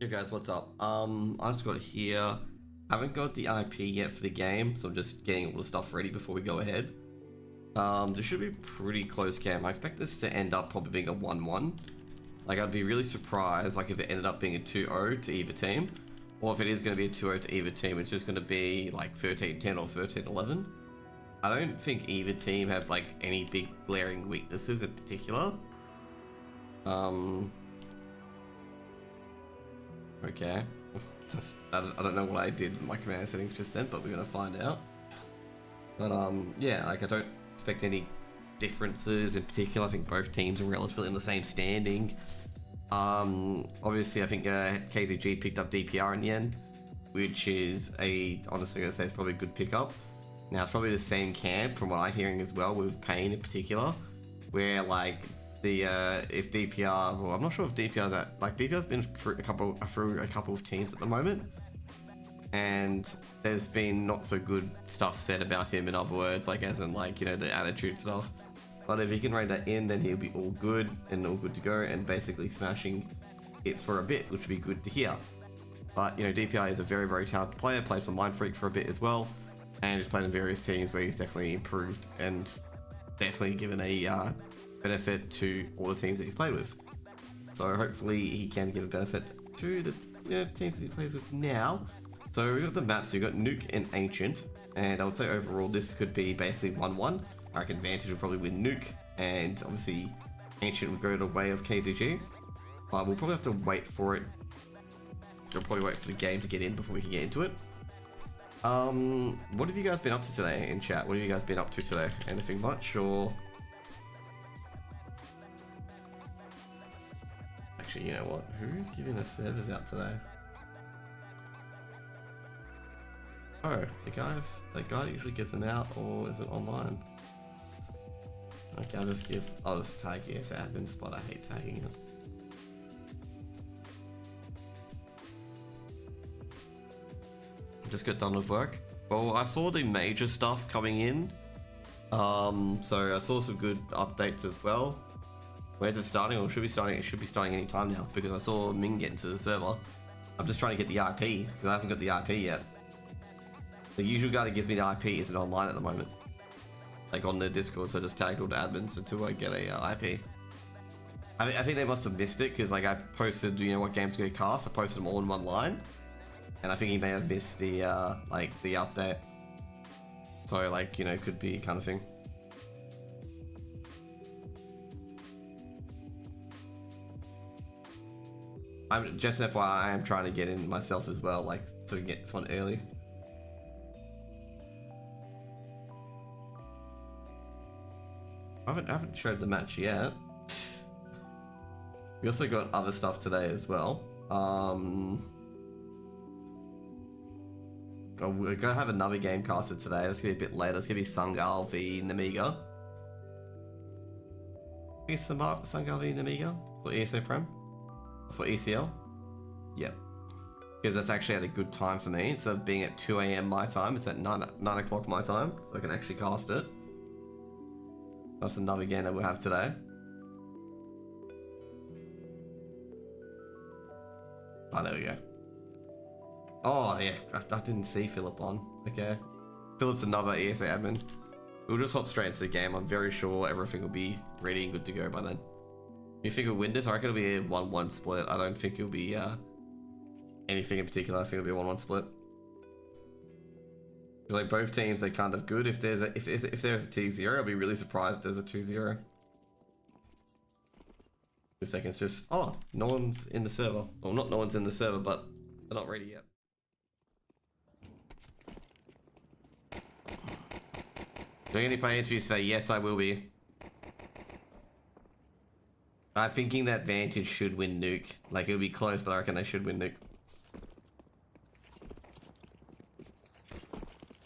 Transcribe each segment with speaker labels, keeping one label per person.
Speaker 1: Hey guys, what's up? I just got it here. Haven't got the IP yet for the game, so I'm just getting all the stuff ready before we go ahead. This should be pretty close game. I expect this to end up probably being a 1-1. Like, I'd be really surprised, like, if it ended up being a 2-0 to either team, or if it is going to be a 2-0 to either team, it's just going to be like 13-10 or 13-11. I don't think either team have like any big glaring weaknesses in particular. Okay. I don't know what I did in my command settings just then, but we're gonna find out. But yeah, like I don't expect any differences in particular. I think both teams are relatively in the same standing. Obviously I think KZG picked up DPR in the end, which is honestly gonna say it's probably a good pickup. Now it's probably the same camp from what I'm hearing as well, with Pain in particular, where like if DPR, well, I'm not sure if DPR's DPR's been through a couple of teams at the moment, and there's been not so good stuff said about him, in other words, like as in like, you know, the attitude stuff. But if he can rein that in, then he'll be all good and all good to go, and basically smashing it for a bit, which would be good to hear. But you know, DPR is a very, very talented player, played for Mind Freak for a bit as well, and he's played in various teams where he's definitely improved and definitely given a benefit to all the teams that he's played with. So hopefully he can give a benefit to the teams that he plays with now. So we've got the maps, so we've got Nuke and Ancient, and I would say overall this could be basically 1-1. I reckon Vantage will probably win Nuke, and obviously Ancient will go the way of KZG. But we'll probably have to wait for it. We'll probably wait for the game to get in before we can get into it. What have you guys been up to today in chat? What have you guys been up to today? Anything much, or? Actually, you know what? Who's giving the servers out today? Oh, the guy that usually gets them out, or is it online? Okay, I'll just tag ESL admins, but I hate tagging it. Just got done with work. Well, I saw the major stuff coming in. So I saw some good updates as well. Where's it starting? Or it should be starting? It should be starting any time now, because I saw Ming get into the server. I'm just trying to get the IP because I haven't got the IP yet. The usual guy that gives me the IP isn't online at the moment, like on the Discord. So I just tagged all the admins until I get a IP. I think they must have missed it, because like I posted, you know, what games going to cast. I posted them all in one line, and I think he may have missed the the update. So like, you know, could be kind of thing. I'm just FYI, I am trying to get in myself as well, like to get this one early. I haven't showed the match yet. We also got other stuff today as well. Oh, we're gonna have another game casted today. It's gonna be a bit later. It's gonna be Sungal v Namiga. Is Sungal v Namiga for ESO Prem? For ECL? Yep. Because that's actually at a good time for me. Instead of being at 2 AM my time, it's at 9 o'clock my time, so I can actually cast it. That's another game that we'll have today. Oh, there we go. Oh, yeah. I didn't see Philip on. Okay. Philip's another ESA admin. We'll just hop straight into the game. I'm very sure everything will be ready and good to go by then. You think we'll win this? I reckon it'll be a 1-1 split. I don't think it'll be anything in particular. I think it'll be a 1-1 split. Because like both teams are kind of good. If there's a T0, I'll be really surprised if there's a 2-0. 2 seconds, just no one's in the server. Well, not no one's in the server, but they're not ready yet. Do any play interviews today? Yes, I will be. I'm thinking that Vantage should win Nuke. Like, it'll be close, but I reckon they should win Nuke.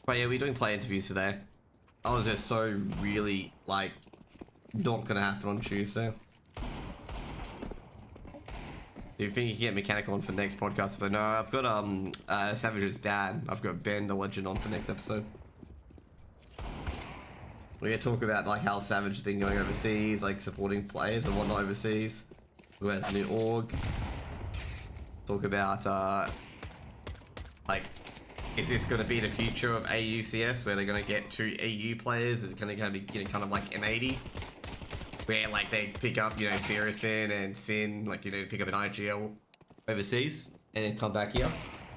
Speaker 1: But yeah, we're doing play interviews today. I was just so really, like, not gonna happen on Tuesday. Do you think you can get Mechanical on for next podcast? But no, I've got Savage's dad. I've got Ben the Legend on for next episode. We're gonna talk about like how Savage has been going overseas, like supporting players and whatnot overseas. Who has a new org. talk about like, is this going to be the future of AUCS where they're going to get 2 EU players? Is it going to be, you know, kind of like an 80 where like they pick up, you know, Sirisin and Sin, like, you know, pick up an IGL overseas and then come back here?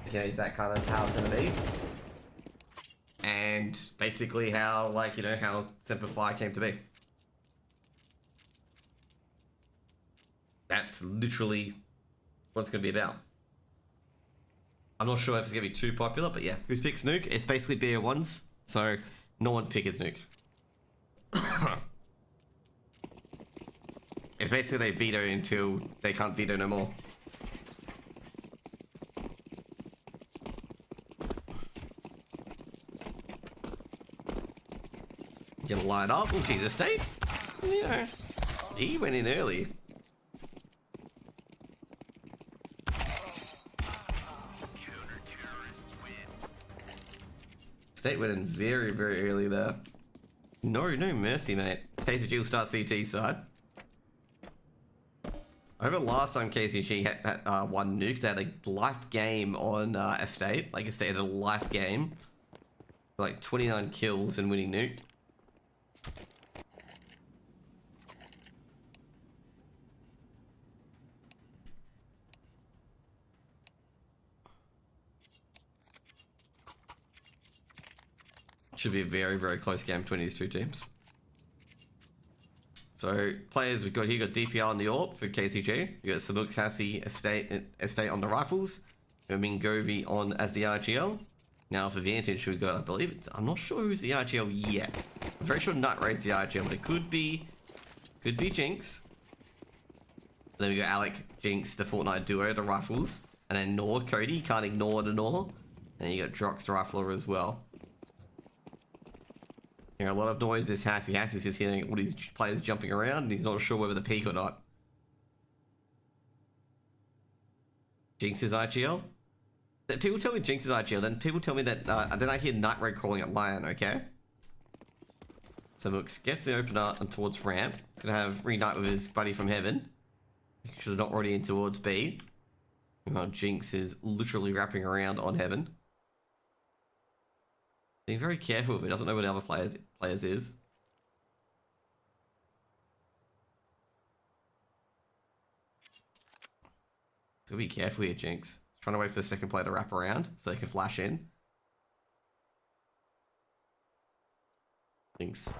Speaker 1: You know, is that kind of how it's going to be? And basically how, like, you know, how Simplify came to be. That's literally what it's going to be about. I'm not sure if it's going to be too popular, but yeah. Who's picked Nuke? It's basically BO1s, so no one's pick is Nuke. It's basically they veto until they can't veto no more. Gonna line up. Oh, Jesus, State. Yeah. He went in early. State went in very, very early there. No mercy, mate. KZG will start CT side. I remember last time KZG had won Nuke, they had a life game on Estate. Like, Estate had a life game. Like, 29 kills and winning Nuke. Should be a very, very close game between these two teams. So, players we've got here, got DPR on the AWP for KCG. You got Samuk, Sassy, Estate on the rifles. You got Mingovi on as the RGL. Now for Vantage, we've got, I believe it's, I'm not sure who's the RGL yet. I'm very sure Nut Raid's the RGL, but it could be Jinx. Then we got Alec, Jinx, the Fortnite duo, the rifles. And then Nor, Cody, you can't ignore the Nor. And you got Drox, the rifler as well. You know, a lot of noise, this Hassy. Hassy's just hearing all these players jumping around, and he's not sure whether the peak or not. Jinx is IGL? People tell me Jinx is IGL, then people tell me that, then I hear Night Raid calling it Lion, okay? So Mooks gets the opener and towards ramp. He's gonna have Reunite with his buddy from Heaven. He should have not already in towards B. Meanwhile, Jinx is literally wrapping around on Heaven. Being very careful if he doesn't know what the other players is. So be careful here, Jinx. Trying to wait for the second player to wrap around so they can flash in. Jinx.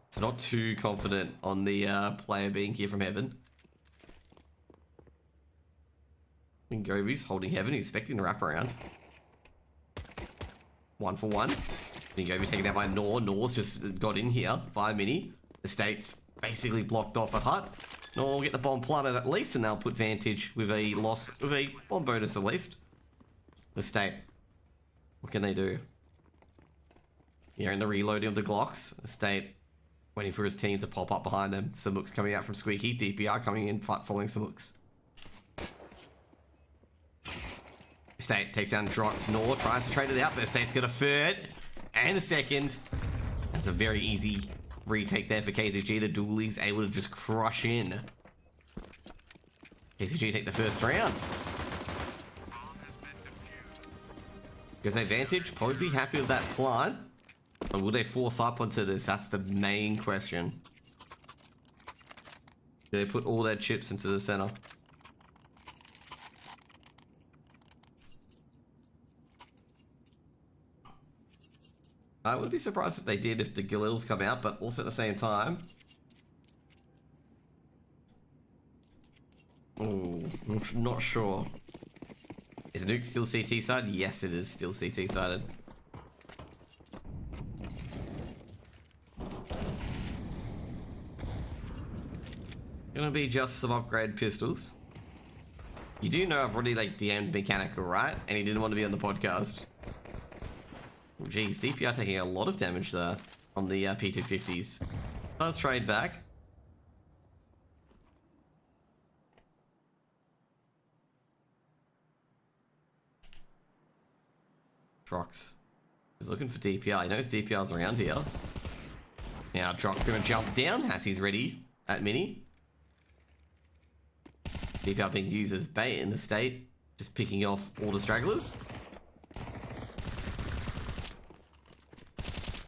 Speaker 1: So not too confident on the player being here from Heaven. Mingovi's holding Heaven, he's expecting to wrap around. 1 for 1. Mingovi's taken out by Nor. Nor's just got in here via Mini. Estate's basically blocked off at Hut. Nor will get the bomb planted at least, and they'll put Vantage with a loss, with a bomb bonus at least. Estate. What can they do? Here in the reloading of the Glocks. Estate waiting for his team to pop up behind them. Samuk's coming out from Squeaky. DPR coming in, following Samuk's. Estate takes down Drox. Nor tries to trade it out, but Estate's got a third and a second. That's a very easy retake there for KZG. The dualies able to just crush in. KZG take the first round. Because Vantage probably be happy with that plant. But will they force up onto this? That's the main question. Do they put all their chips into the center? I would be surprised if they did, if the Galils come out, but also at the same time. Oh, I'm not sure. Is Nuke still CT side? Yes, it is still CT sided. Gonna be just some upgrade pistols. You do know I've already like DM'd Mechanical, right? And he didn't want to be on the podcast. Geez, DPR taking a lot of damage there on the P250s. Let's trade back. Drox is looking for DPR. He knows DPR's around here. Now Drox going to jump down as he's ready at Mini. DPR being used as bait in the state. Just picking off all the stragglers.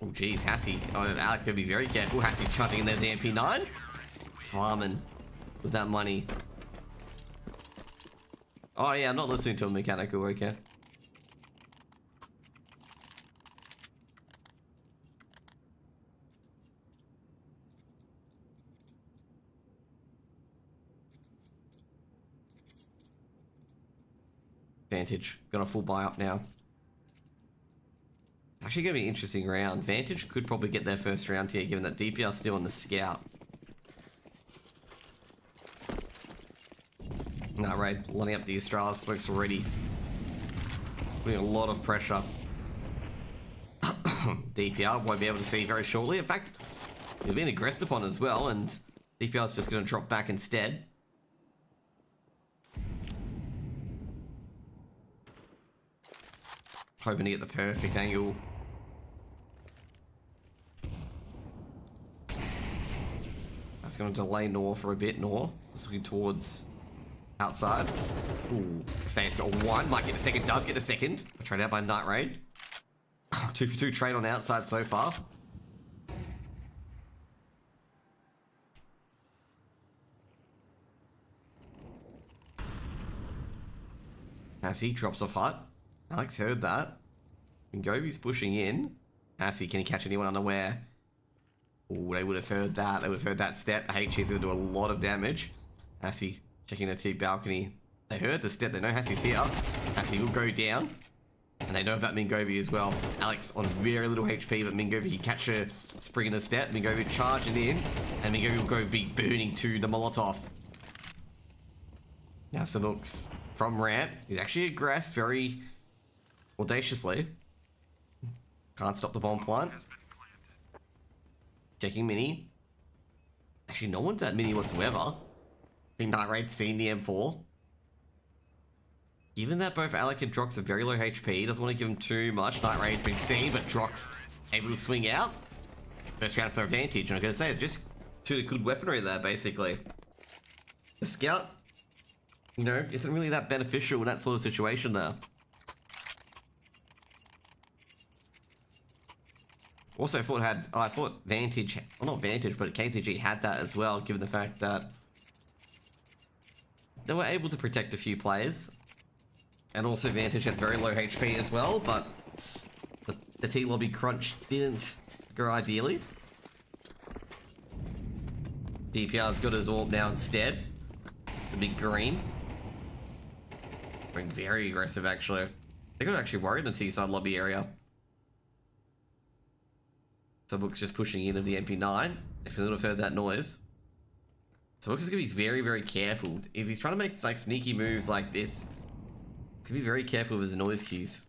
Speaker 1: Oh, geez, Hassie. Oh, Alec could be very careful. Hassie chucking in there the MP9. Farming with that money. Oh, yeah, I'm not listening to a mechanical, okay. Vantage. Got a full buy up now. Actually going to be an interesting round. Vantage could probably get their first round here, given that DPR still on the scout. No, Raid lining up the Australia smokes already. Putting a lot of pressure. DPR won't be able to see very shortly. In fact, he's being aggressed upon as well, and DPR is just going to drop back instead. Hoping to get the perfect angle. That's going to delay Nor for a bit. Nor is looking towards outside. Ooh, Stan's got one. Might get the second. Does get the second. Trade out by Night Raid. 2 for 2 trade on outside so far. As he drops off hut. Alex heard that. Ngovi's pushing in. Assy, can he catch anyone unaware? Oh, they would have heard that. They would have heard that step. HG's going to do a lot of damage. Assy checking the T balcony. They heard the step. They know Hassy's here. Assy will go down. And they know about Mingovi as well. Alex on very little HP, but Mingovi can catch a spring in a step. Mingovi charging in. And Mingovi will go be burning to the Molotov. Now Sanooks from ramp. He's actually aggressed very audaciously. Can't stop the bomb plant. Checking mini. Actually, no one's at mini whatsoever. I think Night Raid's seen the M4. Given that both Alec and Drox are very low HP, doesn't want to give him too much. Night Raid's been seen, but Drox able to swing out. First round for Vantage, and I'm going to say it's just too good weaponry there, basically. The scout, you know, isn't really that beneficial in that sort of situation there. Also I thought Vantage, well not Vantage, but KZG had that as well, given the fact that they were able to protect a few players. And also Vantage had very low HP as well, but the T-Lobby crunch didn't go ideally. DPR's got his orb now instead. The big green. Going very aggressive actually. They could actually worry in the T-side lobby area. Tabuk's just pushing in of the MP9. If you would have heard that noise. Tabuk is going to be very, very careful. If he's trying to make like sneaky moves like this, he's going to be very careful with his noise cues.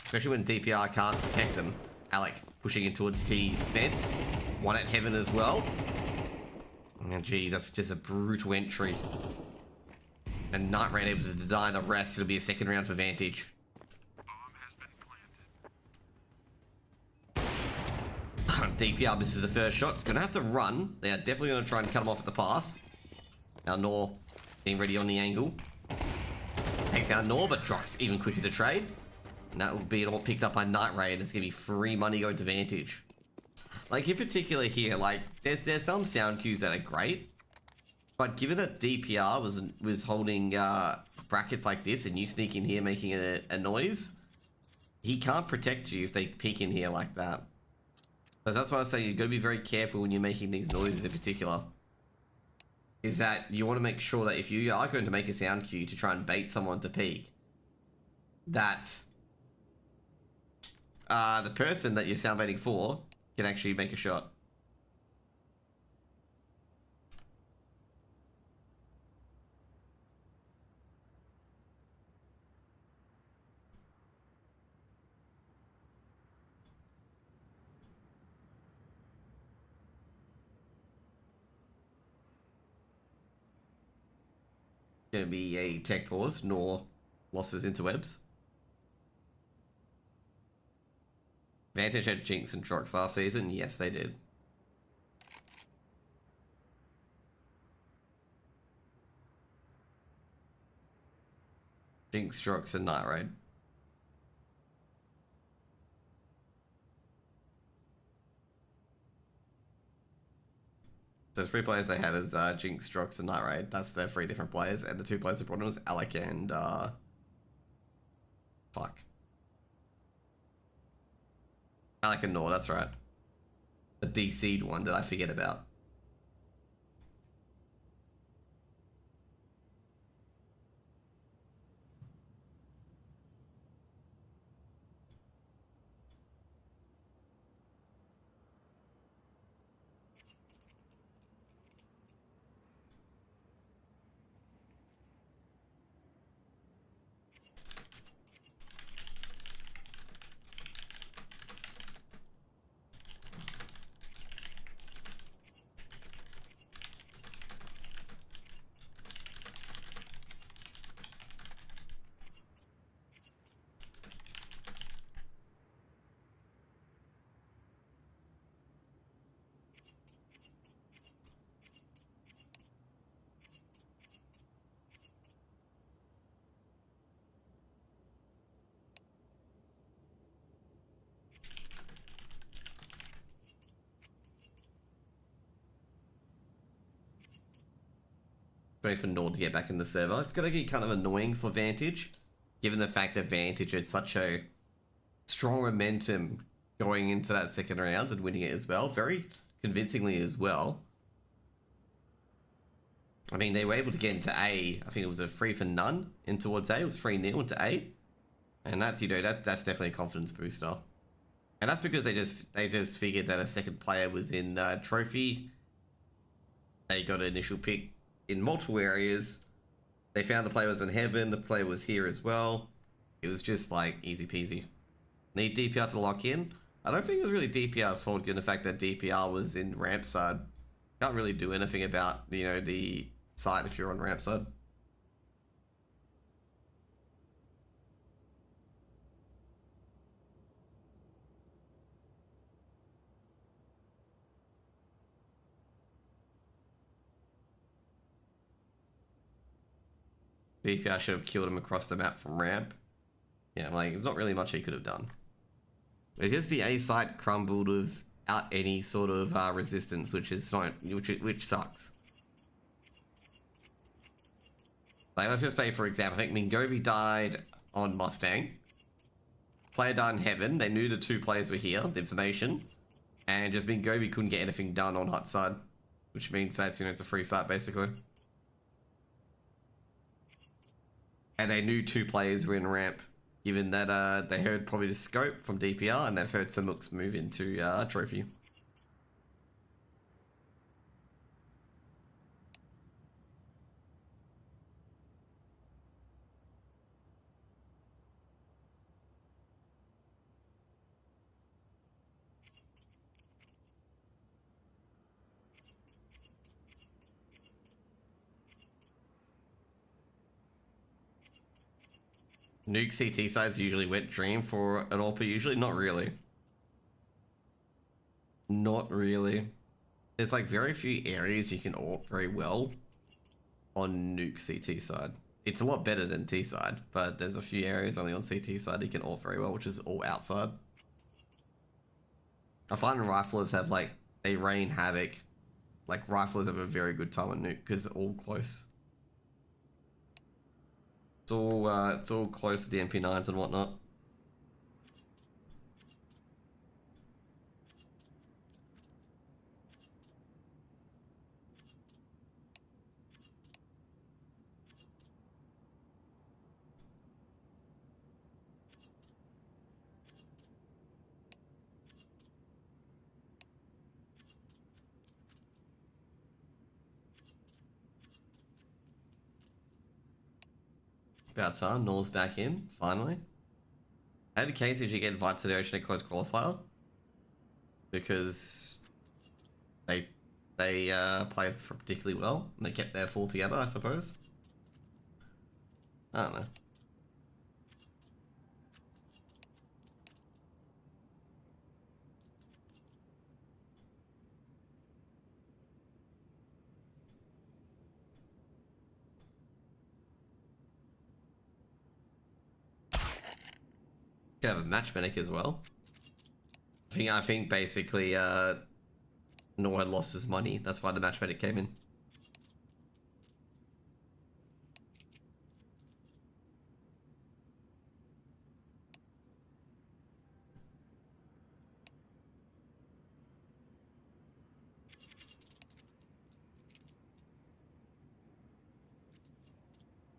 Speaker 1: Especially when DPR can't protect them. Alec pushing in towards T vents. One at heaven as well. Oh geez, that's just a brutal entry. And Night Raid able to deny the rest. It'll be a second round for Vantage. DPR misses the first shot. It's going to have to run. They are definitely going to try and cut him off at the pass. Now Nor being ready on the angle. Takes out Nor, but Drox even quicker to trade. And that will be all picked up by Night Raid. It's going to be free money going to Vantage. Like in particular here, like there's some sound cues that are great. But given that DPR was holding brackets like this and you sneak in here making a noise, he can't protect you if they peek in here like that. So that's why I say you've got to be very careful when you're making these noises in particular. Is that you want to make sure that if you are going to make a sound cue to try and bait someone to peek, that the person that you're sound baiting for can actually make a shot. Going to be a tech pause, nor losses into webs. Vantage had Jinx and Drox last season. Yes, they did. Jinx, Strux, and Night Raid. So the 3 players they had is Jinx, Strux, and Night Raid. That's their 3 different players, and the 2 players they brought in was Alec and fuck. Alec and Nor, that's right. The DC'd one that I forget about. Waiting for Nord to get back in the server. It's going to get kind of annoying for Vantage, given the fact that Vantage had such a strong momentum going into that second round and winning it as well, very convincingly as well. I mean, they were able to get into A. I think it was a 3 for none in towards A. It was 3-0 into A, and that's, you know, that's definitely a confidence booster. And that's because they just figured that a second player was in Trophy. They got an initial pick in multiple areas. They found the player was in Heaven. The player was here as well. It was just like easy peasy. Need DPR to lock in. I don't think it was really DPR's fault, given the fact that DPR was in ramp side. Can't really do anything about, you know, the side if you're on ramp side. DPR should have killed him across the map from ramp. Yeah, like, there's not really much he could have done. It's just the A site crumbled without any sort of resistance, which is not, which sucks. Like, let's just say, for example, I think Mingovi died on Mustang. Player died in Heaven. They knew the 2 players were here, the information, and just Mingovi couldn't get anything done on Hut side, which means that's, you know, it's a free site basically. And they knew 2 players were in ramp, given that they heard probably the scope from DPR, and they've heard some looks move into Trophy. Nuke CT side's usually wet dream for an AWPer, usually? Not really. Not really. There's like very few areas you can AWP very well on Nuke CT side. It's a lot better than T side, but there's a few areas only on CT side you can AWP very well, which is all outside. I find riflers have like, they rain havoc. Like riflers have a very good time on Nuke because it's all close. It's all close to the MP9s and whatnot. About time, Nor's back in, finally. How did KZG get invited to the Oceania Close Qualifier? Because they played particularly well, and they kept their full together, I suppose. I don't know. Could have a match medic as well. I think basically Nor had lost his money. That's why the match medic came in.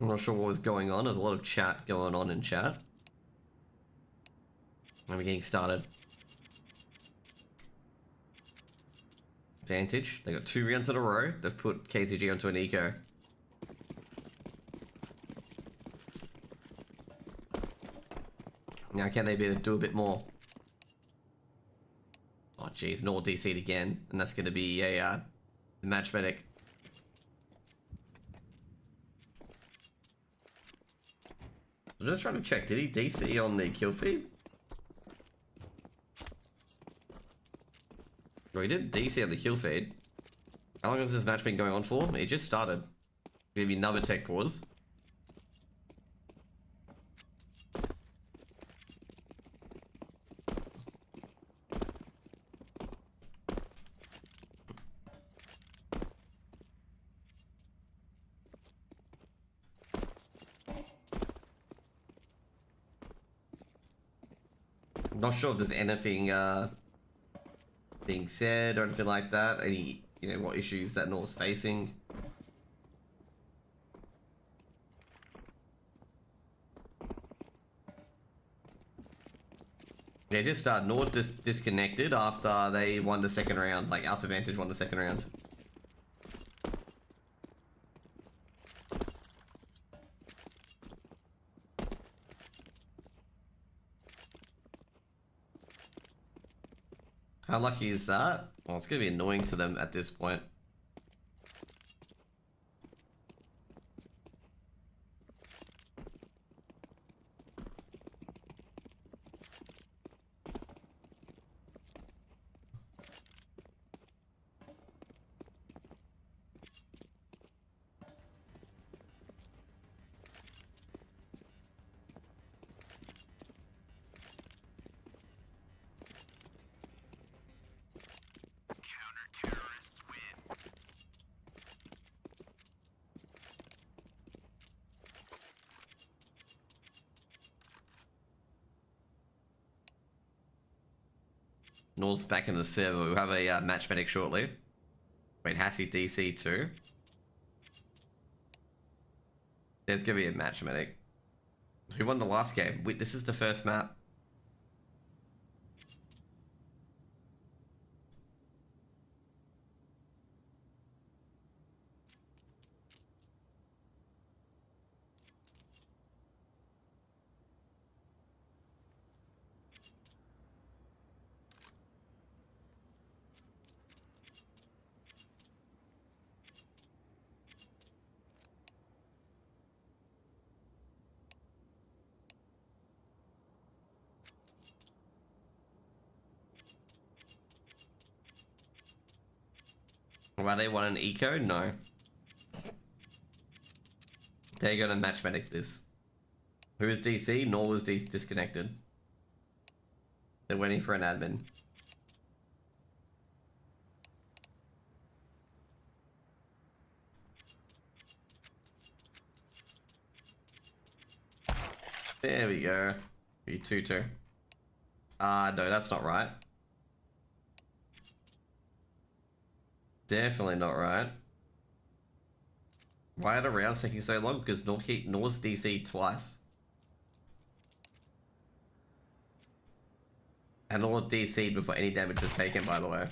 Speaker 1: I'm not sure what was going on. There's a lot of chat going on in chat. I'm getting started. Vantage. They got 2 rounds in a row. They've put KZG onto an eco. Now can they do a bit more? Oh jeez, Nor DC'd again. And that's going to be a match medic. I'm just trying to check. Did he DC on the kill feed? Well, he did DC on the kill feed. How long has this match been going on for? It just started. Maybe another tech pause. Not sure if there's anything being said or anything like that. Any, what issues that Nor's facing. Yeah, just Nor disconnected after they won the second round. Like after Vantage won the second round. How lucky is that? Well, it's going to be annoying to them at this point. Nor's back in the server. We'll have a match medic shortly. Wait, has he DC too? There's gonna be a match medic. Who won the last game? Wait, this is the first map. Why they want an eco? No. They're gonna match medic this. Who is DC? Nor was disconnected. They're waiting for an admin. There we go. B2-2. No, that's not right. Definitely not right. Why are the rounds taking so long? Because Nor's DC twice. And Nor DC'd before any damage was taken, by the way.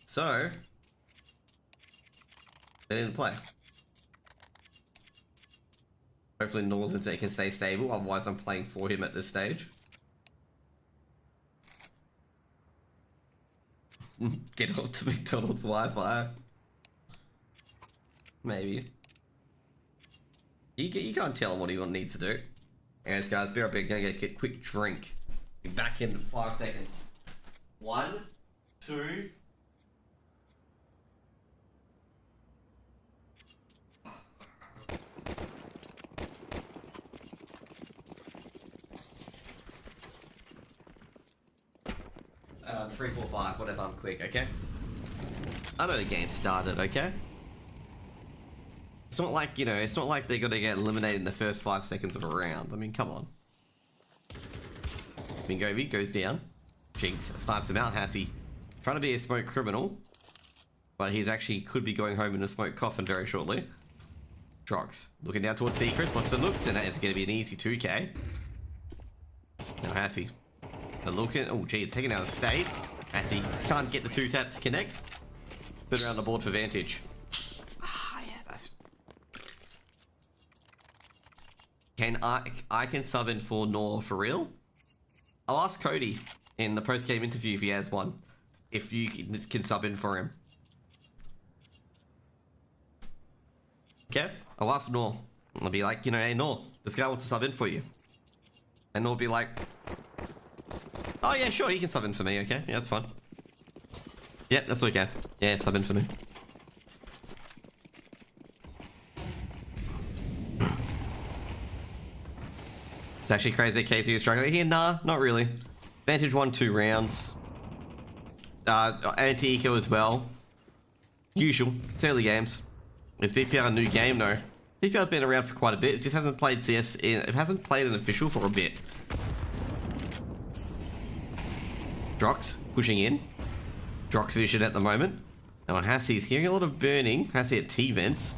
Speaker 1: So, they didn't play. Hopefully Nor's can stay stable, otherwise I'm playing for him at this stage. Get up to McDonald's Wi-Fi. Maybe. You can't tell him what he needs to do. Anyways guys, be right back, gonna get a quick drink. Be back in 5 seconds. 1, 2... 3, 4, 5, whatever, I'm quick, okay? I know the game started, okay? It's not like, you know, it's not like they're gonna get eliminated in the first 5 seconds of a round. I mean, come on. Mingovi goes down. Jinx snipes him out. Hassie trying to be a smoke criminal, but he's actually could be going home in a smoke coffin very shortly. Drox looking down towards Secrets. What's the looks? And that is going to be an easy 2k. Now Hassie looking. Oh, geez, taking out a state. Hassie can't get the 2-tap to connect. Put around the board for Vantage. Ah, yeah, that's. Can I can sub in for Nor for real? I'll ask Cody in the post-game interview if he has one. If you can sub in for him. Okay? I'll ask Nor. I'll be like, you know, hey Nor, this guy wants to sub in for you. And Nor will be like, oh yeah, sure, he can sub in for me, okay? Yeah, that's fine. Yep, that's okay. Yeah, sub in for me. It's actually crazy that KZG is struggling here. Nah, not really. Vantage won 2 rounds. Anti-eco as well. Usual. It's early games. Is DPR a new game? No. DPR's been around for quite a bit. It just hasn't played CS in... It hasn't played an official for a bit. Drox pushing in. Drox vision at the moment. Now on Hassie's hearing a lot of burning. Hassie at T-vents.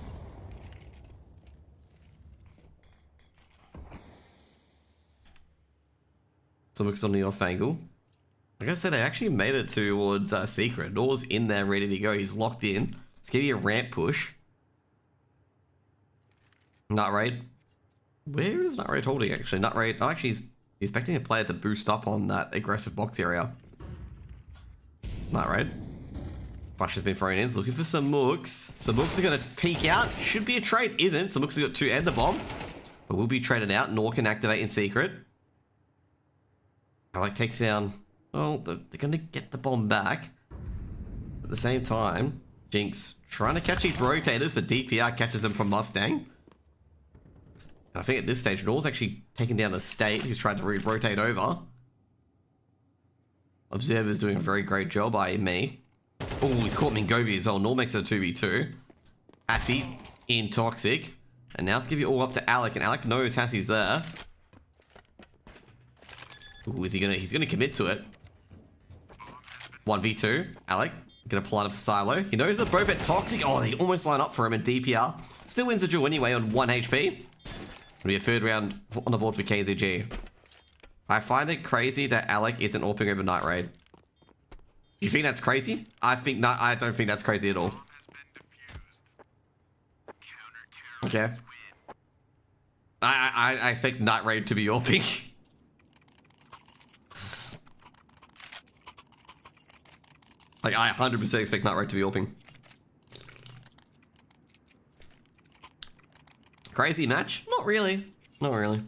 Speaker 1: So looks on the off angle. Like I said, they actually made it towards Secret. Nor's in there ready to go. He's locked in. It's gonna be a ramp push. Nutraid. Where is Nutraid holding actually? Nutraid. Oh, actually, he's expecting a player to boost up on that aggressive box area. Nutraid. Flash has been thrown in. He's looking for some mooks. Some mooks are gonna peek out. Should be a trade. Isn't. Some mooks have got 2 and the bomb. But will be traded out. Nor can activate in Secret. Alec takes down... Well, they're going to get the bomb back. At the same time, Jinx trying to catch these rotators, but DPR catches them from Mustang. And I think at this stage, Nor's actually taken down a state who's tried to rotate over. Observer's doing a very great job by me. Oh, he's caught Mingovi as well. Nor makes it a 2v2. Hassie in Toxic. And now it's going to be all up to Alec, and Alec knows Hassie's there. Ooh, is he gonna? He's gonna commit to it. 1v2. Alec gonna pull out for Silo. He knows the both at Toxic. Oh, they almost line up for him. And DPR still wins the duel anyway on 1 HP. It'll be a 3rd round on the board for KZG. I find it crazy that Alec isn't AWPing over Nutraid. You think that's crazy? I don't think that's crazy at all. Okay. I expect Nutraid to be AWPing. Like, I 100% expect Nutraid to be AWPing. Crazy match? Not really. Not really.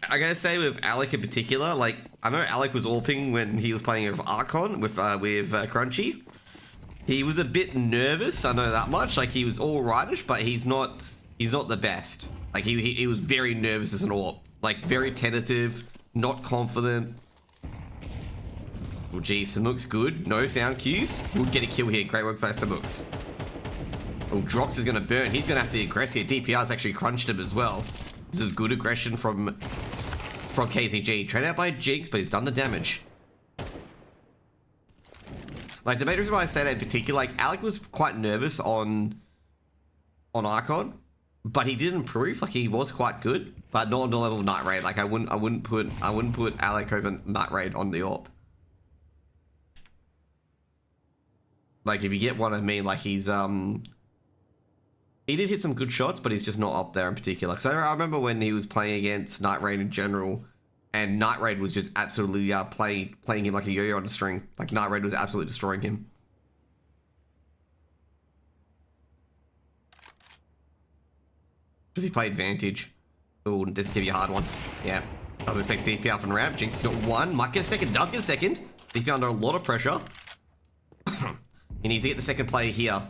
Speaker 1: I gotta say with Alec in particular, like, I know Alec was AWPing when he was playing with Archon, with Crunchy. He was a bit nervous, I know that much. Like, he was alrightish, but he's not the best. Like, he was very nervous as an AWP. Like, very tentative, not confident. Oh, geez, Samuk's good. No sound cues. We'll get a kill here. Great work by Samuk's. Oh, Drox is going to burn. He's going to have to aggress here. DPR's actually crunched him as well. This is good aggression from KZG. Trade out by Jinx, but he's done the damage. Like, the main reason why I say that in particular, like, Alec was quite nervous on Archon. But he did improve, like he was quite good, but not on the level of Nutraid. Like I wouldn't put Alec over Nutraid on the AWP. Like if you get what I mean, like he's he did hit some good shots, but he's just not up there in particular. Because I remember when he was playing against Nutraid in general, and Nutraid was just absolutely playing him like a yo-yo on a string. Like Nutraid was absolutely destroying him. Because he played Vantage. Oh, this is going to be a hard one. Yeah. I was expecting DPR from ramp. Jinx got 1. Might get a second. Does get a second. DPR under a lot of pressure. He needs to get the second player here.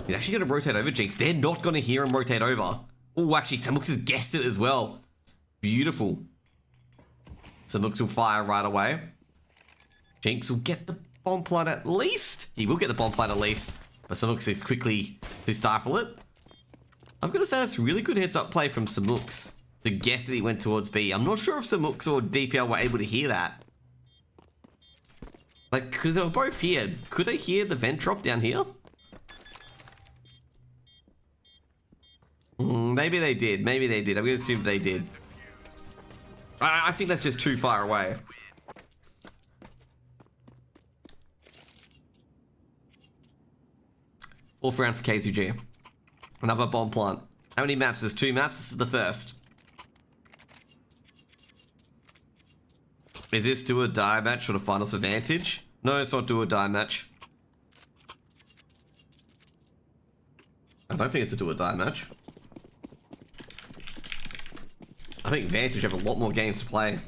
Speaker 1: He's actually going to rotate over Jinx. They're not going to hear him rotate over. Oh, actually, Samux has guessed it as well. Beautiful. Samux will fire right away. Jinx will get the bomb plant at least. He will get the bomb plant at least. But Samux is quickly to stifle it. I'm going to say that's really good heads up play from Samux. The guess that he went towards B. I'm not sure if Samux or DPL were able to hear that. Like, because they were both here. Could they hear the vent drop down here? Maybe they did. Maybe they did. I'm going to assume they did. I think that's just too far away. Fourth round for KZG. Another bomb plant. How many maps? There's 2 maps. This is the first. Is this do or die match for the finals for Vantage? No, it's not do or die match. I don't think it's a do or die match. I think Vantage have a lot more games to play.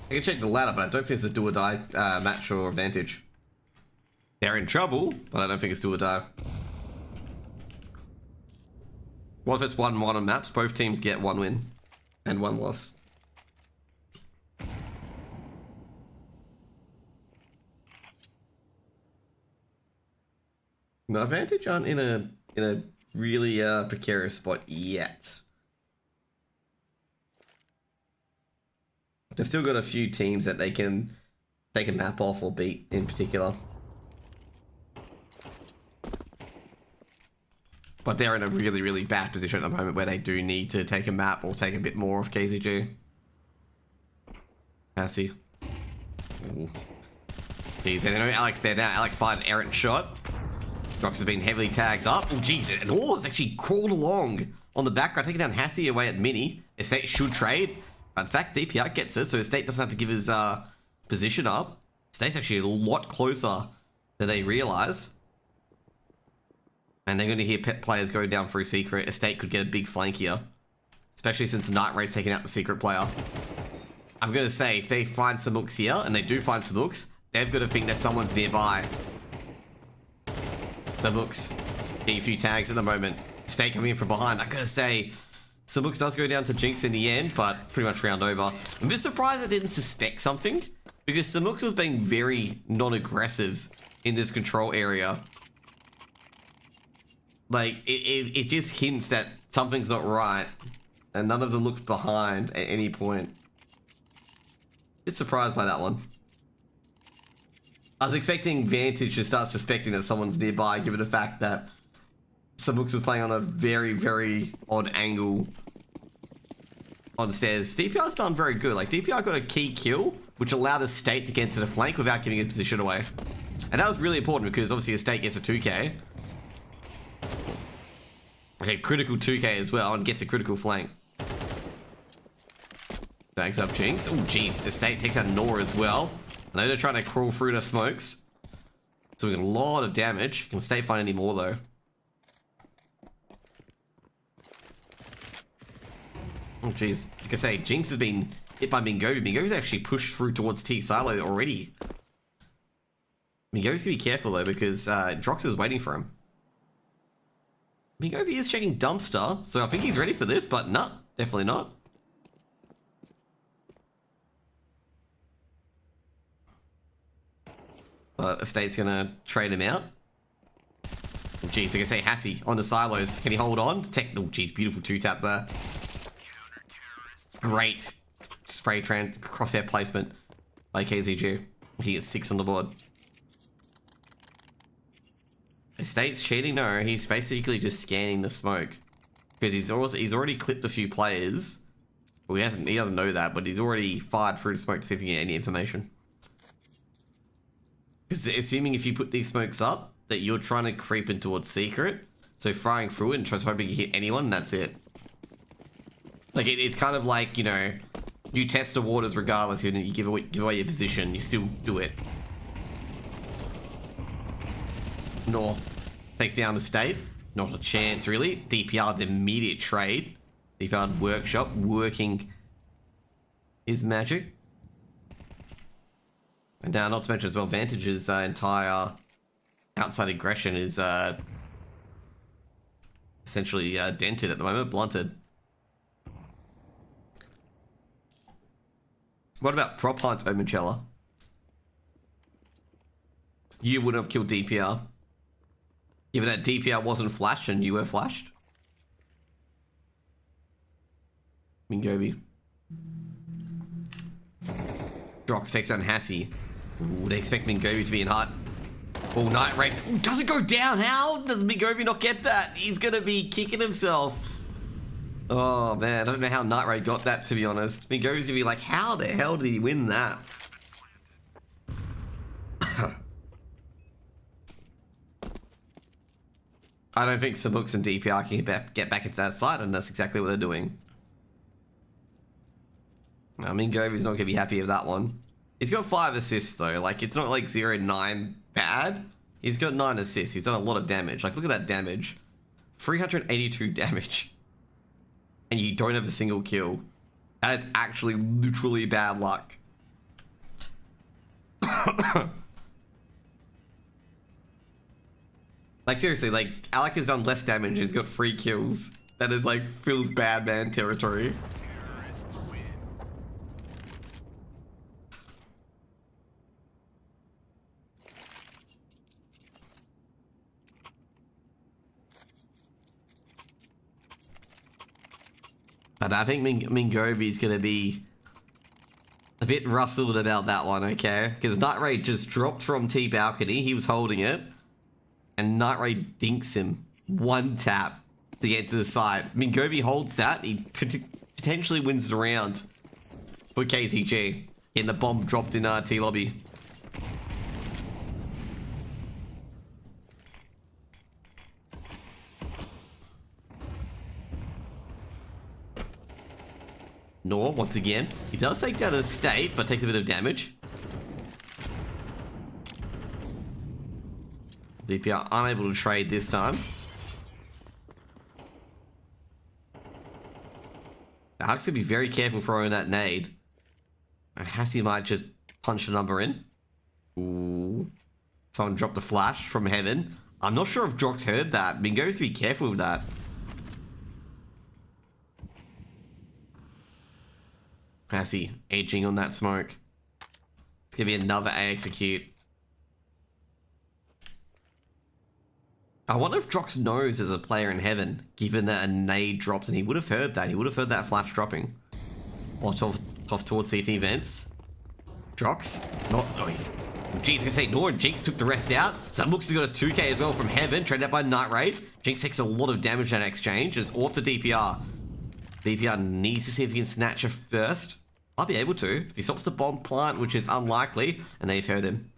Speaker 1: I can check the ladder, but I don't think it's a do or die match or Vantage. They're in trouble, but I don't think it's do or die. What if it's 1-1 on maps? Both teams get 1 win and 1 loss. No, Vantage aren't in a really precarious spot yet. They've still got a few teams that they can take a map off or beat in particular. But they're in a really, really bad position at the moment where they do need to take a map or take a bit more of KZG. Passy. Jeez, they know Alex there now. Alex fired an errant shot. Drox has been heavily tagged up. Oh, jeez. And it's actually crawled along on the background, taking down Hassie away at mini. Estate should trade. But in fact, DPR gets it, so Estate doesn't have to give his position up. Estate's actually a lot closer than they realize. And they're going to hear pet players go down through secret. Estate could get a big flank here. Especially since Night Raid's taking out the secret player. I'm going to say, if they find some hooks here, and they do find some hooks, they've got to think that someone's nearby. Some hooks. Get a few tags at the moment. Estate coming in from behind. I got to say, some hooks does go down to Jinx in the end, but pretty much round over. I'm just surprised I didn't suspect something, because Samux was being very non-aggressive in this control area. Like, it just hints that something's not right, and none of them looked behind at any point. Bit surprised by that one. I was expecting Vantage to start suspecting that someone's nearby, given the fact that Samux was playing on a very, very odd angle on stairs. DPR's done very good. Like, DPR got a key kill, which allowed Estate to get to the flank without giving his position away. And that was really important because obviously Estate gets a 2k. Okay, critical 2k as well, and gets a critical flank. Bags up Jinx. Oh, jeez. Estate takes out Nora as well. I know they're trying to crawl through the smokes. So we get a lot of damage. Can Estate find any more, though? Oh, jeez. Like I say, Jinx has been hit by Mingovi. Mingovi's actually pushed through towards T Silo already. Mingovi's going to be careful, though, because Drox is waiting for him. Mingovi is checking Dumpster, so I think he's ready for this, but no, definitely not. Estate's gonna trade him out. Oh, geez, I can say Hassie on the silos. Can he hold on? Oh, geez, beautiful 2-tap there. Great spray crosshair placement by KZG. He gets 6 on the board. Estate's cheating? No, he's basically just scanning the smoke. Because he's already clipped a few players. Well, he doesn't know that, but he's already fired through the smoke to see if he can get any information. Because assuming if you put these smokes up, that you're trying to creep in towards secret. So firing through it and just hoping you hit anyone, and that's it. Like, it's kind of like, you know, you test the waters regardless, you give away your position, you still do it. Nor takes down the State. Not a chance, really. DPR, the immediate trade. DPR Workshop working his magic. And now, not to mention as well, Vantage's entire outside aggression is essentially dented at the moment, blunted. What about prop hunt, Omachella? You wouldn't have killed DPR. Given that DPR wasn't flashed and you were flashed. Mingobi. Drox takes down Hassie. Ooh, they expect Mingobi to be in hut. Oh, Night Raid. Ooh, does it go down? How does Mingobi not get that? He's gonna be kicking himself. Oh man, I don't know how Night Raid got that, to be honest. Mingobi's gonna be like, how the hell did he win that? I don't think Sabooks and DPR can get back into that side, and that's exactly what they're doing. I mean, Govi's not going to be happy with that one. He's got 5 assists, though. Like, it's not like 0-9 bad. He's got 9 assists. He's done a lot of damage. Like, look at that damage. 382 damage. And you don't have a single kill. That is actually literally bad luck. Like, seriously, like, Alec has done less damage. He's got 3 kills. That is, like, feels bad man territory. But I think Mingobi's gonna be a bit rustled about that one, okay? Because Night Raid just dropped from T balcony. He was holding it. And Night Raid dinks him. 1 tap to get to the side. Mingobi holds that. He potentially wins the round for KZG. And the bomb dropped in T lobby. Nor, once again, he does take down a state, but takes a bit of damage. DPR unable to trade this time. Alex gonna be very careful throwing that nade. Hassie might just punch the number in. Ooh. Someone dropped a flash from heaven. I'm not sure if Drox heard that. Mingo's gonna be careful with that. Hassie edging on that smoke. It's gonna be another A execute. I wonder if Drox knows there's a player in heaven, given that a nade dropped, and he would have heard that. He would have heard that flash dropping. Off towards CT vents. Drox? Not. Oh, Jinx, I was gonna say, Nor and Jinx took the rest out. Samux has got his 2k as well from heaven, traded out by Night Raid. Jinx takes a lot of damage in that exchange. It's AWP to DPR. DPR needs to see if he can snatch her first. Might be able to. If he stops the bomb plant, which is unlikely, and they've heard him.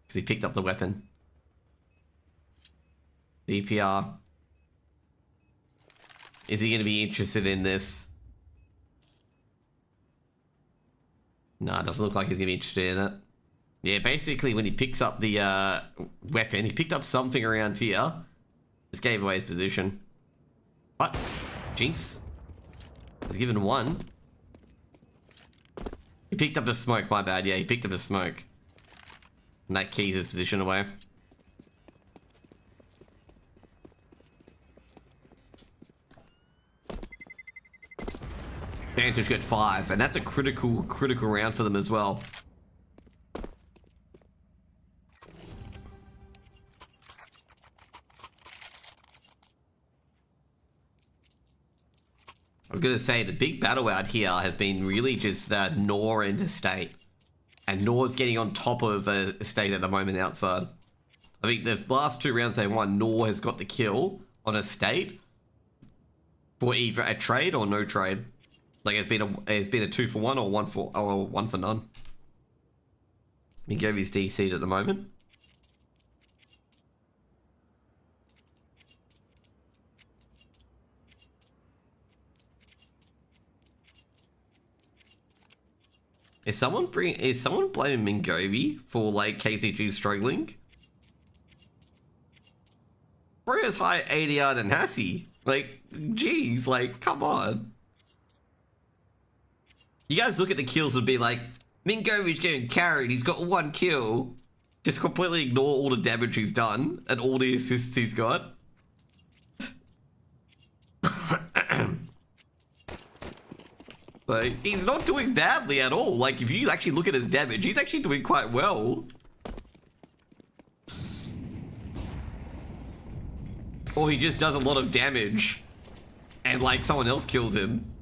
Speaker 1: Because he picked up the weapon. DPR. Is he going to be interested in this? No, it doesn't look like he's going to be interested in it. Yeah, basically when he picks up the weapon, he picked up something around here. Just gave away his position. What? Jinx? He's given 1. He picked up the smoke, my bad. Yeah, he picked up the smoke. And that keys his position away. Vantage got 5, and that's a critical round for them as well. I'm gonna say the big battle out here has been really just Nor and Estate. And Nor's getting on top of Estate at the moment outside. I think the last 2 rounds they won, Nor has got the kill on Estate for either a trade or no trade. Like it's been a 2 for 1 or 1 for none. Mingovi's DC'd at the moment. Is someone blaming Mingovi for like KZG struggling? Bro has high ADR than Hassie. Like, geez, like, come on. You guys look at the kills and be like, Mingovi's getting carried, he's got 1 kill. Just completely ignore all the damage he's done and all the assists he's got. Like, he's not doing badly at all. Like, if you actually look at his damage, he's actually doing quite well. Or he just does a lot of damage and, like, someone else kills him.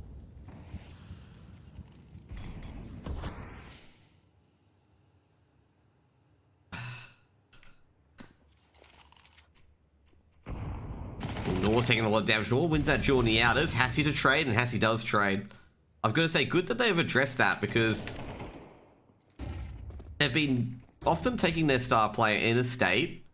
Speaker 1: Nor's taking a lot of damage. Nor wins that duel in the outers. Hassie to trade, and Hassie does trade. I've got to say, good that they've addressed that, because they've been often taking their star player in a state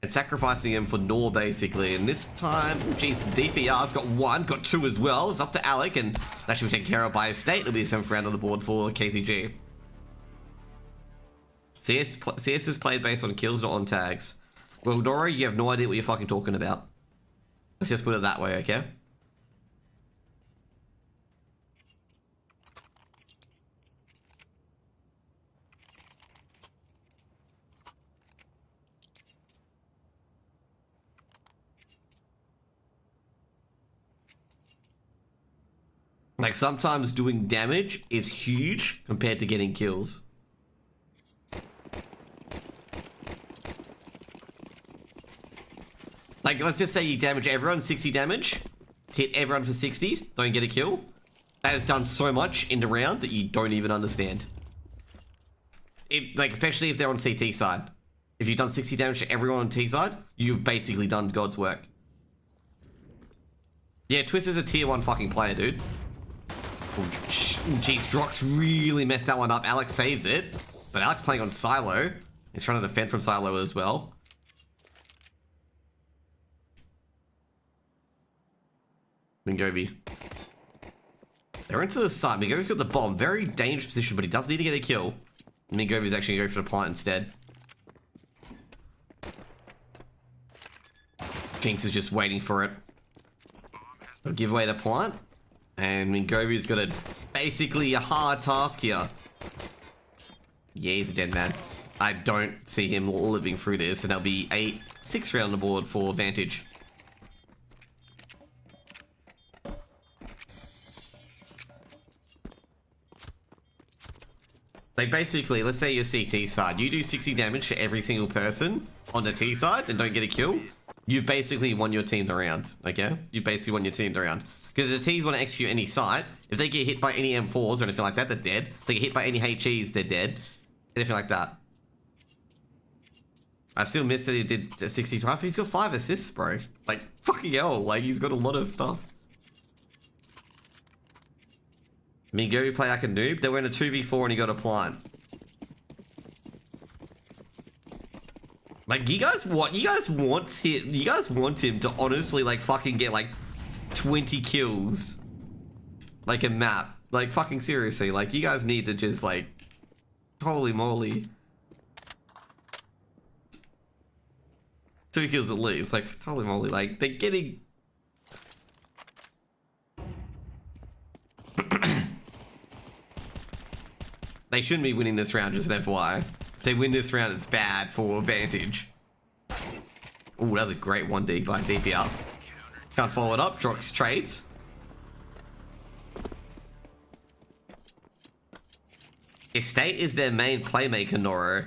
Speaker 1: and sacrificing him for Nor, basically. And this time, geez, DPR's got one, got two as well. It's up to Alec, and that should be taken care of by his state. It'll be a 7th round on the board for KZG. CS is played based on kills, not on tags. Well, Nora, you have no idea what you're fucking talking about. Let's just put it that way, okay? Like, sometimes doing damage is huge compared to getting kills. Like, let's just say you damage everyone 60 damage, hit everyone for 60, don't get a kill. That has done so much in the round that you don't even understand. Like, especially if they're on CT side. If you've done 60 damage to everyone on T side, you've basically done God's work. Yeah, Twist is a tier 1 fucking player, dude. Oh, jeez, Drox really messed that one up. Alex saves it, but Alex playing on Silo. He's trying to defend from Silo as well. Mingovi. They're into the side. Mingovi's got the bomb. Very dangerous position, but he does need to get a kill. Mingovi's actually going to go for the plant instead. Jinx is just waiting for it. He'll give away the plant. And Mingovi's got basically a hard task here. Yeah, he's a dead man. I don't see him living through this, and there'll be a 6th round on the board for Vantage. Like, basically, let's say you're CT side. You do 60 damage to every single person on the T side and don't get a kill. You've basically won your team the round, okay? You've basically won your team the round. Because if the T's want to execute any site, if they get hit by any M4s or anything like that, they're dead. If they get hit by any HEs, they're dead. Anything like that. I still missed that he did 65. He's got 5 assists, bro. Like, fucking hell. Like, he's got a lot of stuff. Mingovi played like a noob. They were in a 2v4 and he got a plant. Like, you guys want him to honestly, like, fucking get, like, 20 kills. Like, a map. Like, fucking seriously. Like, you guys need to just, like, holy moly. 2 kills at least. Like, holy moly. Like, they're getting... They shouldn't be winning this round, just an FYI. If they win this round, it's bad for Vantage. Oh, that was a great 1D by DPR. Can't follow it up. Drox trades. Estate is their main playmaker, Noro.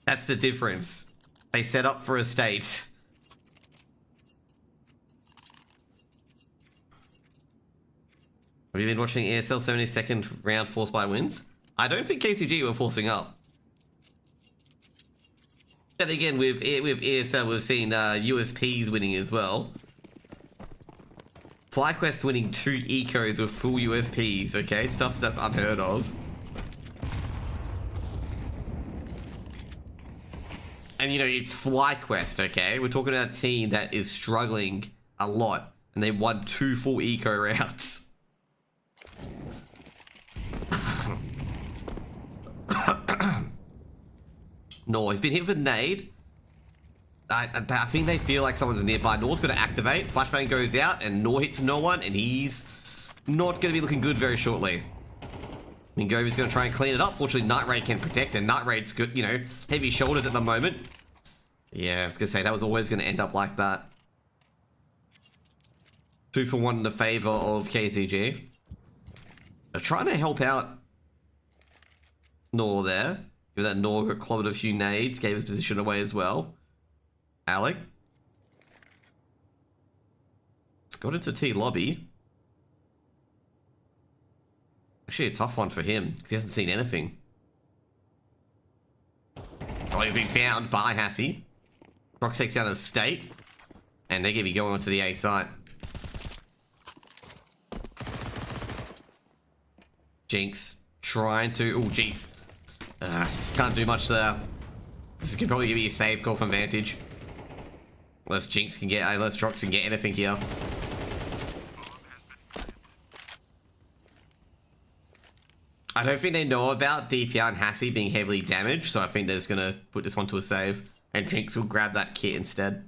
Speaker 1: That's the difference. They set up for Estate. Have you been watching ESL 72nd round force by wins? I don't think KZG were forcing up. But again, with ESL, we've seen USPs winning as well. FlyQuest winning 2 ecos with full USPs, okay? Stuff that's unheard of. And you know, it's FlyQuest, okay? We're talking about a team that is struggling a lot. And they won 2 full eco rounds. No, he's been hit with a nade. I think they feel like someone's nearby. Nor's going to activate. Flashbang goes out and Nor hits no one, and he's not going to be looking good very shortly. Mingovi's going to try and clean it up. Fortunately, Night Raid can protect, and Night Raid's good, you know, heavy shoulders at the moment. Yeah, I was going to say, that was always going to end up like that. 2 for 1 in the favor of KZG. They're trying to help out Nor there. Give that Nor got clobbered a few nades, gave his position away as well. Alec. It's got into T lobby. Actually, a tough one for him, because he hasn't seen anything. Oh, he's been found by Hassie. Rox takes out his state. And they're going to be going onto the A site. Jinx trying to... Oh, jeez. Can't do much there. This could probably give you a save call from Vantage. Unless Jinx can get... Unless Drox can get anything here. I don't think they know about DPR and Hassie being heavily damaged, so I think they're just going to put this one to a save. And Jinx will grab that kit instead.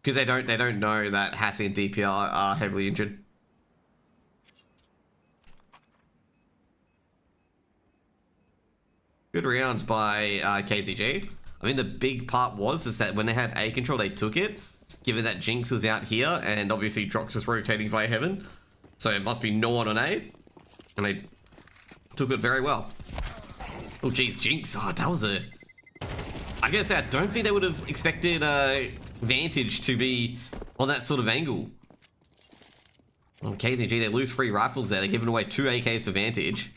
Speaker 1: Because they don't know that Hassie and DPR are heavily injured. Good round by KZG. I mean, the big part was that when they had A control, they took it. Given that Jinx was out here, and obviously Drox is rotating via Heaven. So it must be no one on A. And they took it very well. Oh, geez, Jinx. Oh, that was a... I gotta say, I don't think they would have expected Vantage to be on that sort of angle. Well, KZG, they lose 3 rifles there. They're giving away 2 AKs to Vantage.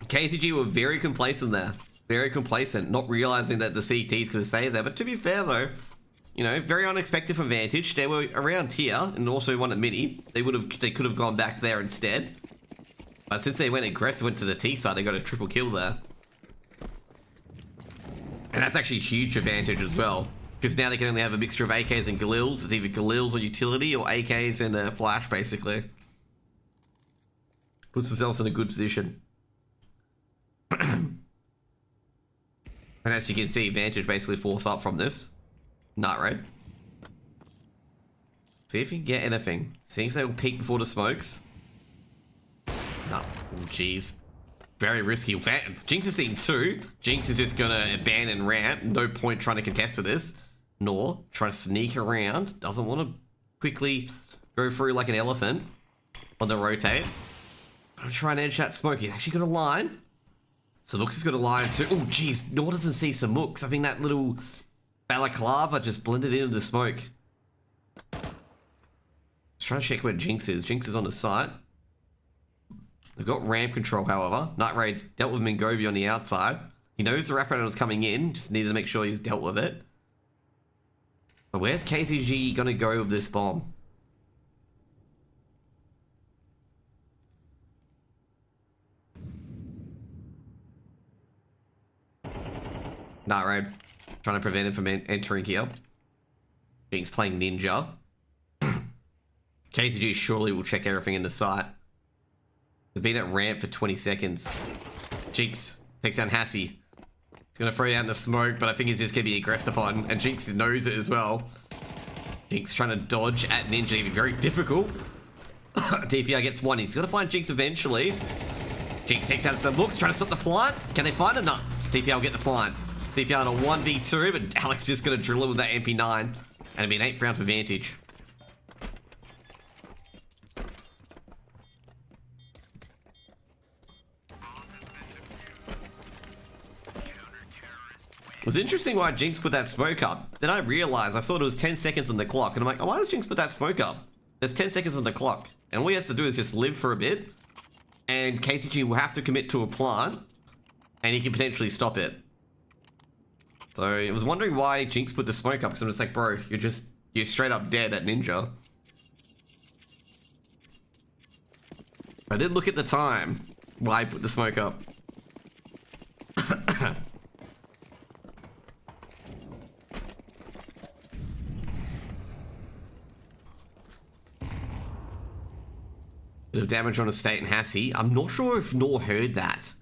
Speaker 1: KZG were very complacent there. Very complacent, not realizing that the CTs could stay there. But to be fair though, you know, very unexpected from Vantage. They were around here and also one at midi. They could have gone back there instead. But since they went aggressive, went to the T side, they got a triple kill there. And that's actually a huge advantage as well. Because now they can only have a mixture of AKs and Galils. It's either Galils or utility or AKs and a flash basically. Puts themselves in a good position. And as you can see, Vantage basically force up from this. Night Raid. See if you can get anything. See if they will peek before the smokes. No. Oh, jeez. Very risky. Jinx is seeing 2. Jinx is just gonna abandon ramp. No point trying to contest for this. Nor trying to sneak around. Doesn't want to quickly go through like an elephant on the rotate. I'm trying to edge that smoke. He's actually got a line. Samux has got a line too. Oh, jeez. Nor doesn't see Samux. I think that little balaclava just blended into the smoke. Just trying to check where Jinx is. Jinx is on the site. They've got ramp control, however. Night Raid's dealt with Mingovi on the outside. He knows the wraparound was coming in. Just needed to make sure he's dealt with it. But where's KZG going to go with this bomb? Night Raid. Trying to prevent him from entering here. Jinx playing Ninja. KZG surely will check everything in the site. They've been at ramp for 20 seconds. Jinx takes down Hassie. He's going to throw down the smoke, but I think he's just going to be aggressed upon. And Jinx knows it as well. Jinx trying to dodge at Ninja. It'll be very difficult. DPR gets 1. He's got to find Jinx eventually. Jinx takes out some looks, trying to stop the plant. Can they find it? No. DPR will get the plant. DPR on a 1v2, but Alex just going to drill it with that MP9. And it'll be an 8th round for Vantage. It was interesting why Jinx put that smoke up. Then I realized, I saw it was 10 seconds on the clock. And I'm like, oh, why does Jinx put that smoke up? There's 10 seconds on the clock. And all he has to do is just live for a bit. And KCG will have to commit to a plant. And he can potentially stop it. So I was wondering why Jinx put the smoke up. Because I'm just like, bro, you're straight up dead at Ninja. I did look at the time why I put the smoke up. Bit of damage on Estate and Hassie. I'm not sure if Nor heard that.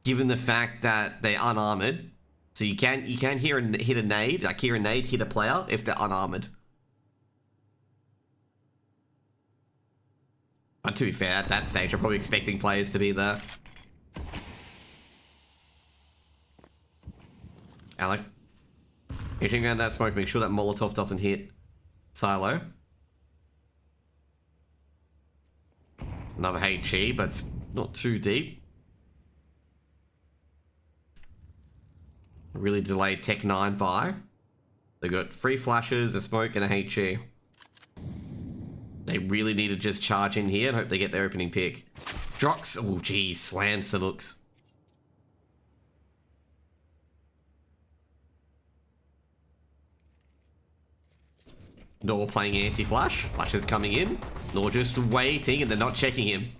Speaker 1: Given the fact that they're unarmored. So you can hit a nade, like hear a nade hit a player if they're unarmored. But to be fair, at that stage, I'm probably expecting players to be there. Alec, hitting around that smoke, make sure that Molotov doesn't hit Silo. Another HE, but it's not too deep. Really delayed Tech 9 by. They got 3 flashes, a smoke, and a HE. They really need to just charge in here and hope they get their opening pick. Drox, oh geez, slams the looks. Nor playing anti-flash. Flash is coming in. Nor just waiting and they're not checking him.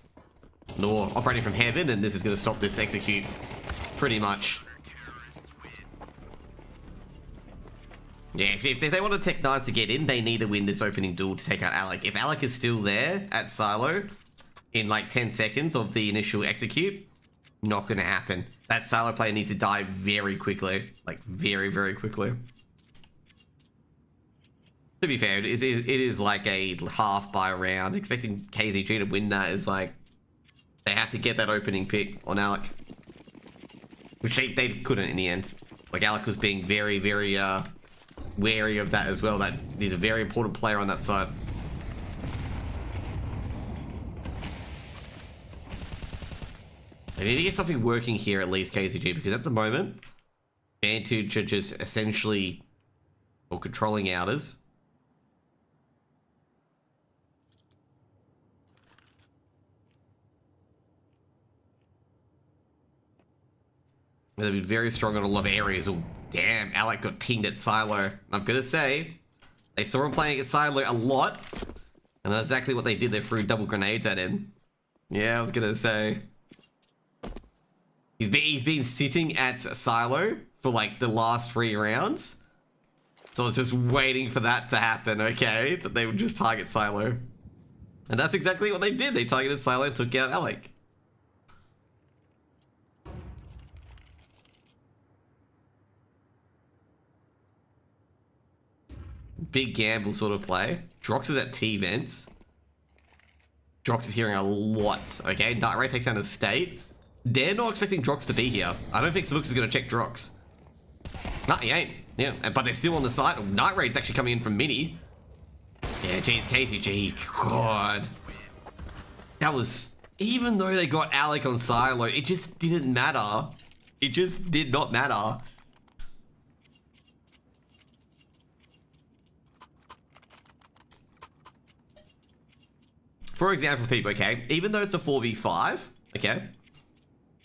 Speaker 1: Nor operating from heaven, and this is going to stop this execute pretty much. Yeah, if they want the Tech 9s to get in, they need to win this opening duel to take out Alec. If Alec is still there at Silo in like 10 seconds of the initial execute, not going to happen. That Silo player needs to die very quickly. Like, very, very quickly. To be fair, it is like a half by round. Expecting KZG to win that is like, they have to get that opening pick on Alec. Which they couldn't in the end. Like, Alec was being very, very wary of that as well. That he's a very important player on that side. They need to get something working here at least, KZG, because at the moment, Vantage are just essentially or controlling outers. They've been very strong on a lot of areas. Oh, damn, Alec got pinged at Silo. I'm gonna say, they saw him playing at Silo a lot, and that's exactly what they did. They threw double grenades at him. Yeah, I was gonna say. He's been sitting at Silo for like the last 3 rounds. So I was just waiting for that to happen, okay? That they would just target Silo. And that's exactly what they did. They targeted Silo and took out Alec. Big gamble sort of play. Drox is at T-Vents. Drox is hearing a lot, okay? Night Ray takes down his state. They're not expecting Drox to be here. I don't think Salux is going to check Drox. No, he ain't. Yeah, but they're still on the side. Night Raid's actually coming in from Mini. Yeah, geez, KZG. God. That was... Even though they got Alec on Silo, it just didn't matter. It just did not matter. For example, people, okay? Even though it's a 4v5, okay?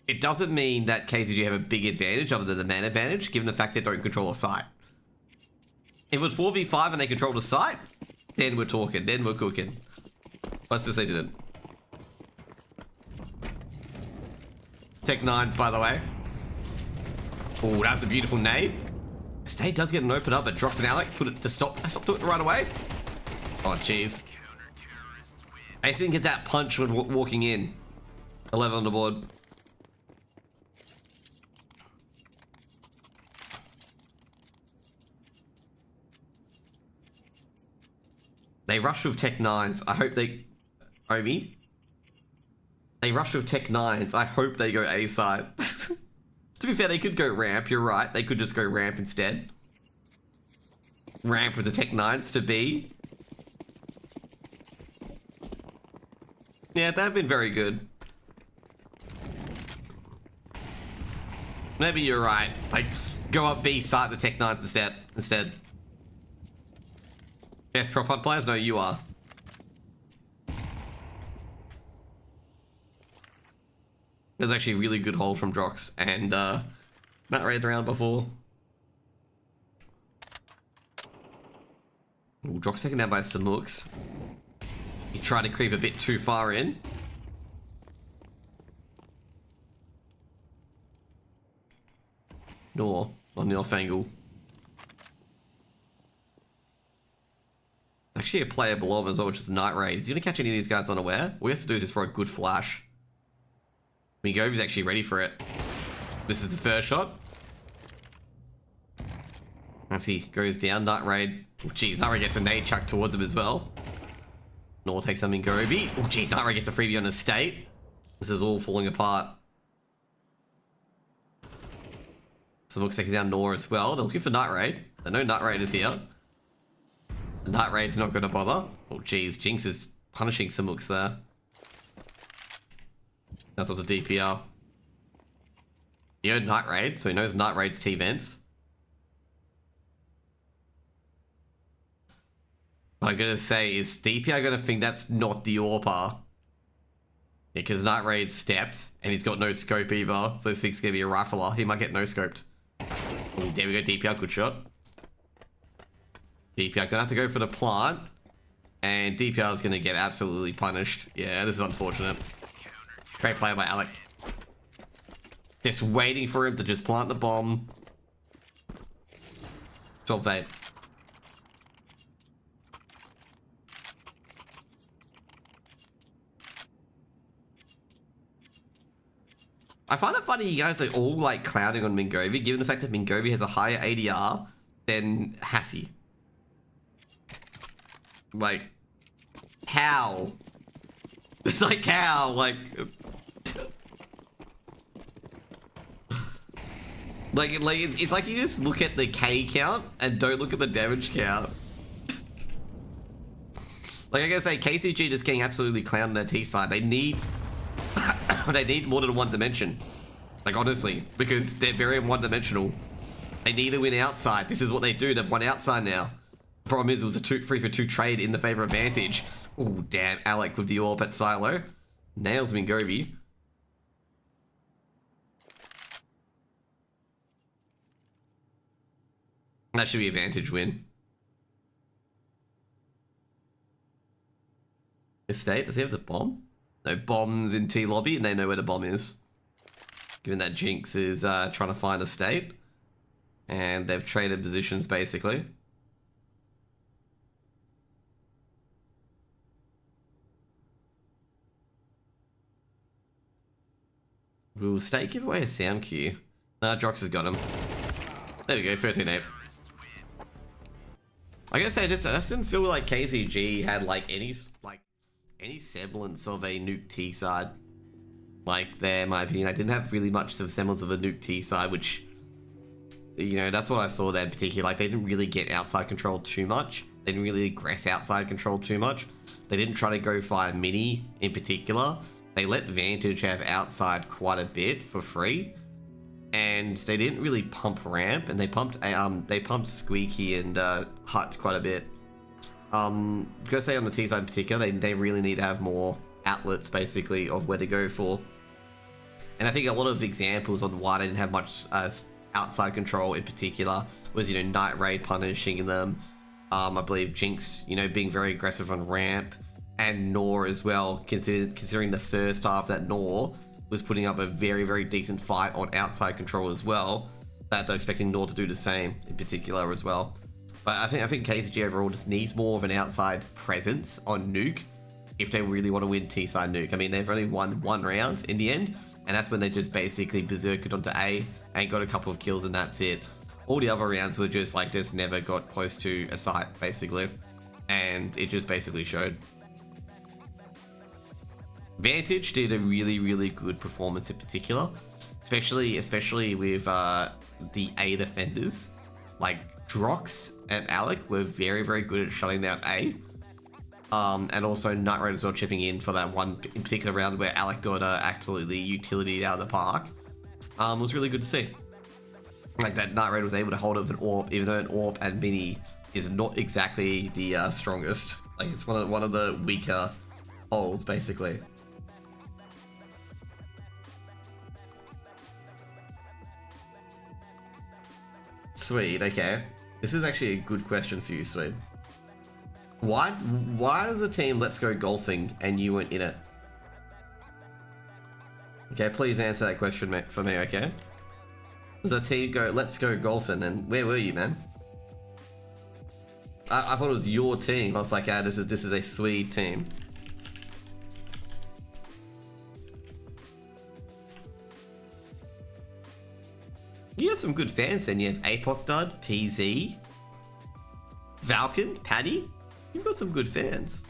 Speaker 1: It doesn't mean that KZG have a big advantage other than the man advantage, given the fact they don't control a site. If it was 4v5 and they controlled a site, then we're talking, then we're cooking. Let's just say they didn't. Tech 9s, by the way. Oh, that's a beautiful nade. State does get an open up, but dropped an Alec. Put it to stop to it right away. Oh, jeez. I just didn't get that punch when walking in. 11 on the board. They rush with Tech 9s. I hope they... Omi? They rush with Tech 9s. I hope they go A side. To be fair, they could go ramp. You're right. They could just go ramp instead. Ramp with the Tech 9s to B. Yeah, they've been very good. Maybe you're right. Like, go up B, start the Tech 9s instead. Best prop hunt players? No, you are. There's actually a really good hold from Drox, and not read around before. Ooh, Drox taken down by Samux. He tried to creep a bit too far in. Nor on the off angle. Actually a player below him as well, which is Night Raid. Is he going to catch any of these guys unaware? All he has to do is just throw a good flash. Migobi's actually ready for it. This is the first shot. As he goes down, Night Raid. Oh, jeez, Night Raid gets a nade chucked towards him as well. Nor takes something Gobi. Oh, jeez, Night Raid gets a freebie on Estate. This is all falling apart. So it looks like he's down Nor as well. They're looking for Night Raid. They know Night Raid is here. Night Raid's not going to bother. Oh, jeez, Jinx is punishing some looks there. That's up to DPR. He heard Night Raid, so he knows Night Raid's T-Vents. What I'm going to say is DPR going to think that's not the AWPer. Because Night Raid stepped, and he's got no scope either, so this thing's going to be a rifler. He might get no scoped. Oh, there we go, DPR, good shot. DPR going to have to go for the plant, and DPR is going to get absolutely punished. Yeah, this is unfortunate. Great play by Alec. Just waiting for him to just plant the bomb. 12-8. I find it funny you guys are all like clouding on Mingovi, given the fact that Mingovi has a higher ADR than Hassie. Like, how? It's like, how? Like, it's like you just look at the K count and don't look at the damage count. Like I gotta say, KZG just getting absolutely clowned on their T side. They need they need more than one dimension. Like honestly, because they're very one-dimensional. They need to win outside. This is what they do. They've won outside now. Problem is, it was a 3-for-2 trade in the favor of Vantage. Oh damn, Alec with the AWP at silo. Nails Mingovi. That should be a Vantage win. Estate, does he have the bomb? No, bombs in T lobby and they know where the bomb is. Given that Jinx is trying to find Estate. And they've traded positions basically. Will Estate give away a sound cue? Nah, Drox has got him. There we go, 13-8. I gotta say, I just didn't feel like KZG had like any semblance of a nuke T side. Like there, in my opinion, I didn't have really much of a semblance of a nuke T side, which, you know, that's what I saw there in particular. Like they didn't really get outside control too much. They didn't really aggress outside control too much. They didn't try to go fire mini in particular. They let Vantage have outside quite a bit for free. And they didn't really pump ramp, and they pumped Squeaky and Hut quite a bit. Gotta say on the T side in particular, they really need to have more outlets basically of where to go for. And I think a lot of examples on why they didn't have much outside control in particular was, you know, Night Raid punishing them. I believe Jinx, you know, being very aggressive on ramp, and Nor as well, considering the first half that Nor was putting up a very, very decent fight on outside control as well, that they're expecting Nor to do the same in particular as well. But I think KZG overall just needs more of an outside presence on Nuke if they really want to win T-side Nuke. I mean, they've only won one round in the end, and that's when they just basically berserked onto A and got a couple of kills, and that's it. All the other rounds were just like, just never got close to a site basically, and it just basically showed. Vantage did a really, really good performance in particular, especially with the A defenders. Like Drox and Alec were very, very good at shutting down A. And also Night Raid as well, chipping in for that one in particular round where Alec got absolutely utility out of the park. It was really good to see. Like that Night Raid was able to hold up an AWP, even though an AWP and mini is not exactly the strongest. Like it's one of the weaker holds basically. Sweet, okay. This is actually a good question for you, Sweet. Why does the team Let's Go Golfing and you weren't in it? Okay, please answer that question for me, okay? Does the team go Let's Go Golfing, and where were you, man? I thought it was your team. I was like, this is a sweet team. You have some good fans then. You have APOC Dud, PZ, Falcon, Paddy, you've got some good fans.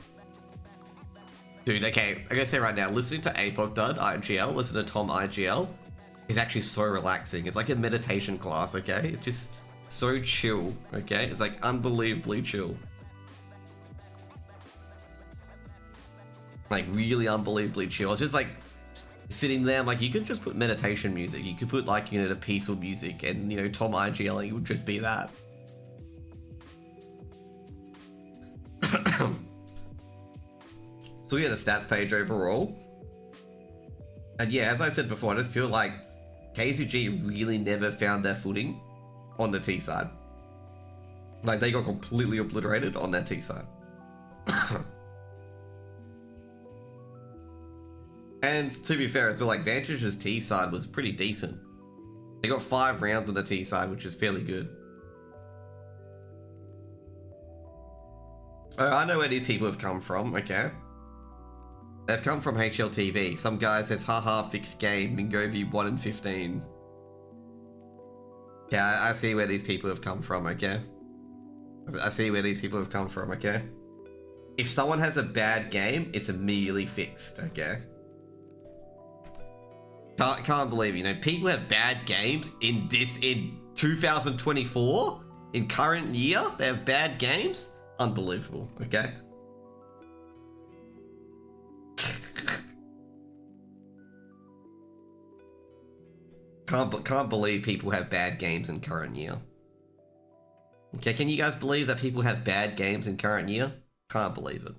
Speaker 1: Dude, okay, I gotta say right now, listening to Apoc Dud IGL, listen to Tom IGL, is actually so relaxing. It's like a meditation class, okay? It's just so chill, okay? It's like unbelievably chill. Like really unbelievably chill. It's just like sitting there, like you could just put meditation music. You could put like, you know, the peaceful music and, you know, Tom IGL would just be that. So we had a stats page overall. And yeah, as I said before, I just feel like KZG really never found their footing on the T side. Like they got completely obliterated on their T side. And to be fair as well, like Vantage's T side was pretty decent. They got 5 rounds on the T side, which is fairly good. Oh, I know where these people have come from, okay? They've come from HLTV. Some guy says, haha, fixed game, Mingovi 1 in 15. Yeah, I see where these people have come from, okay? I see where these people have come from, okay? If someone has a bad game, it's immediately fixed, okay? Can't believe, you know, people have bad games in 2024? In current year, they have bad games? Unbelievable, okay? Can't believe people have bad games in current year. Okay, can you guys believe that people have bad games in current year? Can't believe it.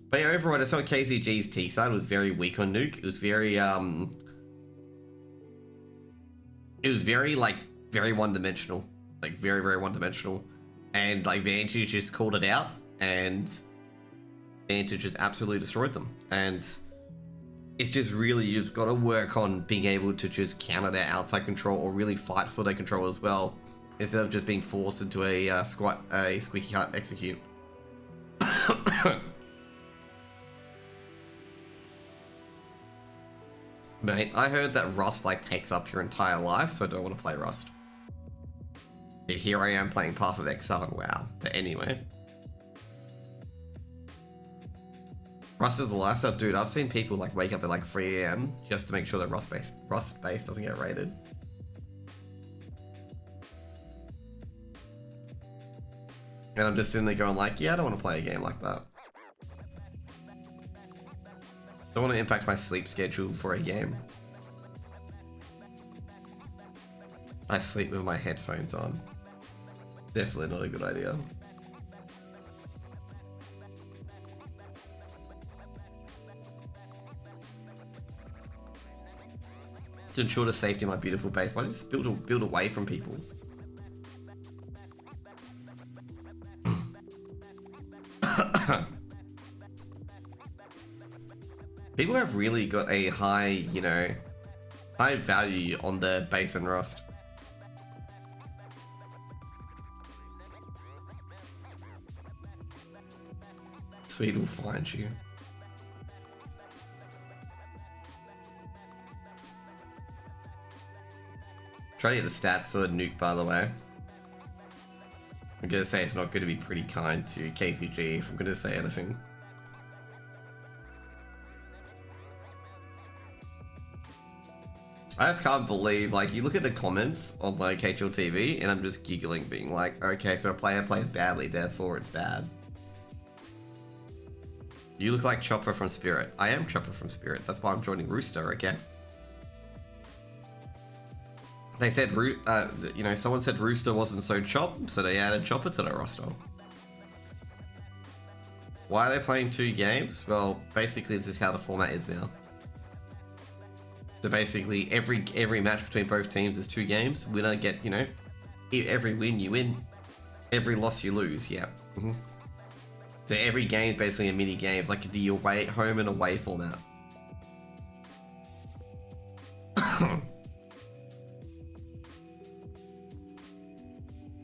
Speaker 1: But yeah, overall, I saw KZG's T side was very weak on Nuke. It was very like very one-dimensional, like very one-dimensional, and like Vantage just called it out, and Vantage just absolutely destroyed them. And it's just really, you've got to work on being able to just counter their outside control or really fight for their control as well, instead of just being forced into a squeaky cut execute. Mate, I heard that Rust like takes up your entire life, so I don't want to play Rust. But here I am playing Path of Exile and WoW. But anyway. Rust is a lifestyle. Dude, I've seen people like wake up at like 3 AM just to make sure that Rust base doesn't get raided. And I'm just sitting there going like, yeah, I don't want to play a game like that. Don't want to impact my sleep schedule for a game. I sleep with my headphones on. Definitely not a good idea. To ensure the safety of my beautiful base, why don't you just build away from people? People have really got a high, you know, high value on their base and Rust. Sweet will find you. Try to get the stats for the nuke, by the way. I'm gonna say it's not going to be pretty kind to KZG if I'm going to say anything. I just can't believe, like, you look at the comments on like HLTV and I'm just giggling, being like, okay, so a player plays badly, therefore it's bad. You look like Chopper from Spirit. I am Chopper from Spirit. That's why I'm joining Rooster, okay? They said, you know, someone said Rooster wasn't so chop, so they added Chopper to the roster. Why are they playing 2 games? Well, basically this is how the format is now. So basically every match between both teams is 2 games. Winner get, you know, every win you win, every loss you lose, yeah. So every game is basically a mini game. It's like the away, home and away format.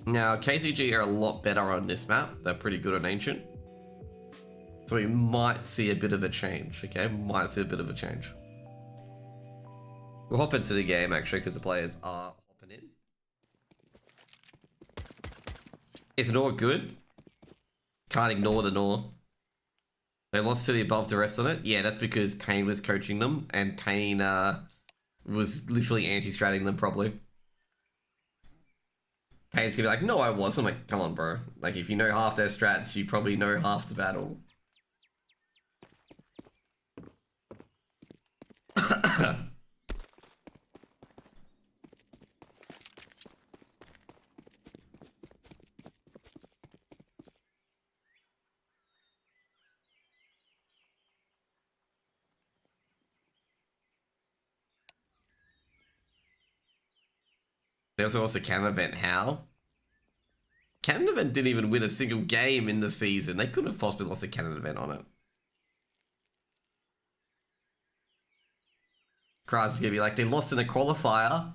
Speaker 1: Now, KZG are a lot better on this map. They're pretty good on Ancient. So we might see a bit of a change, okay? Might see a bit of a change. We'll hop into the game actually because the players are hopping in. Is Nor good? Can't ignore the Nor. They lost to the above the rest on it. Yeah, that's because Payne was coaching them, and Payne was literally anti-stratting them probably. Payne's gonna be like, no, I wasn't. I'm like, come on, bro. Like, if you know half their strats, you probably know half the battle. They also lost a Canada event. How? Canada event didn't even win a single game in the season. They couldn't have possibly lost a Canada event on it. Christ is gonna be like, they lost in a qualifier.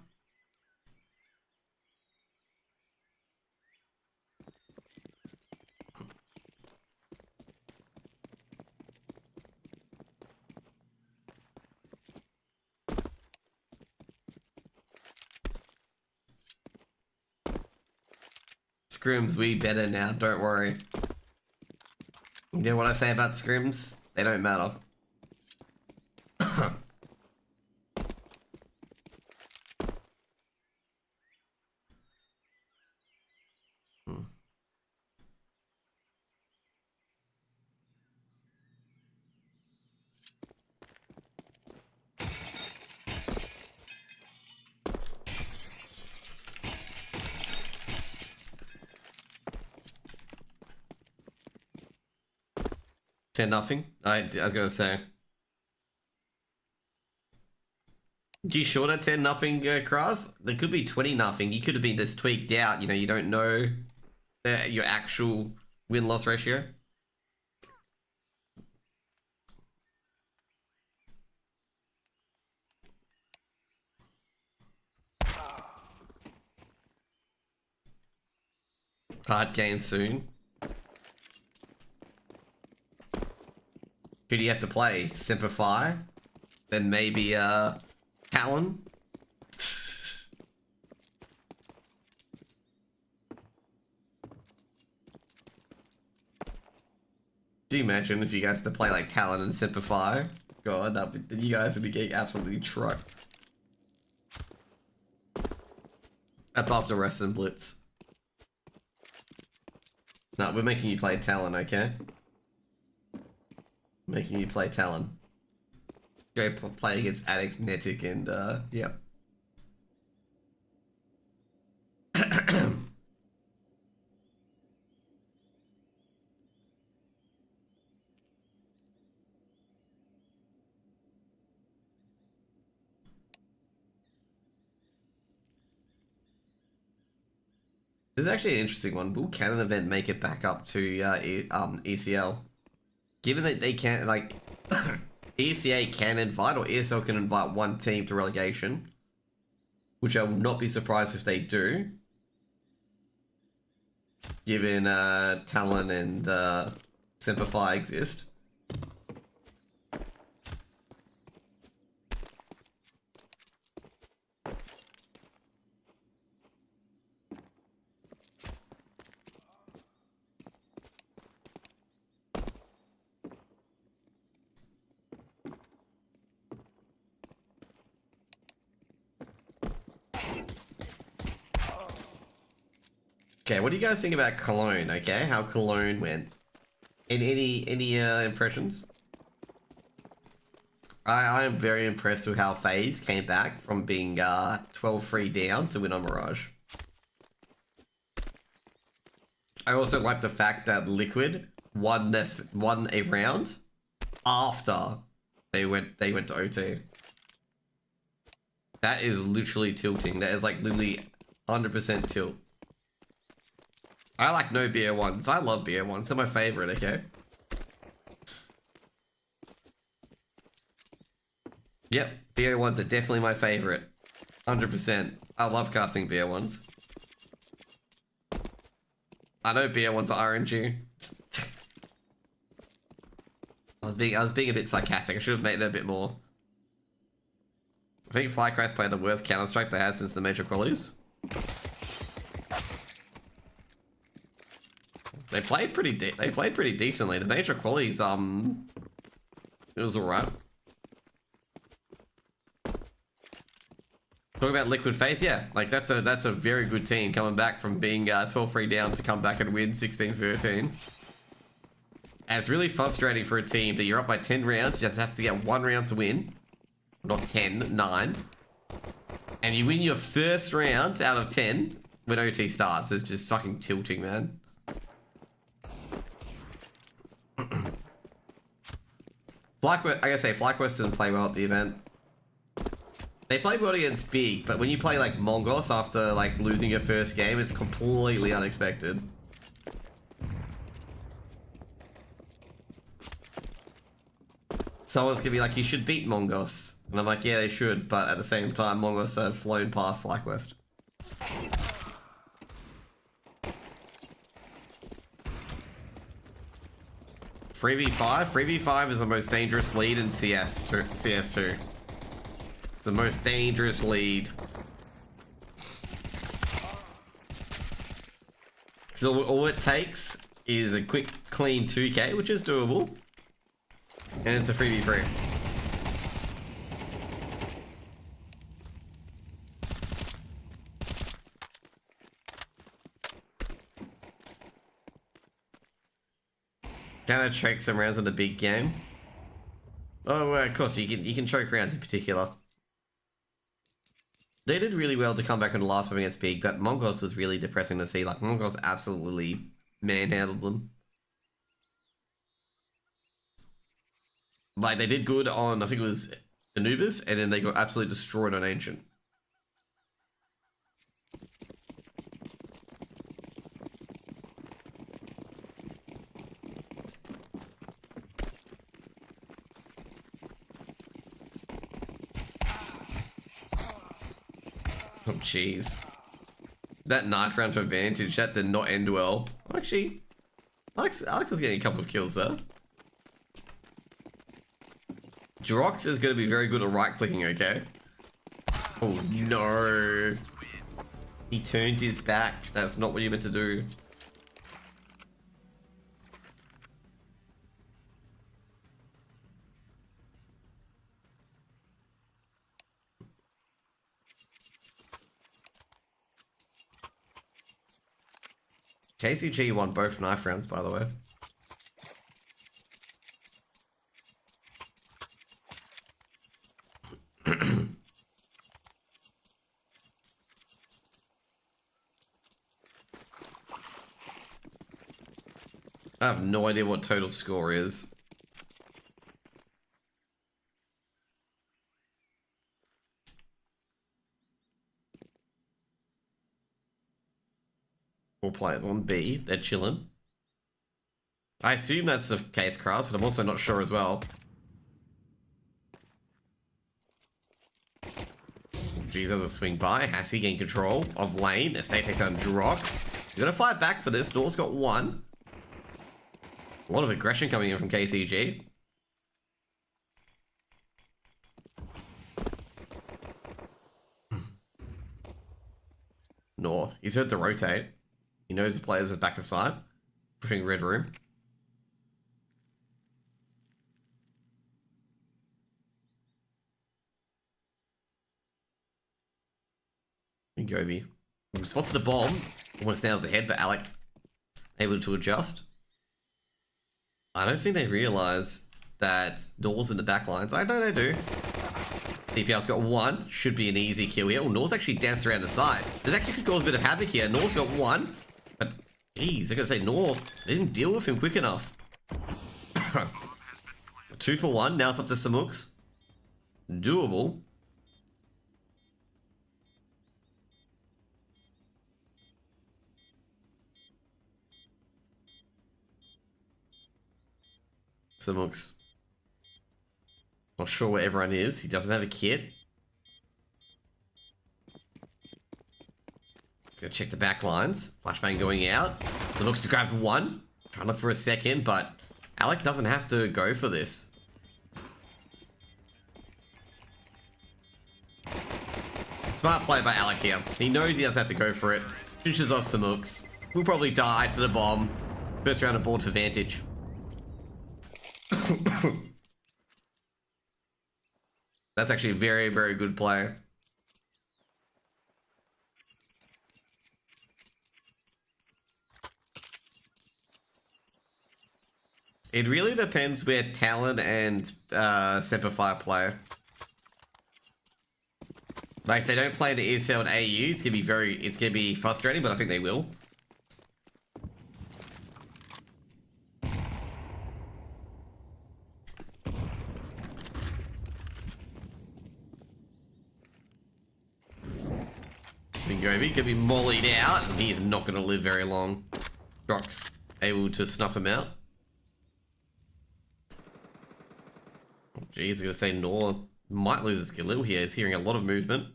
Speaker 1: Scrims, we better now, don't worry. You know what I say about scrims? They don't matter. Nothing. I was gonna say. You sure that 10-0, Kraz? There could be 20-0. You could have been just tweaked out. You know, you don't know your actual win-loss ratio. Hard game soon. Who do you have to play? Simplify? Then maybe, Talon? Do you imagine if you guys had to play like Talon and Simplify? God, you guys would be getting absolutely trucked. Above the rest of Blitz. No, we're making you play Talon, okay? Making you play Talon. Go play against Addict, Netic, and, yeah. This is actually an interesting one. Will Canon event make it back up to ECL? Given that they can't, like, ECA can invite, or ESL can invite one team to relegation, which I will not be surprised if they do, given Talon and Simplify exist. Okay, what do you guys think about Cologne, okay? How Cologne went? Any impressions? I am very impressed with how FaZe came back from being 12-3 down to win on Mirage. I also like the fact that Liquid won a round after they went to OT. That is literally tilting. That is like literally 100% tilt. I like no BO1s. I love BO1s. They're my favorite, okay? Yep, BO1s are definitely my favorite. 100%. I love casting BO1s. I know BO1s are RNG. I was being a bit sarcastic. I should have made it a bit more. I think Flycrest played the worst Counter-Strike they have since the major qualies. They played pretty decently. The major qualies, it was alright. Talking about Liquid Phase, yeah, like that's a very good team coming back from being 12-3 down to come back and win 16-13. And it's really frustrating for a team that you're up by 10 rounds, you just have to get 1 round to win. Not 10, 9. And you win your first round out of 10 when OT starts. It's just fucking tilting, man. FlyQuest, I gotta say, FlyQuest doesn't play well at the event. They played well against Big, but when you play like Mongols after like losing your first game, it's completely unexpected. Someone's gonna be like, you should beat Mongols. And I'm like, yeah, they should, but at the same time, Mongols have flown past FlyQuest. 3v5? 3v5 is the most dangerous lead in CS2. It's the most dangerous lead. So all it takes is a quick, clean 2k, which is doable. And it's a 3v3. Can I choke some rounds in the big game? Oh, of course, you can choke rounds in particular. They did really well to come back on the last one against Big, but Mongols was really depressing to see. Like, Mongols absolutely manhandled them. Like, they did good on, I think it was Anubis, and then they got absolutely destroyed on Ancient. Oh, jeez. That knife round for Vantage, that did not end well. Actually, Alex was getting a couple of kills there. Drox is going to be very good at right-clicking, okay? Oh, no. He turned his back. That's not what you meant to do. KZG won both knife rounds, by the way. I have no idea what total score is. Four players on B, they're chilling. I assume that's the case, Kras, but I'm also not sure as well. Geez, there's a swing by. Has he gained control of lane? Estate takes down Drox. You're gonna fight back for this. Nor's got 1. A lot of aggression coming in from KZG. Nor, he's heard to rotate. He knows the players at back of side. Pushing red room. And Govi spots the bomb. Almost nails the head, but Alec able to adjust. I don't think they realise that Nor's in the back lines. I know they do. TPR's got 1. Should be an easy kill here. Oh, Nor's actually danced around the side. This actually could cause a bit of havoc here. Nor's got 1. But, geez, I gotta say, Nor, they didn't deal with him quick enough. 2 for 1. Now it's up to Samux. Doable. Samux. Not sure where everyone is. He doesn't have a kit. Gonna check the back lines. Flashbang going out. The looks to grab 1. Trying to look for a second, but Alec doesn't have to go for this. Smart play by Alec here. He knows he doesn't have to go for it. Finishes off some hooks. We'll probably die to the bomb. First round aboard for Vantage. That's actually a very, very good play. It really depends where Talon and Semperfire play. Like, if they don't play the ESL and AU, it's gonna be frustrating, but I think they will. Bingobi could be mollied out, and he's not gonna live very long. Drox able to snuff him out. Oh, geez, I'm gonna say Nor might lose his Galil here. He's hearing a lot of movement.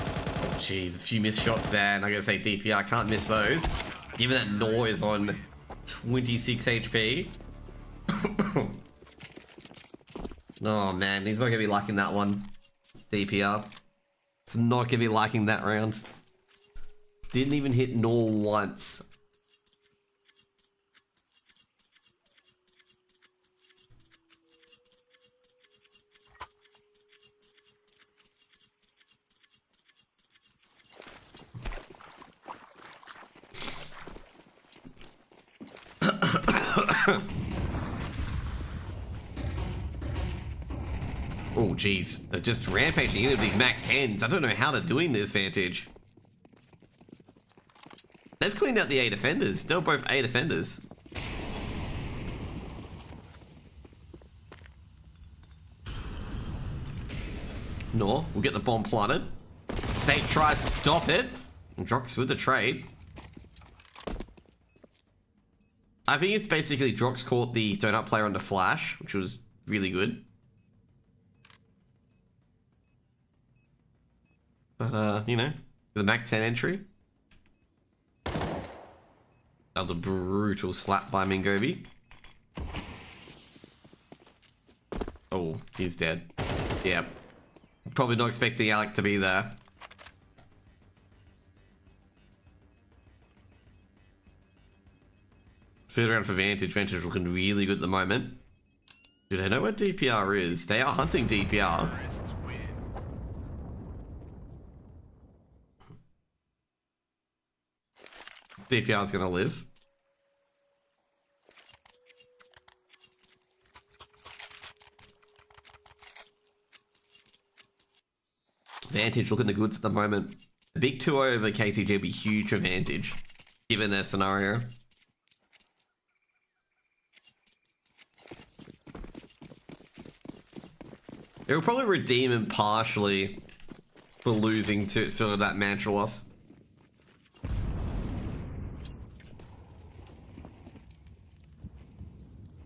Speaker 1: Oh, geez, a few missed shots there, and I'm gonna say DPR can't miss those. Given that Nor is on 26 HP. Oh man, he's not gonna be liking that one. DPR. He's not gonna be liking that round. Didn't even hit Nor once. Oh geez, they're just rampaging into these Mac 10s. I don't know how they're doing this, Vantage. They've cleaned out the A defenders. They're both A defenders. Nor will get the bomb planted. State tries to stop it. And Drox with the trade. I think it's basically Drox caught the donut player on the flash, which was really good. But, you know, the Mac 10 entry. That was a brutal slap by Mingobi. Oh, he's dead. Yeah. Probably not expecting Alec to be there. Third round for Vantage. Vantage looking really good at the moment. Dude, I know what DPR is. They are hunting DPR. DPR's gonna live. Vantage looking the goods at the moment. A big 2-0 over KZG would be huge for Vantage, given their scenario. It will probably redeem him partially for losing for that mantra loss.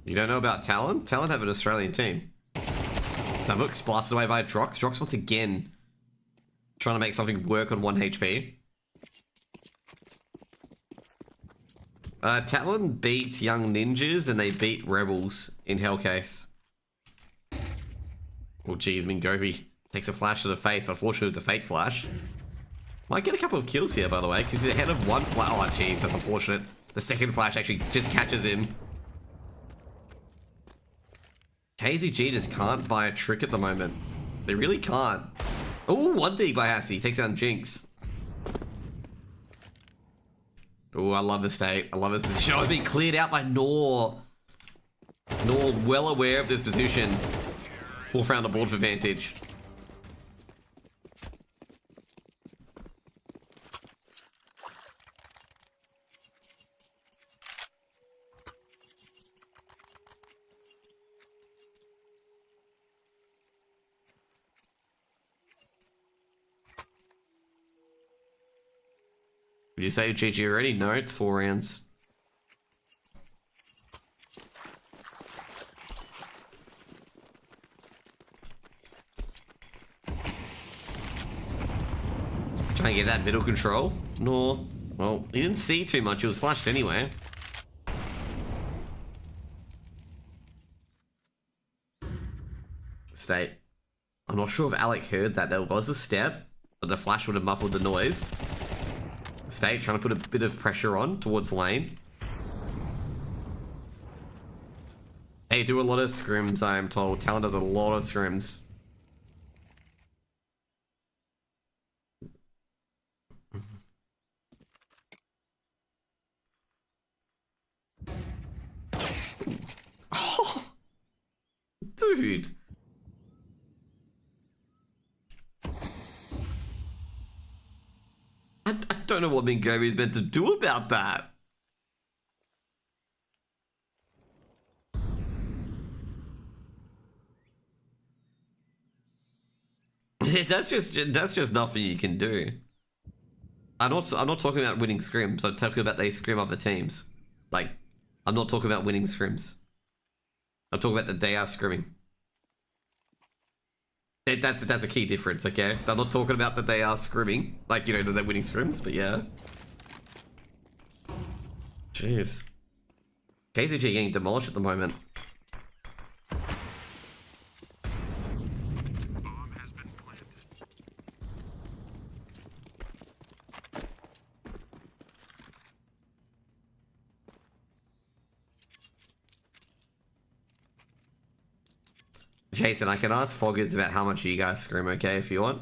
Speaker 1: You don't know about Talon? Talon have an Australian team. Samuk's blasted away by Drox. Drox once again trying to make something work on 1 HP. Talon beats Young Ninjas and they beat Rebels in Hellcase. Oh geez, Mingobi takes a flash to the face, but unfortunately it was a fake flash. Might get a couple of kills here, by the way, because he's ahead of 1 flash. Oh jeez, that's unfortunate. The second flash actually just catches him. KZG just can't buy a trick at the moment. They really can't. Oh, 1D by Hassie. Takes down Jinx. Oh, I love the state. I love this position. Oh, it's being cleared out by Nor. Nor well aware of this position. 4th round aboard for Vantage. Did you say GG already? No, it's 4 rounds. Trying to get that middle control. No. Well, he didn't see too much. He was flashed anyway. State. I'm not sure if Alec heard that. There was a step, but the flash would have muffled the noise. State trying to put a bit of pressure on towards lane. They do a lot of scrims, I am told. Talon does a lot of scrims. Oh, dude. I don't know what Mingobi is meant to do about that. That's just nothing you can do. I'm not talking about winning scrims. I'm talking about they scrim other teams. Like, I'm not talking about winning scrims. I'm talking about that they are scrimming. That's a key difference, okay? I'm not talking about that they are scrimming, like, you know, that they're winning scrims, but yeah. Jeez. KZG getting demolished at the moment. Jason, I can ask Foggers about how much you guys scrim, okay, if you want.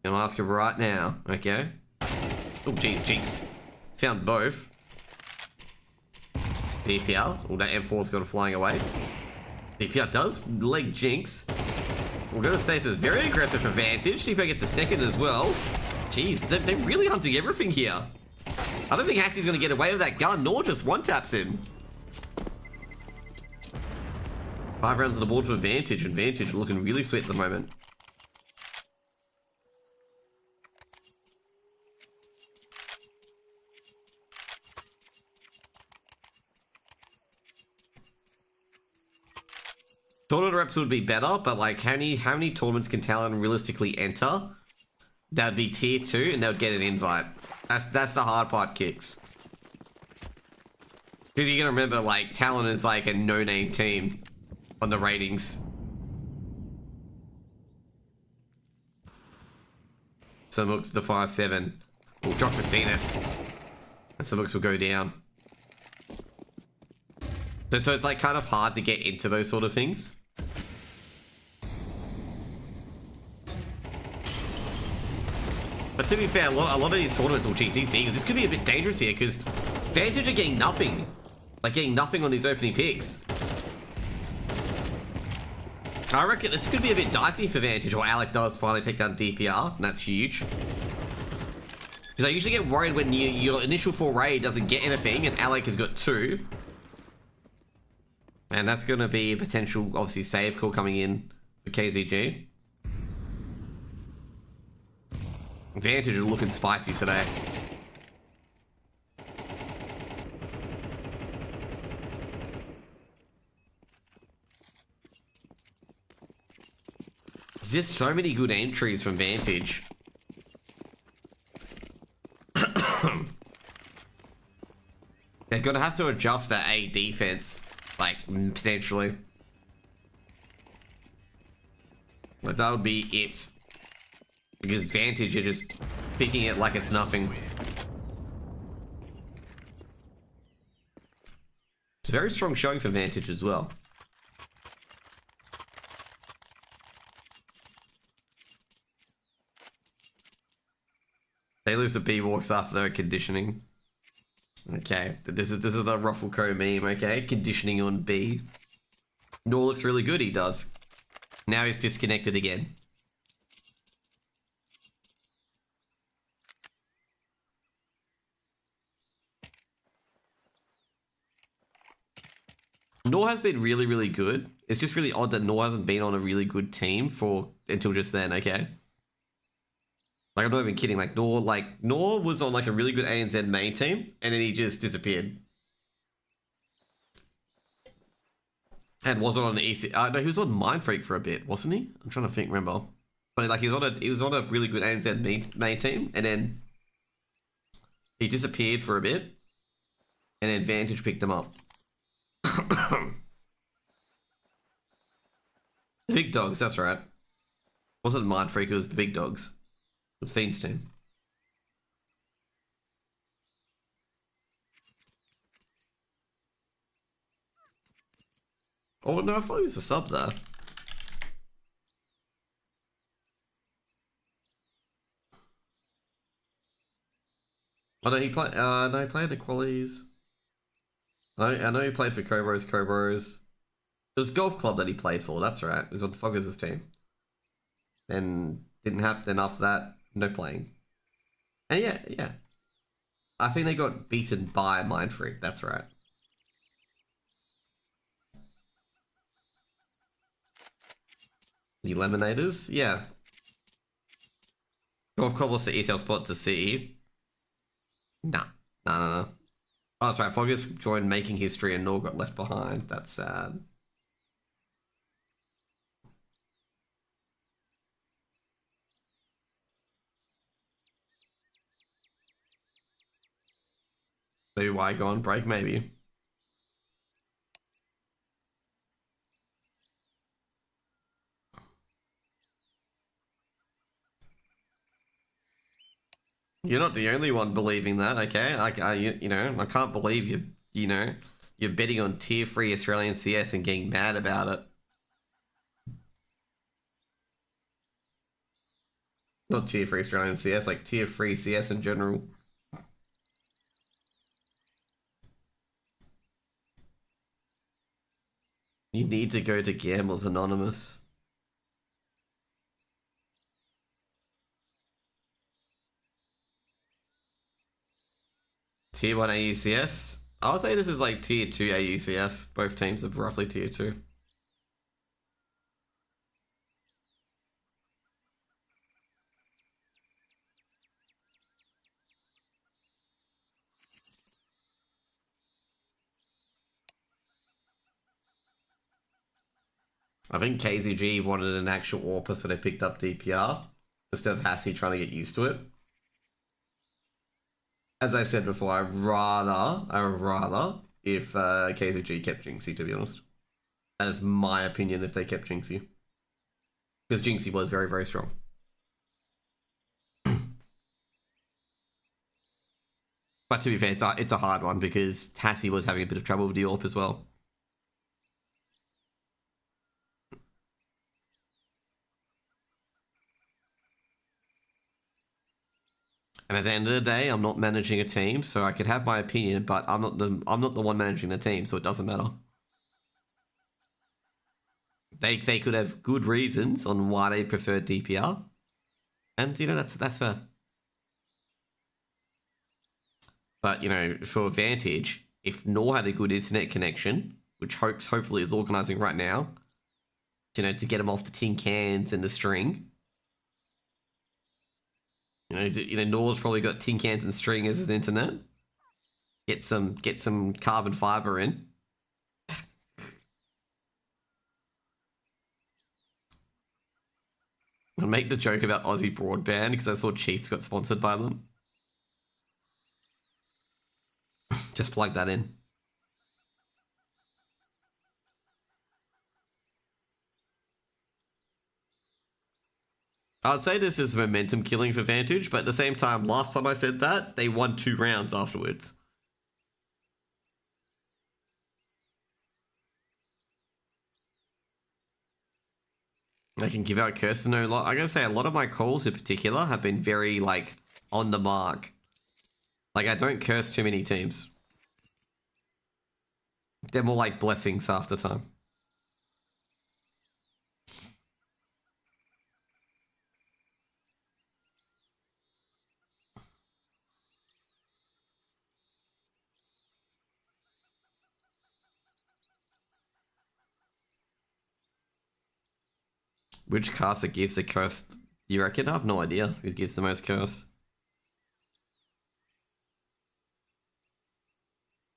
Speaker 1: I'll ask him right now, okay? Oh, jeez, jinx. Found both. DPR. Oh, that M4's got it flying away. DPR does leg jinx. We're going to say this is very aggressive for Vantage. DPR gets a second as well. Jeez, they're really hunting everything here. I don't think Hassie's going to get away with that gun, nor just one-taps him. 5 rounds on the board for Vantage, and Vantage looking really sweet at the moment. Tournament reps would be better, but like how many tournaments can Talon realistically enter? That'd be tier 2 and they'll get an invite. That's the hard part, Kicks. Because you're gonna remember, like, Talon is like a no-name team on the ratings. So looks the 5-7. Oh, Drox has seen it. And some looks will go down. So it's like kind of hard to get into those sort of things. But to be fair, a lot of these tournaments, oh geez, these deals, this could be a bit dangerous here because Vantage are getting nothing. Like getting nothing on these opening picks. I reckon this could be a bit dicey for Vantage, or Alec does finally take down DPR, and that's huge. Because I usually get worried when your initial foray doesn't get anything, and Alec has got 2. And that's going to be a potential, obviously, save call coming in for KZG. Vantage is looking spicy today. There's just so many good entries from Vantage. They're going to have to adjust their A defense, like, potentially. But that'll be it. Because Vantage are just picking it like it's nothing. It's a very strong showing for Vantage as well. They lose the B-Walks after their conditioning. Okay, this is the Ruffleco meme, okay? Conditioning on B. Nor looks really good, he does. Now he's disconnected again. Nor has been really, really good. It's just really odd that Nor hasn't been on a really good team until just then, okay? Like, I'm not even kidding. Like, Nor was on, like, a really good ANZ main team, and then he just disappeared. And wasn't on EC... no, he was on Mindfreak for a bit, wasn't he? I'm trying to remember. But, like, he was on a really good ANZ main team, and then he disappeared for a bit, and then Vantage picked him up. The big dogs, that's right. Wasn't Mind Freak, it was the big dogs. It was Fiend's team. Oh no, I thought he was a sub there. Oh no, he played. No, he played the qualies. I know he played for Cobros. It was Golf Club that he played for. That's right. It was on Foggers' team. Then didn't happen. Then after that, no playing. And yeah. I think they got beaten by Mind Freak. That's right. The Eliminators, yeah. Golf Club was the ESL spot to see. Nah. No. Oh, sorry. Foggers joined Making History and Nor got left behind. That's sad. Maybe why go on break, maybe. You're not the only one believing that, okay? You know, I can't believe you're betting on tier 3 Australian CS and getting mad about it. Not tier 3 Australian CS, like tier 3 CS in general. You need to go to Gamblers Anonymous. Tier 1 AUCS? I would say this is like tier 2 AUCS. Both teams are roughly tier 2. I think KZG wanted an actual AWPer, so they picked up DPR instead of Hassie trying to get used to it. As I said before, I'd rather if KZG kept Jinxie, to be honest. That is my opinion if they kept Jinxie. Because Jinxie was very, very strong. But to be fair, it's a hard one because Hassie was having a bit of trouble with the AWP as well. And at the end of the day, I'm not managing a team, so I could have my opinion, but I'm not the one managing the team, so it doesn't matter. They could have good reasons on why they prefer DPR, and you know that's fair. But you know, for Vantage, if Nor had a good internet connection, which hopefully is organising right now, you know, to get him off the tin cans and the string. You know, Nor's probably got tin cans and string as his internet. Get some carbon fiber in. I'll make the joke about Aussie Broadband because I saw Chiefs got sponsored by them. Just plug that in. I'd say this is momentum killing for Vantage, but at the same time, last time I said that, they won 2 rounds afterwards. I can give out curses. No, I gotta say, a lot of my calls in particular have been very, like, on the mark. Like, I don't curse too many teams. They're more like blessings half the time. Which caster gives a curse? You reckon? I have no idea who gives the most curse.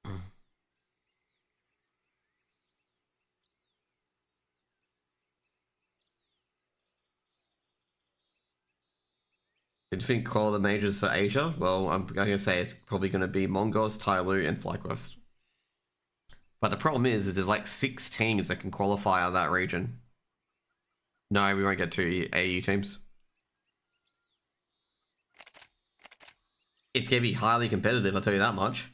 Speaker 1: Do you think call the majors for Asia? Well, I'm going to say it's probably going to be Mongols, Tyloo, and FlyQuest. But the problem is there's like 6 teams that can qualify out of that region. No, we won't get two AU teams. It's going to be highly competitive, I'll tell you that much.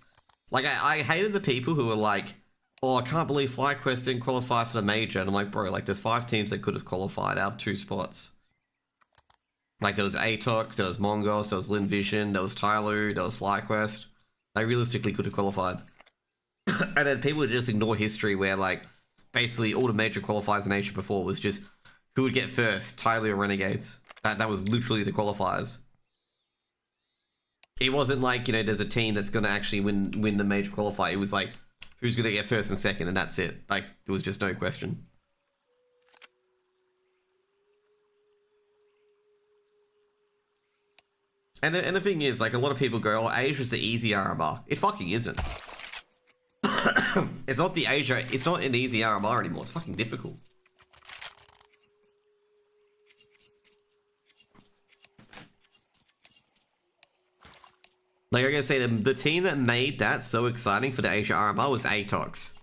Speaker 1: Like, I hated the people who were like, oh, I can't believe FlyQuest didn't qualify for the major. And I'm like, bro, like, there's 5 teams that could have qualified out of 2 spots. Like, there was Atox, there was Mongos, there was Linvision, there was Tyloo, there was FlyQuest. They realistically could have qualified. And then people would just ignore history where, like, basically all the major qualifiers in Asia before was just who would get first, Tyloo or Renegades. That was literally the qualifiers. It wasn't like, you know, there's a team that's going to actually win the major qualifier. It was like, who's going to get first and second, and that's it. Like, there was just no question. And the thing is, like, a lot of people go, oh, Asia's the easy RMR. It fucking isn't. It's not the Asia, it's not an easy RMR anymore. It's fucking difficult. Like, I gotta say, the team that made that so exciting for the Asia RMR was Atox.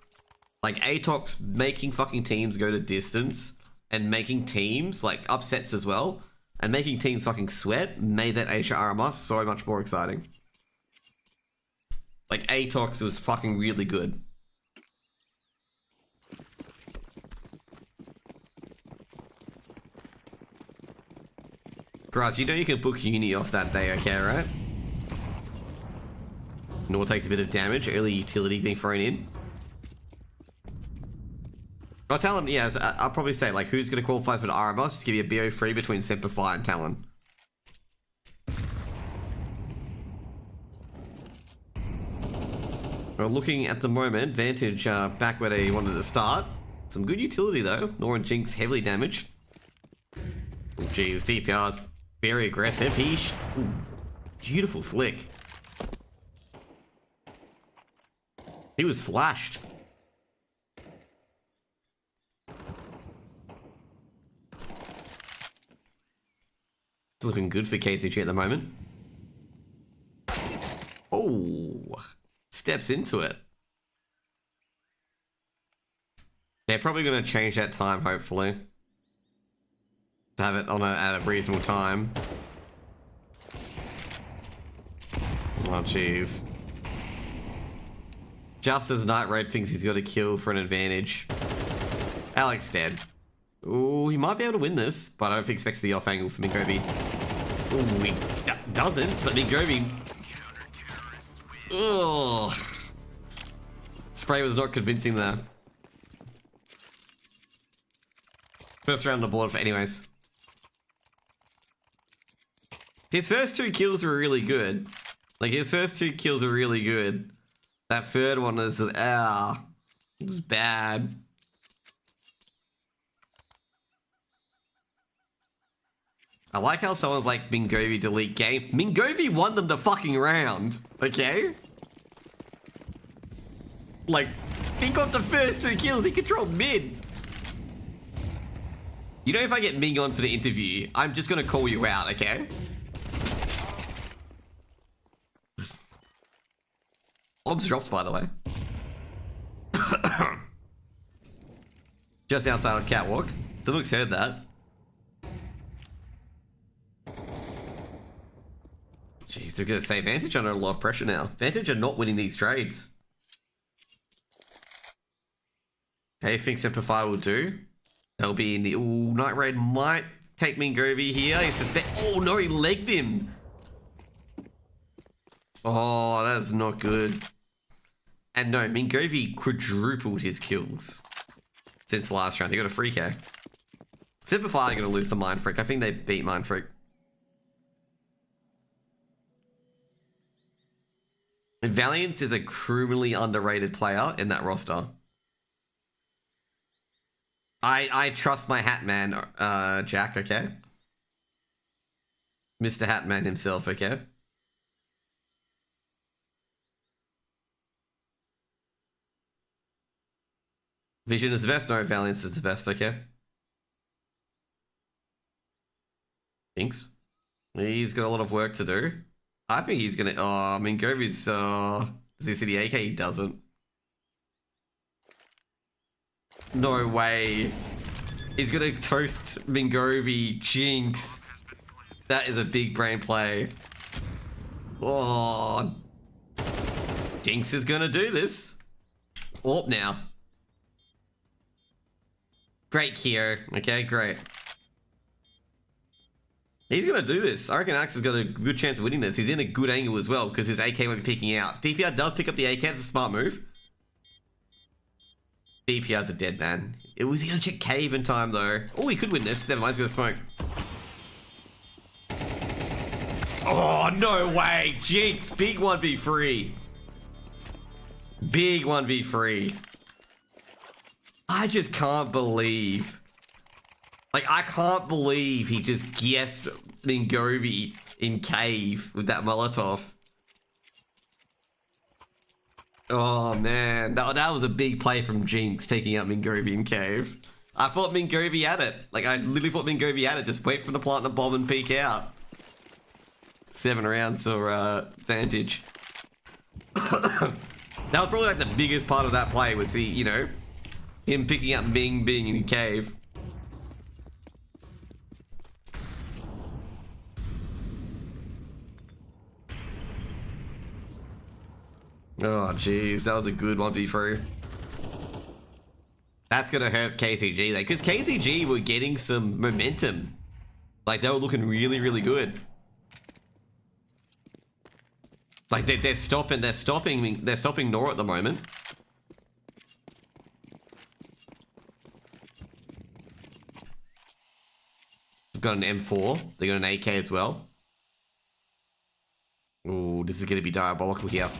Speaker 1: Like, Atox making fucking teams go to distance and making teams, like, upsets as well, and making teams fucking sweat made that Asia RMR so much more exciting. Like, Atox was fucking really good. Grass, you know you can book uni off that day, okay, right? Nor takes a bit of damage, early utility being thrown in. I'll tell him, yeah, I'll probably say, like, who's going to qualify for the RMR? Just give you a BO3 between Semperfi and Talon. Well, looking at the moment, Vantage back where they wanted to start. Some good utility, though. Nor and Jinx heavily damaged. Oh, jeez, DPR's very aggressive. Ooh, beautiful flick. He was flashed. It's looking good for KZG at the moment. Oh, steps into it. They're probably going to change that time, hopefully. To have it on at a reasonable time. Oh, jeez. Just as Night Raid thinks he's got a kill for an advantage. Alex dead. Ooh, he might be able to win this, but I don't think he expects the off angle for Mingovi. Ooh, he doesn't, but Mingovi... Ugh. Spray was not convincing there. First round on the board for anyways. His first 2 kills were really good. Like, his first 2 kills were really good. That third one is, it was bad. I like how someone's like, Mingovi delete game. Mingovi won them the fucking round, okay? Like, he got the first 2 kills, he controlled mid. You know, if I get Ming on for the interview, I'm just gonna call you out, okay? Bombs dropped, by the way. Just outside of catwalk. Someone's heard that. Jeez, they're gonna say Vantage under a lot of pressure now. Vantage are not winning these trades. Hey, think Simplify will do. They'll be in the... Ooh, Night Raid might take Mingovi here. He's just... Oh no, he legged him. Oh, that's not good. And no, Mingovi quadrupled his kills since the last round. He got a free K. Simplify are going to lose to Mind Freak. I think they beat Mind Freak. And Valiance is a criminally underrated player in that roster. I trust my Hatman, Jack, okay? Mr. Hatman himself, okay? Vision is the best? No, Valiance is the best, okay? Thanks. He's got a lot of work to do. I think he's gonna... Oh, I mean, Gobi's... does he see the AK? He doesn't. No way. He's gonna toast Mingovi. Jinx. That is a big brain play. Oh. Jinx is gonna do this. Orp now. Great, Kyo. Okay, great. He's gonna do this. I reckon Axe has got a good chance of winning this. He's in a good angle as well because his AK won't be peeking out. DPR does pick up the AK. It's a smart move. DPR's a dead man. Was he gonna check cave in time though? Oh, he could win this. Never mind, he's gonna smoke. Oh, no way. Jinx. Big 1v3. Big 1v3. I just can't believe. Like, I can't believe he just guessed Mingovi in cave with that Molotov. Oh, man. That was a big play from Jinx, taking out Mingovi in cave. I thought Mingovi had it. Like, I literally thought Mingovi had it. Just wait for the plant to bomb and peek out. 7 rounds or Vantage. That was probably like the biggest part of that play was him picking up Ming being in cave. Oh jeez, that was a good 1v3. That's gonna hurt KZG though, because KZG were getting some momentum. Like they were looking really, really good. Like they're stopping Nor at the moment. They've got an M4. They got an AK as well. Ooh, this is gonna be diabolical here.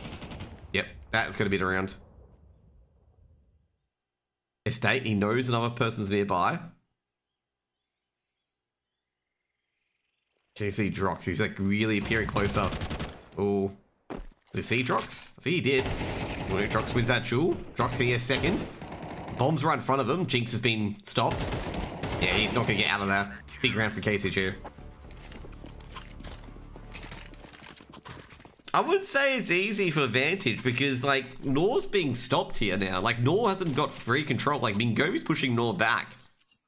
Speaker 1: Yep, that's gonna be the round. Estate, he knows another person's nearby. Can you see Drox? He's like really appearing closer. Ooh. Does he see Drox? I think he did. Well, Drox wins that duel. Drox getting a second. Bombs right in front of him. Jinx has been stopped. Yeah, he's not gonna get out of that. Big round for KZG. I wouldn't say it's easy for Vantage because, like, Nor's being stopped here now. Like, Nor hasn't got free control. Like, Mingovi's pushing Nor back.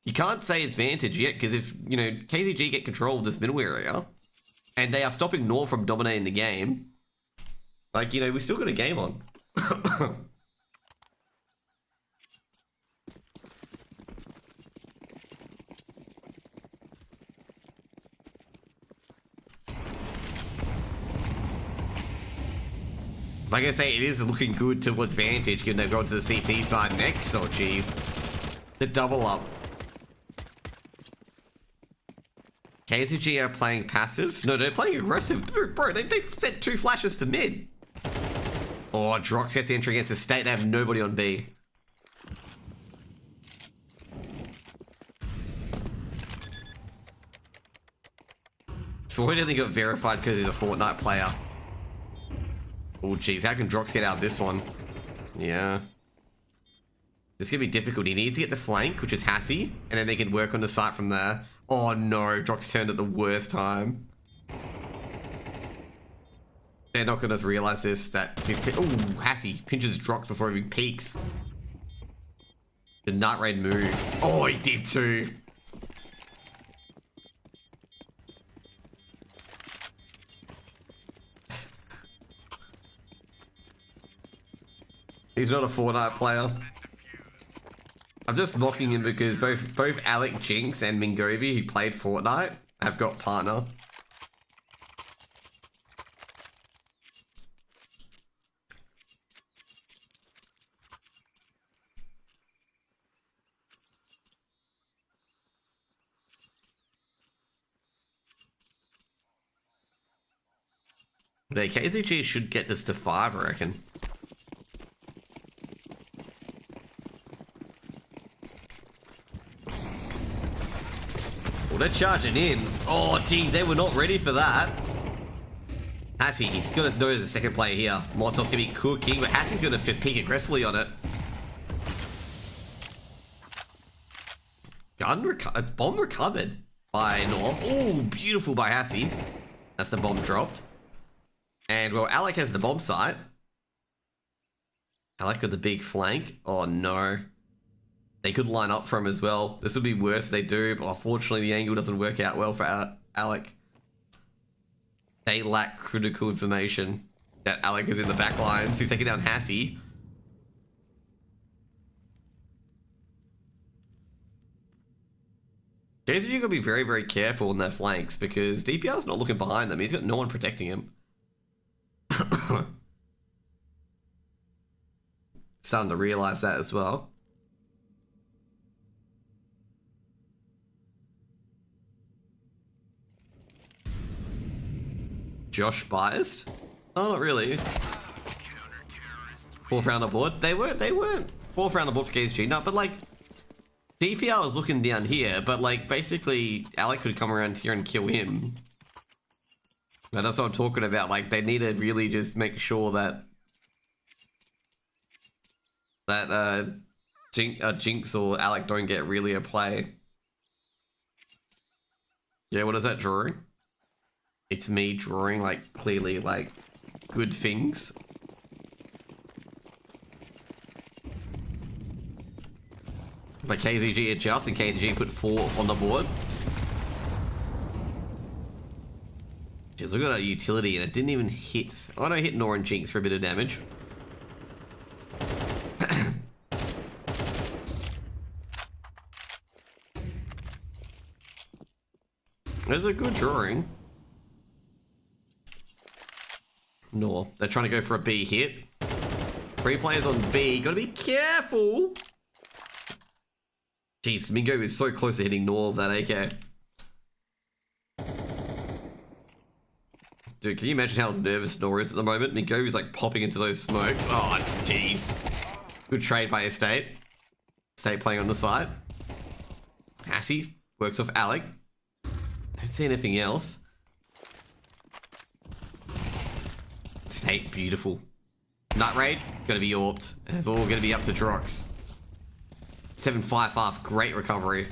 Speaker 1: You can't say it's Vantage yet because if, KZG get control of this middle area and they are stopping Nor from dominating the game, like, we still got a game on. Like I say, it is looking good towards Vantage, given they've gone to the CT side next. Oh, jeez. The double up. KZG are playing passive? No, they're playing aggressive. Bro, they sent 2 flashes to mid. Oh, Drox gets the entry against the state. They have nobody on B. Floyd only got verified because he's a Fortnite player. Oh, jeez. How can Drox get out of this one? Yeah. This is going to be difficult. He needs to get the flank, which is Hassie, and then they can work on the site from there. Oh, no. Drox turned at the worst time. They're not going to realize this, that he's... Oh, Hassie pinches Drox before he peeks. The Night Raid move. Oh, he did too. He's not a Fortnite player. I'm just mocking him because both Alec, Jinx, and Mingovi, who played Fortnite, have got partner. The KZG should get this to 5, I reckon. Well, they're charging in. Oh, geez, they were not ready for that. Hassie, he's got to know there's a second player here. Molotov's going to be cooking, but Hassie's going to just peek aggressively on it. Bomb recovered by Nor. Oh, beautiful by Hassie. That's the bomb dropped. And, well, Alec has the bomb site. Alec got the big flank. Oh, no. They could line up for him as well. This would be worse if they do, but unfortunately the angle doesn't work out well for Alec. They lack critical information that Alec is in the back lines. He's taking down Hassie. KZG got to be very, very careful on their flanks because DPR's not looking behind them. He's got no one protecting him. Starting to realize that as well. Josh biased? Oh, not really. Fourth round aboard. They weren't fourth round aboard for KZG. No, but like DPR was looking down here, but like basically Alec could come around here and kill him. And that's what I'm talking about. Like they need to really just make sure that Jinx or Alec don't get really a play. Yeah, what is that drawing? It's me drawing like clearly like good things. But KZG adjusts and KZG put 4 on the board. Jeez, look at our utility and it didn't even hit. Oh no, hit Nor and Jinx for a bit of damage. There's a good drawing. Nor. They're trying to go for a B hit. 3 players on B. Gotta be careful. Jeez, Mingo is so close to hitting Nor with that AK. Dude, can you imagine how nervous Nor is at the moment? Mingo is like popping into those smokes. Oh, jeez. Good trade by Estate. Estate playing on the side. Hassie works off Alec. Don't see anything else. Estate, beautiful. Nut Raid, gonna be AWP'd. And it's all gonna be up to Drox. 7-5 half, great recovery.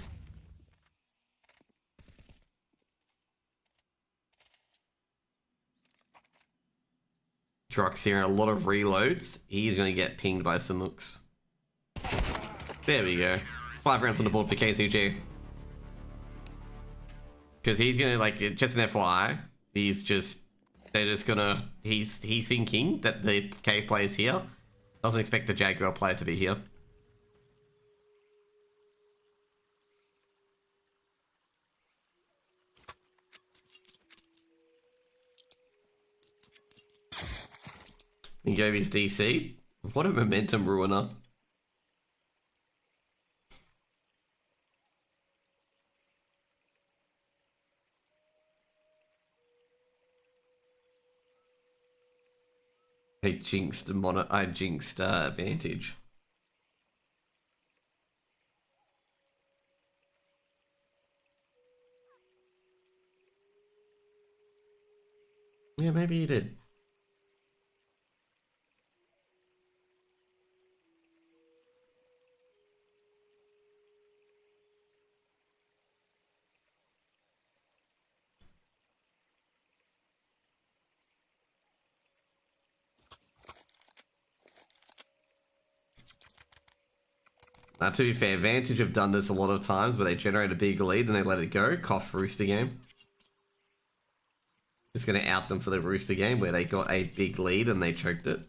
Speaker 1: Drox here, a lot of reloads. He's gonna get pinged by some hooks. There we go. 5 rounds on the board for KZG. Because he's gonna, like, just an FYI, he's just, they're just gonna, he's thinking that the cave player's here. Doesn't expect the Jaguar player to be here. He gave his DC. What a momentum ruiner. I jinxed Vantage. Yeah, maybe he did. Now, to be fair, Vantage have done this a lot of times where they generate a big lead and they let it go. Cough Rooster game. Just going to out them for the Rooster game where they got a big lead and they choked it.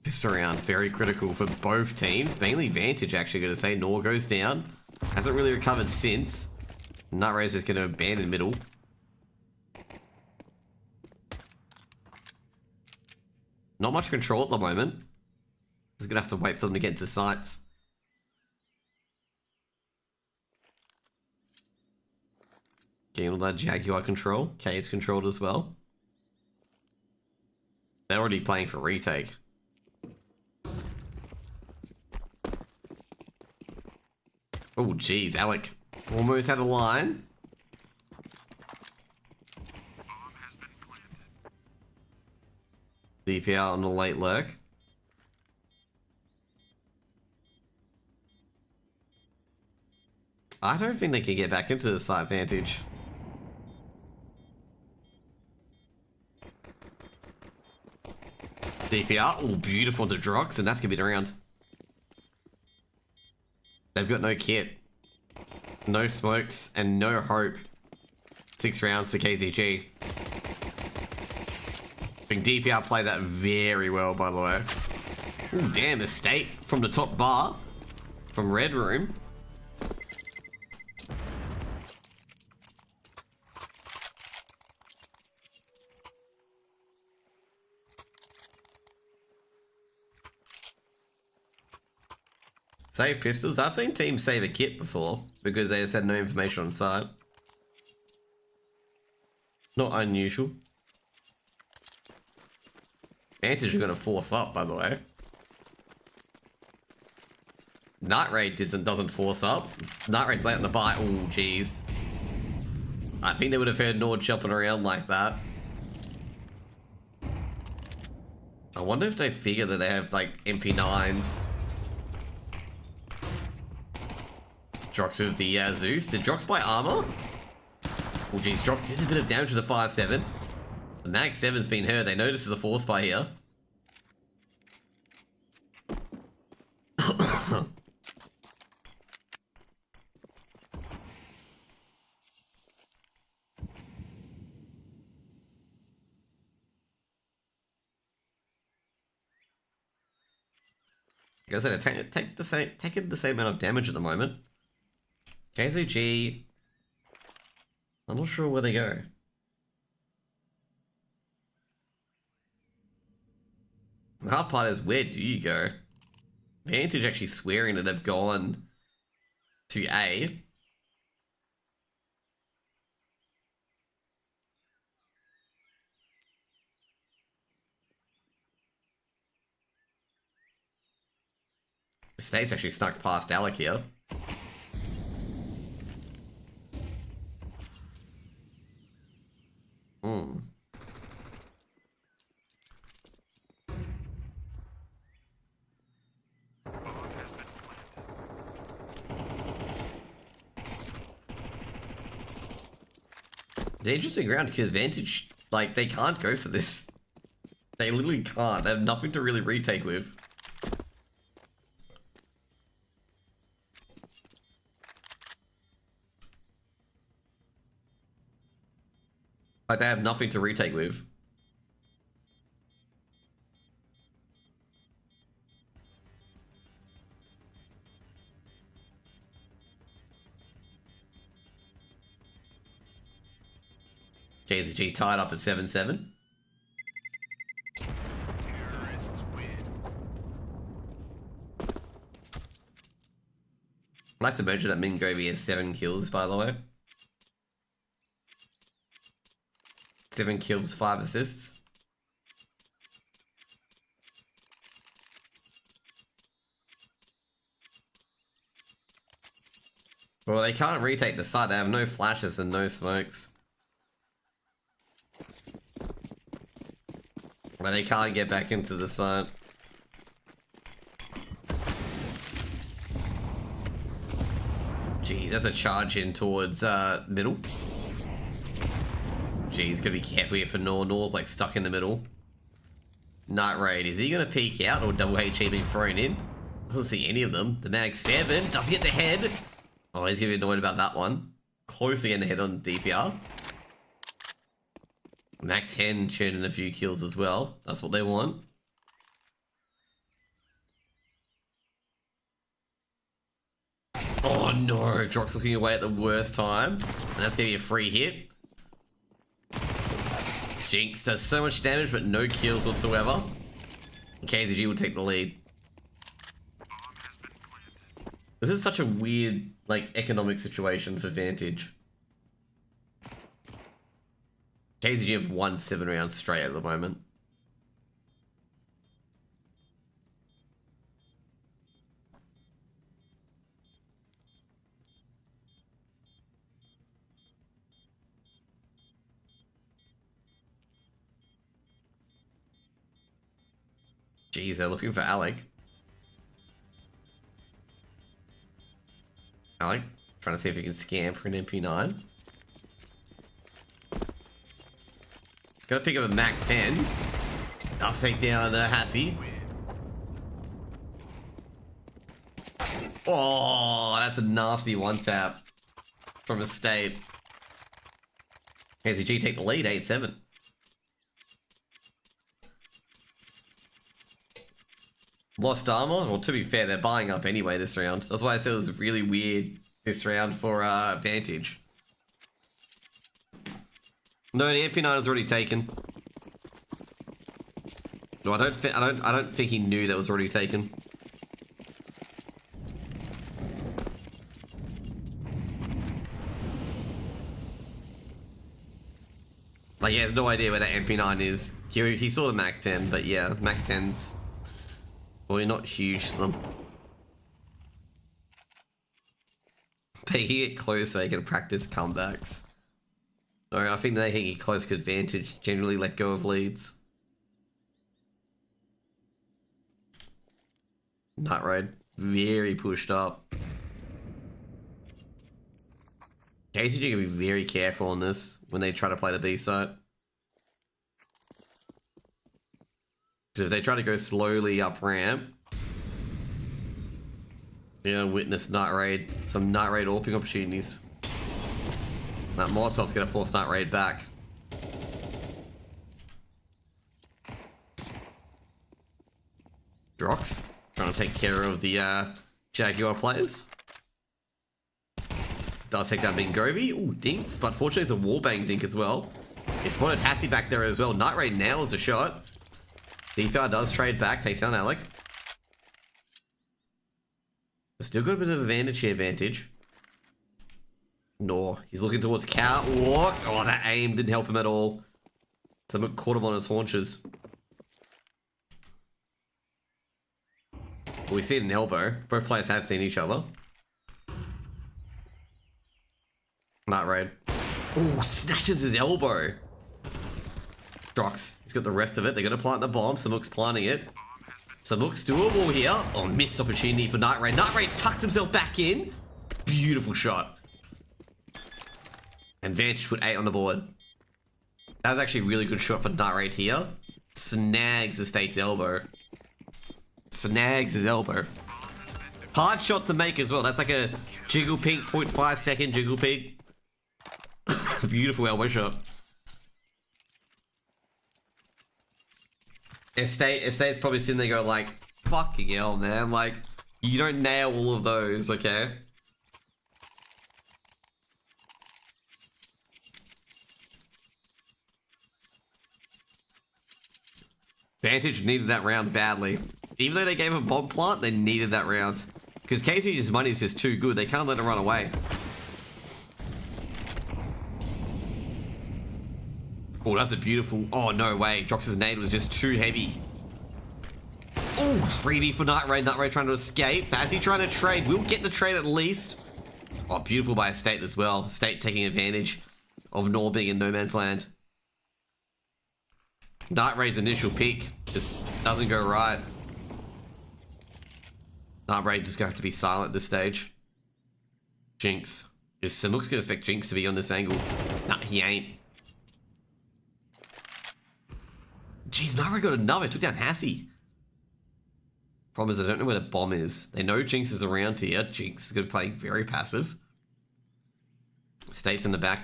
Speaker 1: This round, very critical for both teams. Mainly Vantage, actually, going to say. Nor goes down. Hasn't really recovered since. Nutraze is going to abandon middle. Not much control at the moment. He's going to have to wait for them to get into sights. Getting all that Jaguar control. Cave's controlled as well. They're already playing for retake. Oh, geez, Alec almost had a line. DPR on the late lurk. I don't think they can get back into the site, Vantage. DPR, oh, beautiful to Drox, and that's gonna be the round. They've got no kit, no smokes, and no hope. 6 rounds to KZG. I think DPR played that very well, by the way. Ooh, damn, escape from the top bar from Red Room. Save pistols. I've seen teams save a kit before because they just had no information on site. Not unusual. Vantage are going to force up, by the way. Night Raid doesn't force up. Night Raid's late on the bite. Oh, jeez. I think they would have heard Nord jumping around like that. I wonder if they figure that they have, like, MP9s. Drox with the Zeus. Did Drox buy armor? Oh, geez, Drox did a bit of damage to the 5-7. The Mag 7's been hurt. They notice there's a force by here. Like I said, taking the same amount of damage at the moment. KZG, I'm not sure where they go. The hard part is, where do you go? Vantage actually swearing that they've gone to A. The State's actually snuck past Alec here. The interesting ground because Vantage, like, they can't go for this. They literally can't. They have nothing to really retake with. Like, they have nothing to retake with. KZG tied up at 7-7.
Speaker 2: Terrorists win.
Speaker 1: I like to mention that Mingovi has 7 kills, by the way. 7 kills, 5 assists. Well, they can't retake the site. They have no flashes and no smokes. But they can't get back into the site. Jeez, that's a charge in towards middle. Jeez, gotta be careful here for Nor. Nor's like stuck in the middle. Night Raid, is he gonna peek out or double HE be thrown in? Doesn't see any of them. The Mag 7 doesn't get the head. Oh, he's gonna be annoyed about that one. Close to getting the head on DPR. Mag 10 churning a few kills as well. That's what they want. Oh no, Drox looking away at the worst time. And that's gonna be a free hit. Jinx does so much damage but no kills whatsoever. KZG will take the lead. This is such a weird, like, economic situation for Vantage. KZG have won 7 rounds straight at the moment. Jeez, they're looking for Alec. Alec? Trying to see if we can scam for an MP9. Gotta pick up a Mac 10. I'll take down Hassie. Oh, that's a nasty one tap from a state. KZG take the lead, 8-7. Lost armor? Well, to be fair, they're buying up anyway this round. That's why I said it was really weird this round for Vantage. No, the MP9 is already taken. No, I don't think he knew that was already taken. Like, he has no idea where that MP9 is. He saw the Mac 10, but yeah, Mac 10's probably not huge to them. But he get close so he can practice comebacks. No, I think they can get close because Vantage generally let go of leads. Nut Raid, very pushed up. KZG can be very careful on this when they try to play the B site. Because if they try to go slowly up ramp, you're gonna witness Nut Raid, some Nut Raid AWPing opportunities. That Molotov's gonna force Nut Raid back. Drox trying to take care of the Jaguar players. Does take that Bingovi. Ooh, dinks, but fortunately it's a wallbang dink as well. He spotted Hassie back there as well. Nut Raid nails the shot. DPR does trade back, takes down Alec. Still got a bit of advantage here, Vantage. No, he's looking towards Catwalk. Oh, that aim didn't help him at all. Someone caught him on his haunches. Well, we see an elbow. Both players have seen each other. Nut Raid. Oh, snatches his elbow. Drox. He's got the rest of it. They're going to plant the bomb. Samuk's planting it. Samuk's doable here. Oh, missed opportunity for Nut Raid. Nut Raid tucks himself back in. Beautiful shot. And Vantage put 8 on the board. That was actually a really good shot for Nut Raid here. Snags the State's elbow. Snags his elbow. Hard shot to make as well. That's like a jiggle pink, 0.5 second jiggle pink. Beautiful elbow shot. Estate's probably sitting there going like, fucking hell, man. Like, you don't nail all of those, okay? Vantage needed that round badly. Even though they gave a bomb plant, they needed that round. Because KZG's money is just too good. They can't let it run away. Oh, that's a beautiful... Oh, no way. Drox's nade was just too heavy. Oh, freebie for Nut Raid. Nut Raid trying to escape. As he trying to trade? We'll get the trade at least. Oh, beautiful by Estate as well. Estate taking advantage of Nor being in no man's land. Nut Raid's initial pick just doesn't go right. Nut Raid just going to have to be silent at this stage. Jinx. Is Samuk's going to expect Jinx to be on this angle? Nah, he ain't. Jeez, Nut Raid got another. Took down Hassie. Problem is, I don't know where the bomb is. They know Jinx is around here. Jinx is going to play very passive. State's in the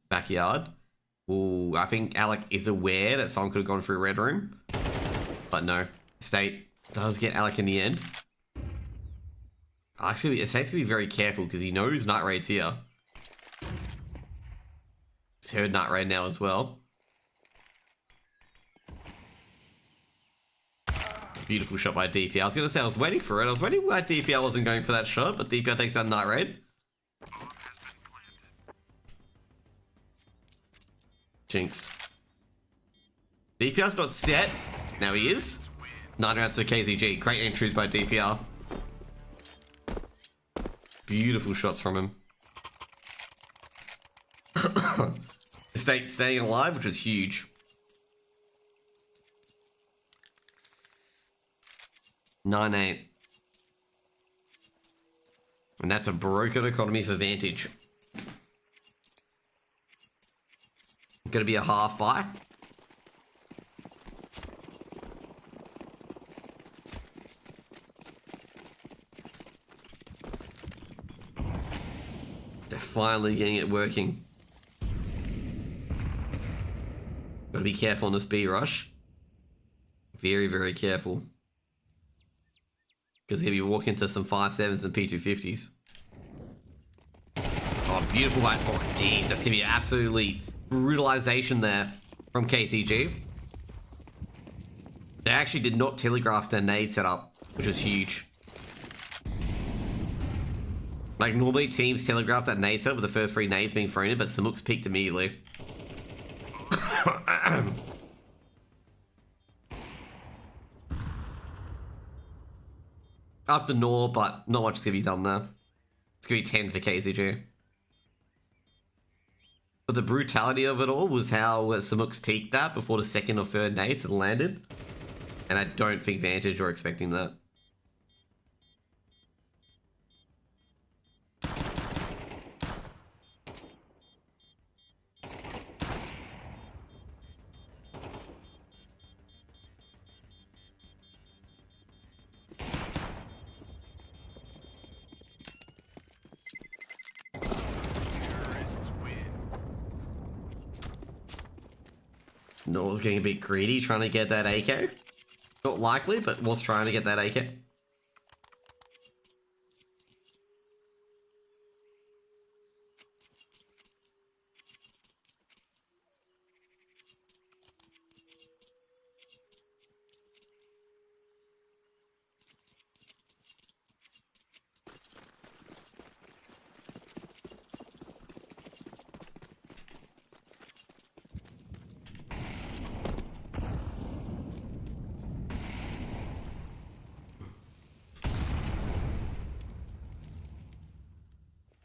Speaker 1: backyard. Ooh, I think Alec is aware that someone could have gone through Red Room. But no. State does get Alec in the end. State's going to be very careful because he knows Nut Raid's here. He's heard Nut Raid now as well. Beautiful shot by DPR. I was going to say, I was waiting for it. I was waiting why DPR wasn't going for that shot, but DPR takes out Nut Raid. Jinx. DPR's not set. Now he is. 9 rounds for KZG. Great entries by DPR. Beautiful shots from him. Estate staying alive, which was huge. 9-8. And that's a broken economy for Vantage. Gonna be a half buy. They're finally getting it working. Gotta be careful on this B rush. Very, very careful. Because if you walk into some 5.7s and P250s. Oh, beautiful light. Oh, jeez. That's going to be absolutely brutalization there from KZG. They actually did not telegraph their nade setup, which was huge. Like, normally teams telegraph that nade setup with the first 3 nades being thrown in, but Samuk's peaked immediately. Up to Nor, but not much is going to be done there. It's going to be 10 for KZG. But the brutality of it all was how Samuk's peaked that before the second or third nades had landed. And I don't think Vantage were expecting that. Nor's getting a bit greedy, trying to get that AK. Not likely, but was trying to get that AK.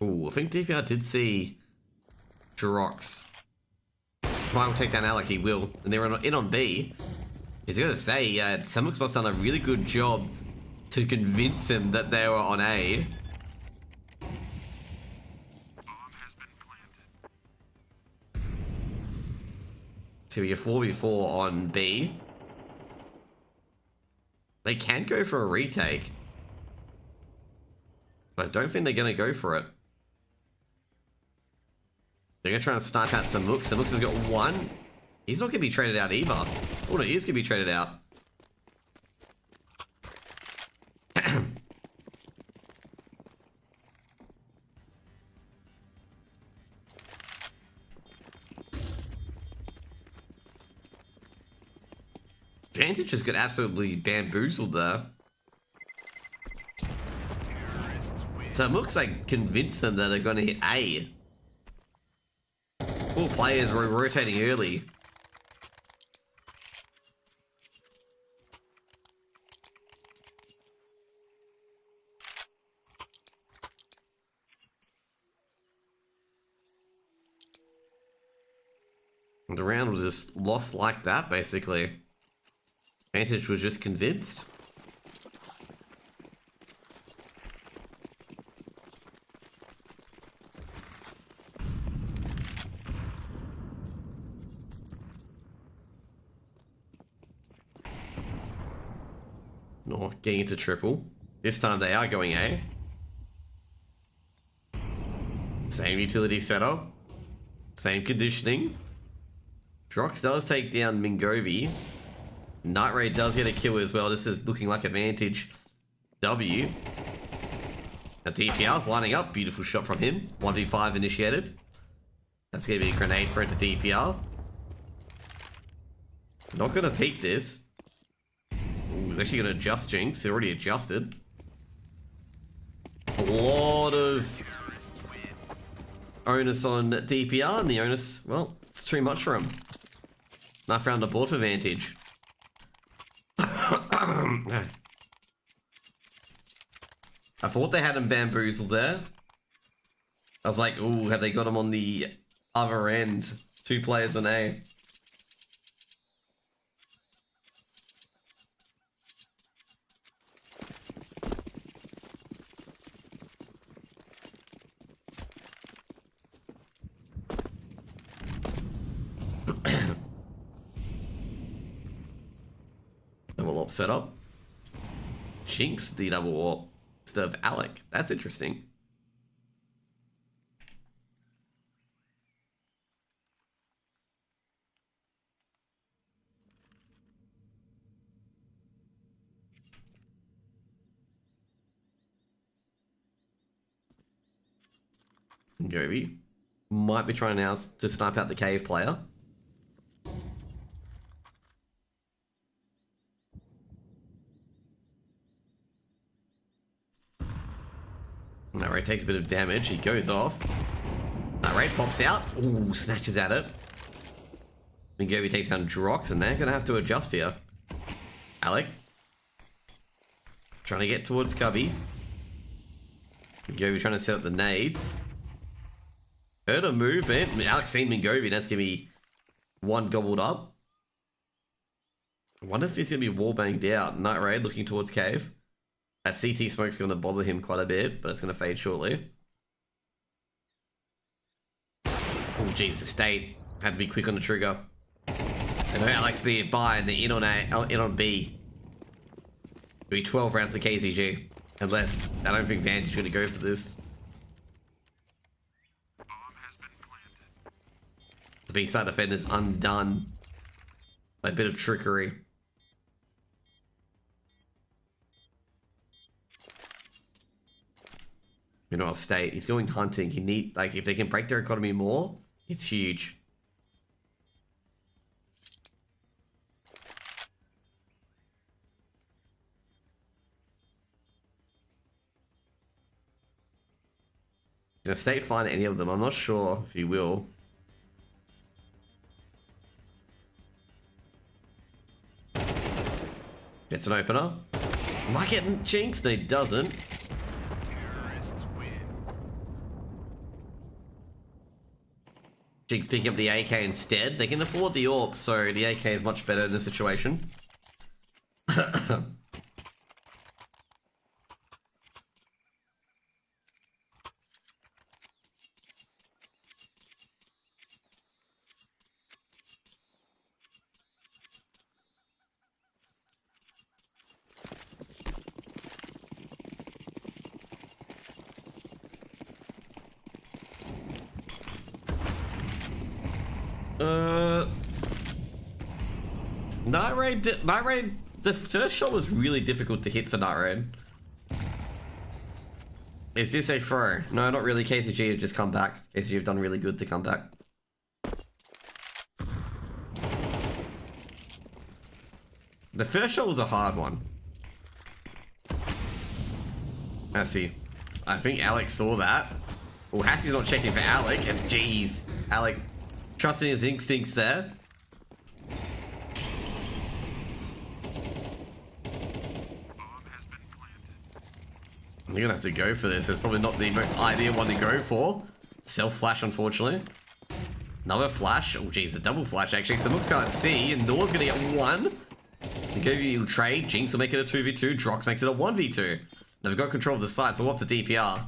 Speaker 1: Ooh, I think DPR did see Drox. Might will take that now, like he will. And they're in on B. He's going to say, Samux must have done a really good job to convince him that they were on A. So we get 4v4 on B. They can go for a retake. But I don't think they're going to go for it. They're going to try and snipe out Samux. Samux has got 1. He's not going to be traded out either. Oh no, he is going to be traded out. Vantage just got absolutely bamboozled there. Samux like convinced them that they're going to hit A. 4 players were rotating early. And the round was just lost like that, basically. Vantage was just convinced. No, getting into triple. This time they are going A. Same utility setup. Same conditioning. Drox does take down Mingovi. Night Ray does get a kill as well. This is looking like a Vantage W. Now DPR's lining up. Beautiful shot from him. 1v5 initiated. That's going to be a grenade for into DPR. Not going to peek this. Ooh, he's actually going to adjust Jinx. He already adjusted. A lot of onus on DPR, and the onus, well, it's too much for him. Knife round the board for Vantage. I thought they had him bamboozled there. I was like, ooh, have they got him on the other end? 2 players on A. warp setup. Jinx the double warp instead of Alec. That's interesting. Govi might be trying now to snipe out the cave player. That Ray takes a bit of damage. He goes off. That Ray pops out. Ooh, snatches at it. Govi takes down Drox, and they're going to have to adjust here. Alec. Trying to get towards Cubby. Govi trying to set up the nades. Heard a movement. I mean, Alex seen Mingovi. That's going to be one gobbled up. I wonder if he's going to be wallbanged out. Night Raid looking towards cave. That CT smoke's going to bother him quite a bit, but it's going to fade shortly. Oh, jeez, the state had to be quick on the trigger. I know Alex nearby, and they're in on B. It'll be 12 rounds to KZG. Unless, I don't think Vantage is going to go for this. The B-side defender's undone by a bit of trickery. You know, state. He's going hunting. He need, like, if they can break their economy more, it's huge. Does state find any of them? I'm not sure if he will. Gets an opener. Am I getting jinxed? No, he doesn't. Jinx picking up the AK instead. They can afford the AWP, so the AK is much better in this situation. Night Raid, the first shot was really difficult to hit for Night Raid. Is this a throw? No, not really. KZG have just come back. KZG have done really good to come back. The first shot was a hard one. Let's see. I think Alex saw that. Well, Hassie's not checking for Alec, and jeez, Alec trusting his instincts there. You're gonna have to go for this. It's probably not the most ideal one to go for. Self-flash, unfortunately. Another flash. Oh, geez, a double flash, actually. So looks can't see. And Noah's gonna get one. Govi will trade. Jinx will make it a 2v2. Drox makes it a 1v2. Now we've got control of the site, so we're up to DPR.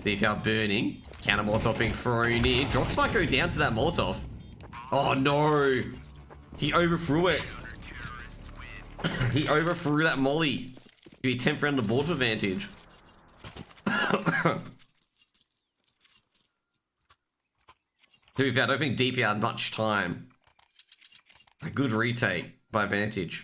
Speaker 1: DPR burning. Counter Molotov being thrown in. Drox might go down to that Molotov. Oh, no. He overthrew it. He overthrew that molly. Give you 10th round on the board for Vantage. To be fair, I don't think DP had much time. A good retake by Vantage.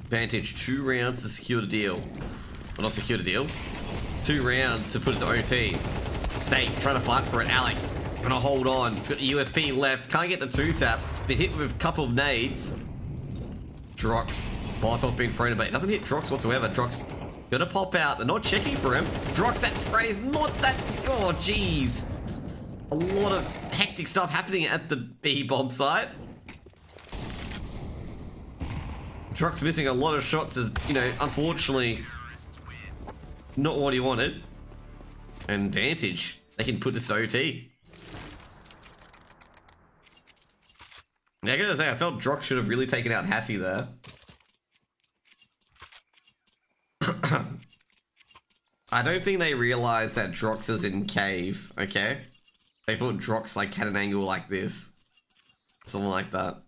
Speaker 1: Vantage, 2 rounds to secure the deal. Well, not secure the deal. 2 rounds to put it to OT. State, trying to fight for it. Alec, gonna hold on. It's got the USP left. Can't get the 2-tap. Been hit with a couple of nades. Drox. Molotov's been thrown, but it doesn't hit Drox whatsoever. Drox gonna pop out. They're not checking for him. Drox, that spray is not that... Oh, jeez. A lot of hectic stuff happening at the B-bomb site. Drox missing a lot of shots is, you know, unfortunately not what he wanted. And Vantage, they can put this to OT. I gotta say, I felt Drox should have really taken out Hassie there. I don't think they realized that Drox is in cave, okay? They thought Drox like had an angle like this. Something like that.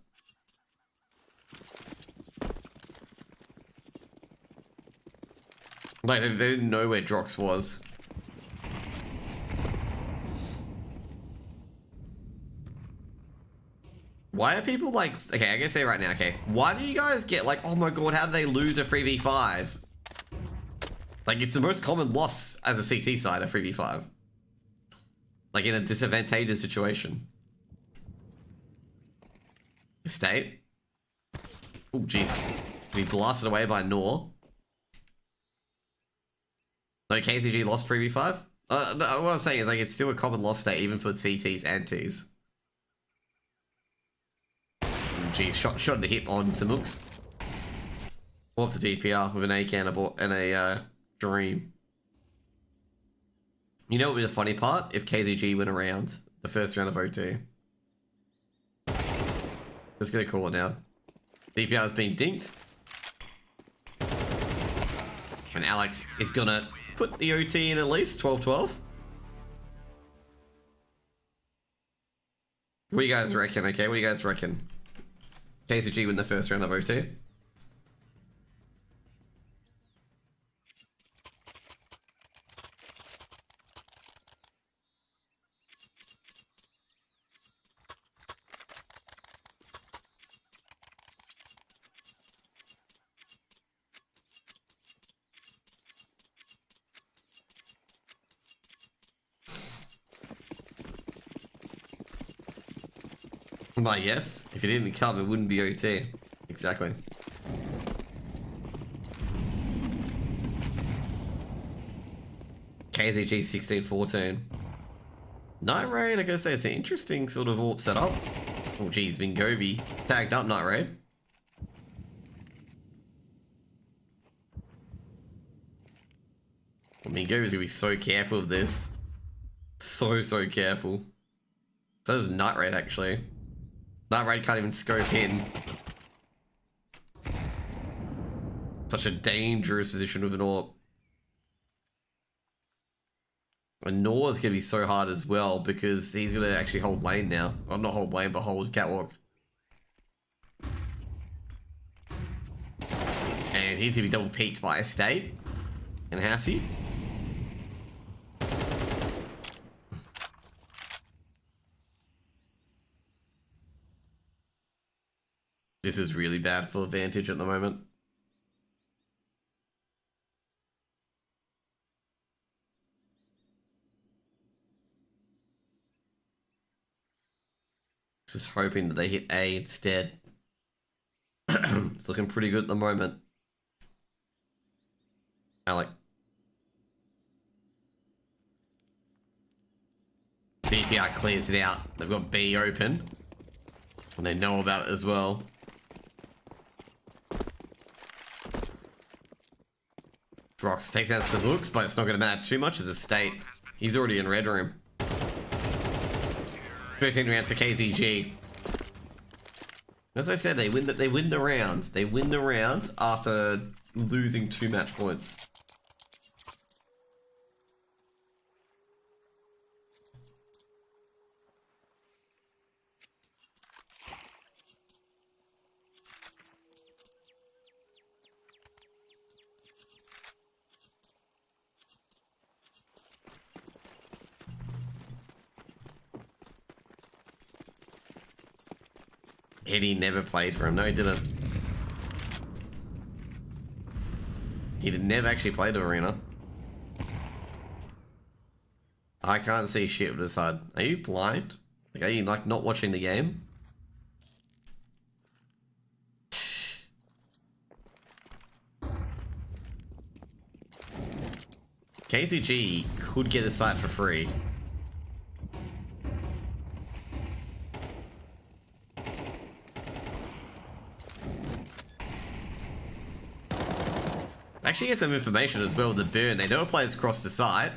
Speaker 1: Like, they didn't know where Drox was. Why are people like... Okay, I gotta say right now, okay. Why do you guys get like, oh my god, how did they lose a 3v5? Like, it's the most common loss as a CT side, a 3v5. Like, in a disadvantageous situation. Estate? Oh, jeez. Be blasted away by Nor. No, KZG lost 3v5? No, what I'm saying is, like, it's still a common loss state, even for CTs and Ts. Oh, jeez, shot in the hip on Simux. Warp to DPR with an AK and a Dream. You know what would be the funny part? If KZG went around the first round of O2. Just gonna call it now. DPR is being dinked. And Alex is gonna put the OT in at least 12-12. What do you guys reckon, okay? What do you guys reckon? KZG win the first round of OT? But yes, if it didn't come, it wouldn't be OT. Exactly. KZG 16-14. Night Raid, I gotta say, it's an interesting sort of AWP setup. Oh geez, Mingovi tagged up Night Raid. Well, Mingovi's gonna be so careful of this. So careful. So does Night Raid actually. Night Raid can't even scope in. Such a dangerous position with an AWP. And Nor's gonna be so hard as well because he's gonna actually hold lane now. Well, not hold lane, but hold catwalk. And he's gonna be double peaked by Estate and Hassie. This is really bad for Vantage at the moment. Just hoping that they hit A instead. It's looking pretty good at the moment. Alec. DPR clears it out. They've got B open. And they know about it as well. Drox takes out some looks, but it's not going to matter too much as a state. He's already in red room. 13 rounds for KZG. As I said, they win the round. They win the round after losing 2 match points. Eddie never played for him. No, he didn't. He never actually played the arena. I can't see shit with this HUD. Are you blind? Like, are you like not watching the game? KZG could get a site for free. Actually get some information as well with the burn. They know a player's crossed the site.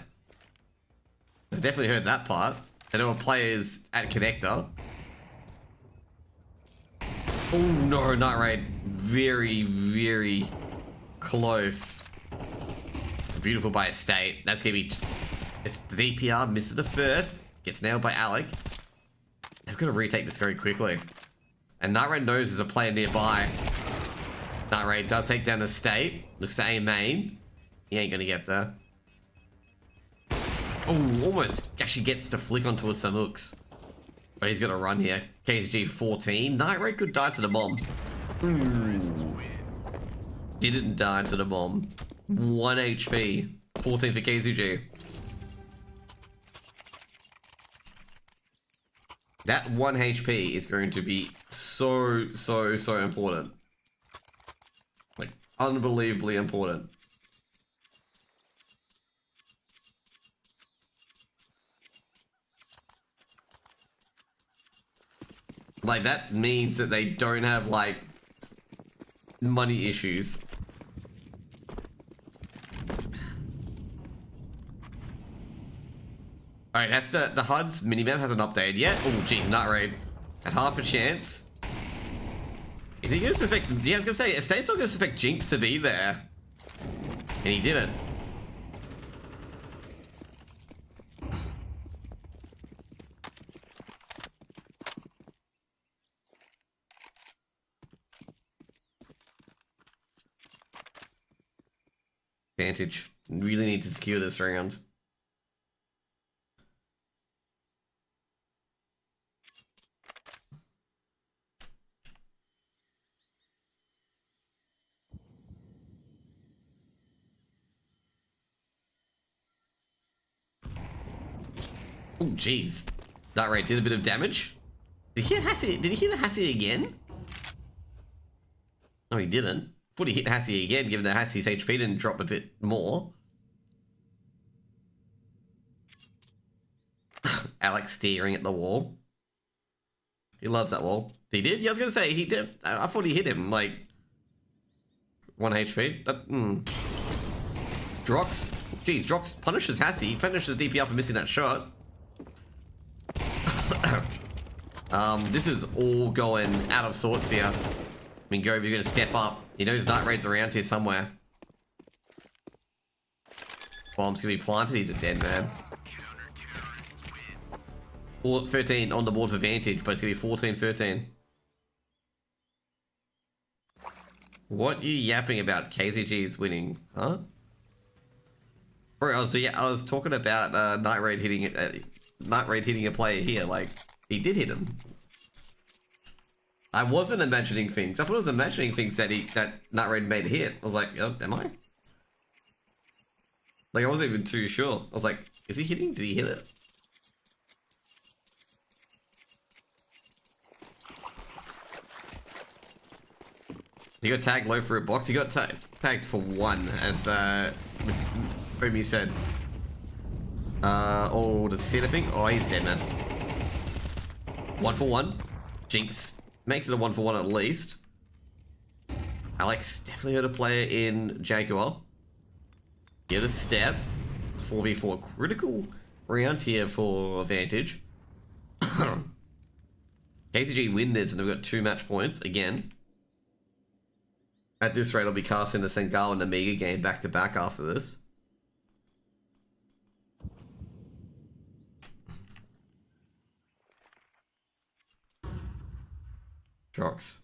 Speaker 1: I've definitely heard that part. They know a player's at connector. Oh no, not right. Very, very close. Beautiful by Estate. That's gonna be... It's the DPR, misses the first. Gets nailed by Alec. They've got to retake this very quickly. And Night Raid knows there's a player nearby. Night Raid does take down Estate. Looks to aim main. He ain't gonna get there. Oh, almost actually gets to flick onto some hooks. But he's got to run here. KZG 14. Night Raid could die to the bomb. Didn't die to the bomb. 1 HP. 14 for KZG. That 1 HP is going to be so important. Like, unbelievably important. Like, that means that they don't have, like, money issues. Alright, that's the HUD's minimap hasn't updated yet. Oh, geez, Night Raid. At half a chance. Is he gonna suspect... Yeah, I was gonna say, Estate's not gonna suspect Jinx to be there. And he didn't. Vantage. Really need to secure this round. Oh, jeez. That Raid did a bit of damage. Did he hit Hassie? Did he hit Hassie again? No, he didn't. Thought he hit Hassie again, given that Hassie's HP didn't drop a bit more. Alex staring at the wall. He loves that wall. He did? Yeah, I was gonna say, he did. I thought he hit him, like... 1 HP. Drox. Jeez, Drox punishes Hassie. He punishes DPR for missing that shot. This is all going out of sorts here. I mean, Gove, you're gonna step up. He knows Night Raid's around here somewhere. Bomb's gonna be planted. He's a dead man. 13 on the board for Vantage, but it's gonna be 14-13. What are you yapping about? KZG is winning, huh? Bro, I was talking about Night Raid hitting it. Night Raid hitting a player here. Like, he did hit him. I wasn't imagining things. I thought I was imagining things that Night Raid made a hit. I was like, oh, am I? Like, I wasn't even too sure. I was like, is he hitting? Did he hit it? He got tagged low for a box. He got tagged for 1, as Omi said. Oh, does he see anything? Oh, he's dead, man. 1 for 1. Jinx makes it a 1 for 1 at least. Alex definitely heard a player in Jaguar. Get a step. 4v4 critical round here for Vantage. KZG win this and they've got 2 match points again. At this rate, I'll be casting the Sengal and Amiga game back to back after this. Drox.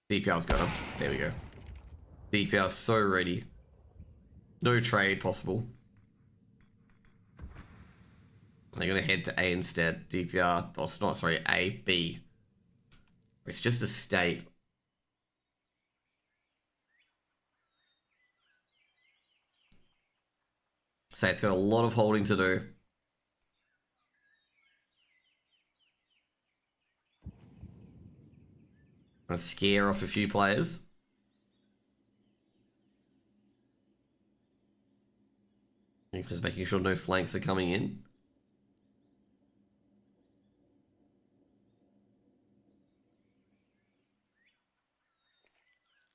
Speaker 1: DPR's got him. There we go. DPR's so ready. No trade possible. They're gonna head to A instead. DPR, oh, not sorry, A, B. It's just a state. So it's got a lot of holding to do. I'm gonna scare off a few players. Just making sure no flanks are coming in.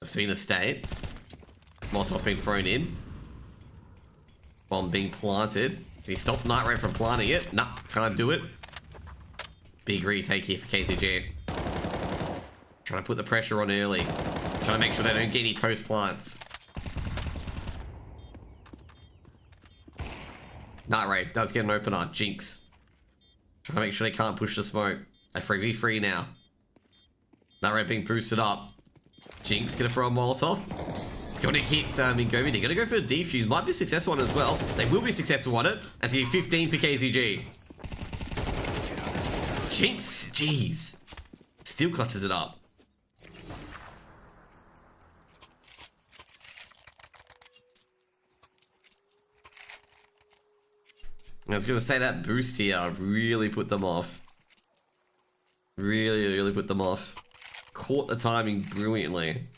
Speaker 1: I've seen a state. Molotov being thrown in. Bomb being planted. Can he stop Night Raid from planting it? Nah, can't do it. Big retake here for KZG. Trying to put the pressure on early. Trying to make sure they don't get any post plants. Night Raid does get an opener. Jinx. Trying to make sure they can't push the smoke. A 3v3 now. Night Raid being boosted up. Jinx gonna throw a Molotov. It's gonna hit Mingomi. They're gonna go for a defuse. Might be successful on it as well. They will be successful on it. That's gonna be 15 for KZG. Jinx. Jeez. Still clutches it up. I was going to say that boost here really put them off. Really put them off. Caught the timing brilliantly.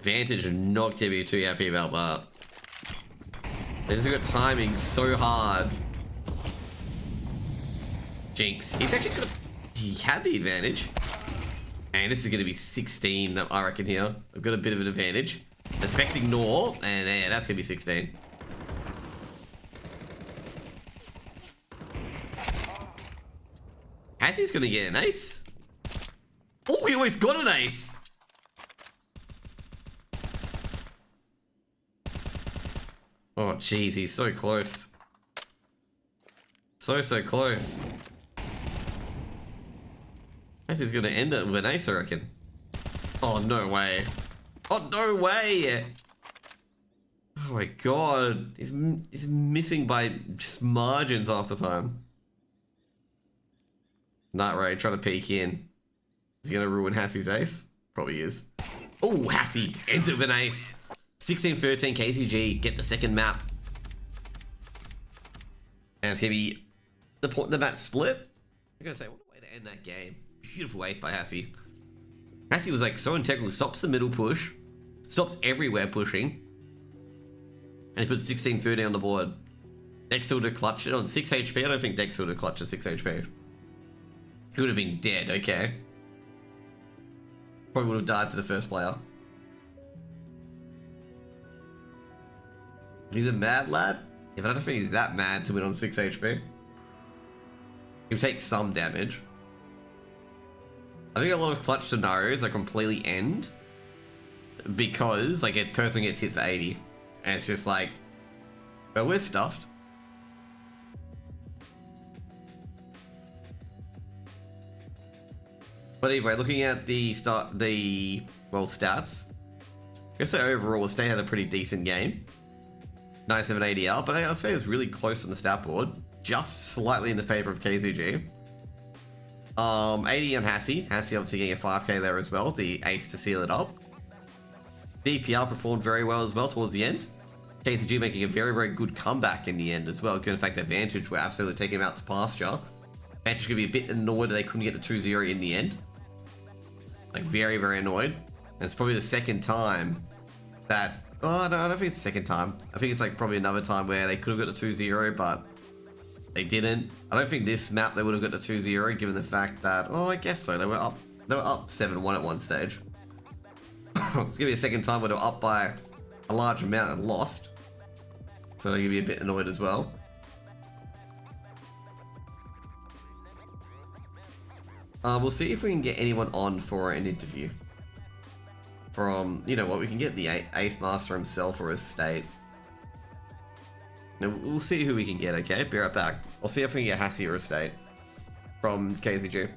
Speaker 1: Vantage are not going to be too happy about that. They just got timing so hard. Jinx. He's actually got... He had the advantage. And this is going to be 16, I reckon, here. I've got a bit of an advantage. Expecting Nor, and yeah, that's going to be 16. Hassie's going to get an ace. Oh, he always got an ace. Oh, jeez, he's so close. So close. He's gonna end it with an ace, I reckon. Oh, no way. Oh, no way! Oh my god. He's missing by just margins after time. Night Raid trying to peek in. Is he gonna ruin Hassie's ace? Probably is. Oh, Hassie ends it with an ace. 16-13 KZG get the second map. And it's gonna be the match split. I'm gonna say, what a way to end that game. Beautiful ace by Hassie. Hassie was like so integral. Stops the middle push. Stops everywhere pushing. And he puts 16-13 on the board. Dex would have clutched it on 6 HP. I don't think Dex would have clutched at 6 HP. He would have been dead, okay. Probably would have died to the first player. He's a mad lad? Yeah, but I don't think he's that mad to win on 6 HP. He'll take some damage. I think a lot of clutch scenarios are completely end because like a person gets hit for 80 and it's just like, well, we're stuffed. But anyway, looking at the stats, I guess say overall, State had a pretty decent game. 97 ADR, but I'd say it was really close on the stat board, just slightly in the favor of KZG. 80 on Hassie. Hassie obviously getting a 5k there as well, the ace to seal it up. DPR performed very well as well towards the end. KZG making a very good comeback in the end as well. Good, in fact, Vantage were absolutely taking him out to pasture. Vantage could be a bit annoyed that they couldn't get the 2-0 in the end. Like, very annoyed. And it's probably the second time that... Oh, no, I don't think it's the second time. I think it's like probably another time where they could have got a 2-0, but they didn't. I don't think this map they would have got the 2-0, given the fact that... Oh, I guess so. They were up 7-1 at one stage. It's going to be a second time where they were up by a large amount and lost. So they're going to be a bit annoyed as well. We'll see if we can get anyone on for an interview. From, you know what, we can get the Ace Master himself or his state. Now, we'll see who we can get, okay? Be right back. I'll see if we can get Hassie or a state from KZG.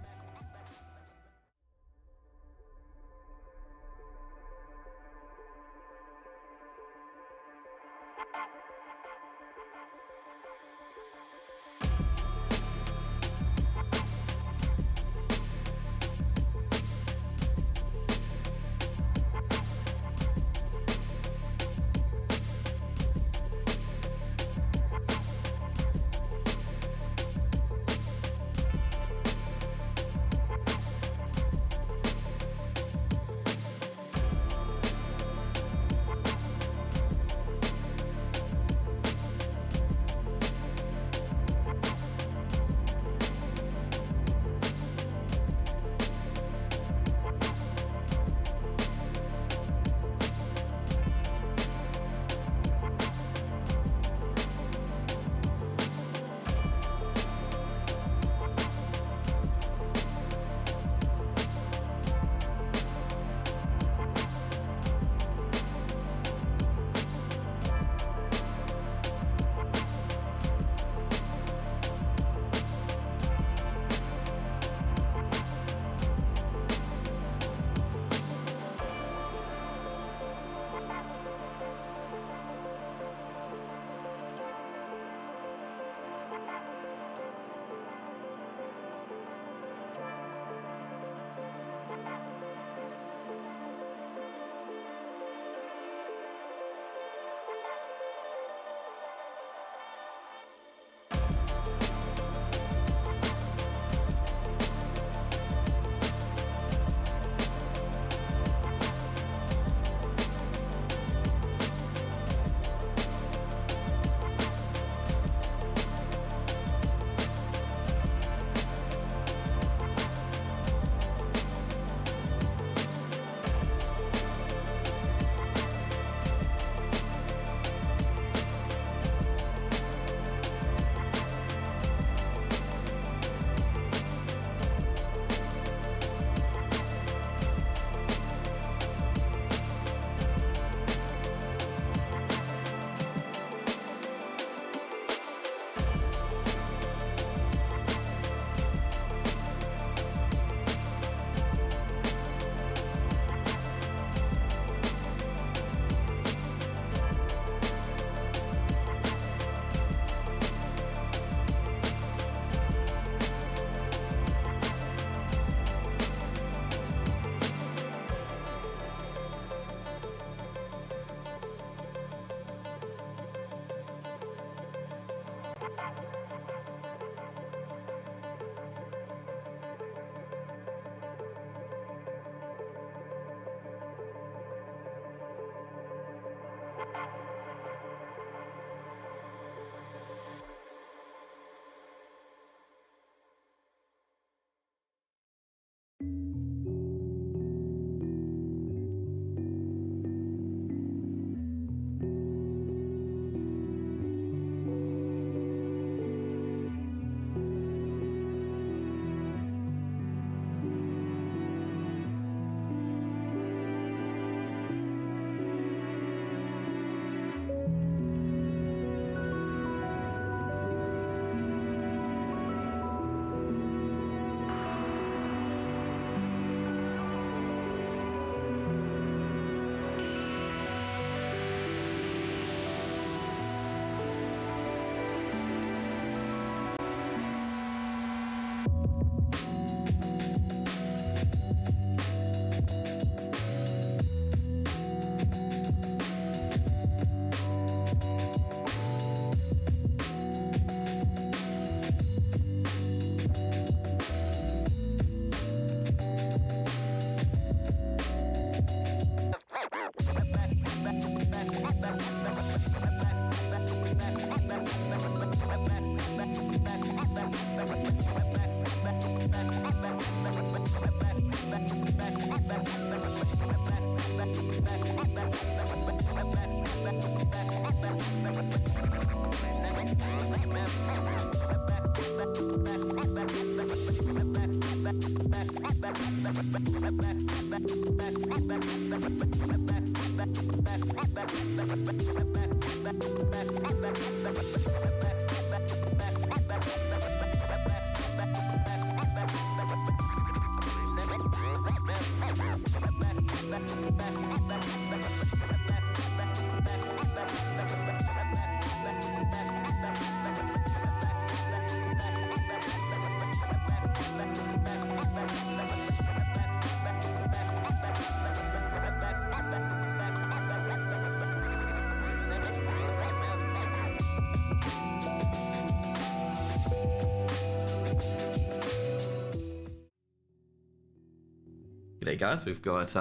Speaker 1: G'day guys, we've got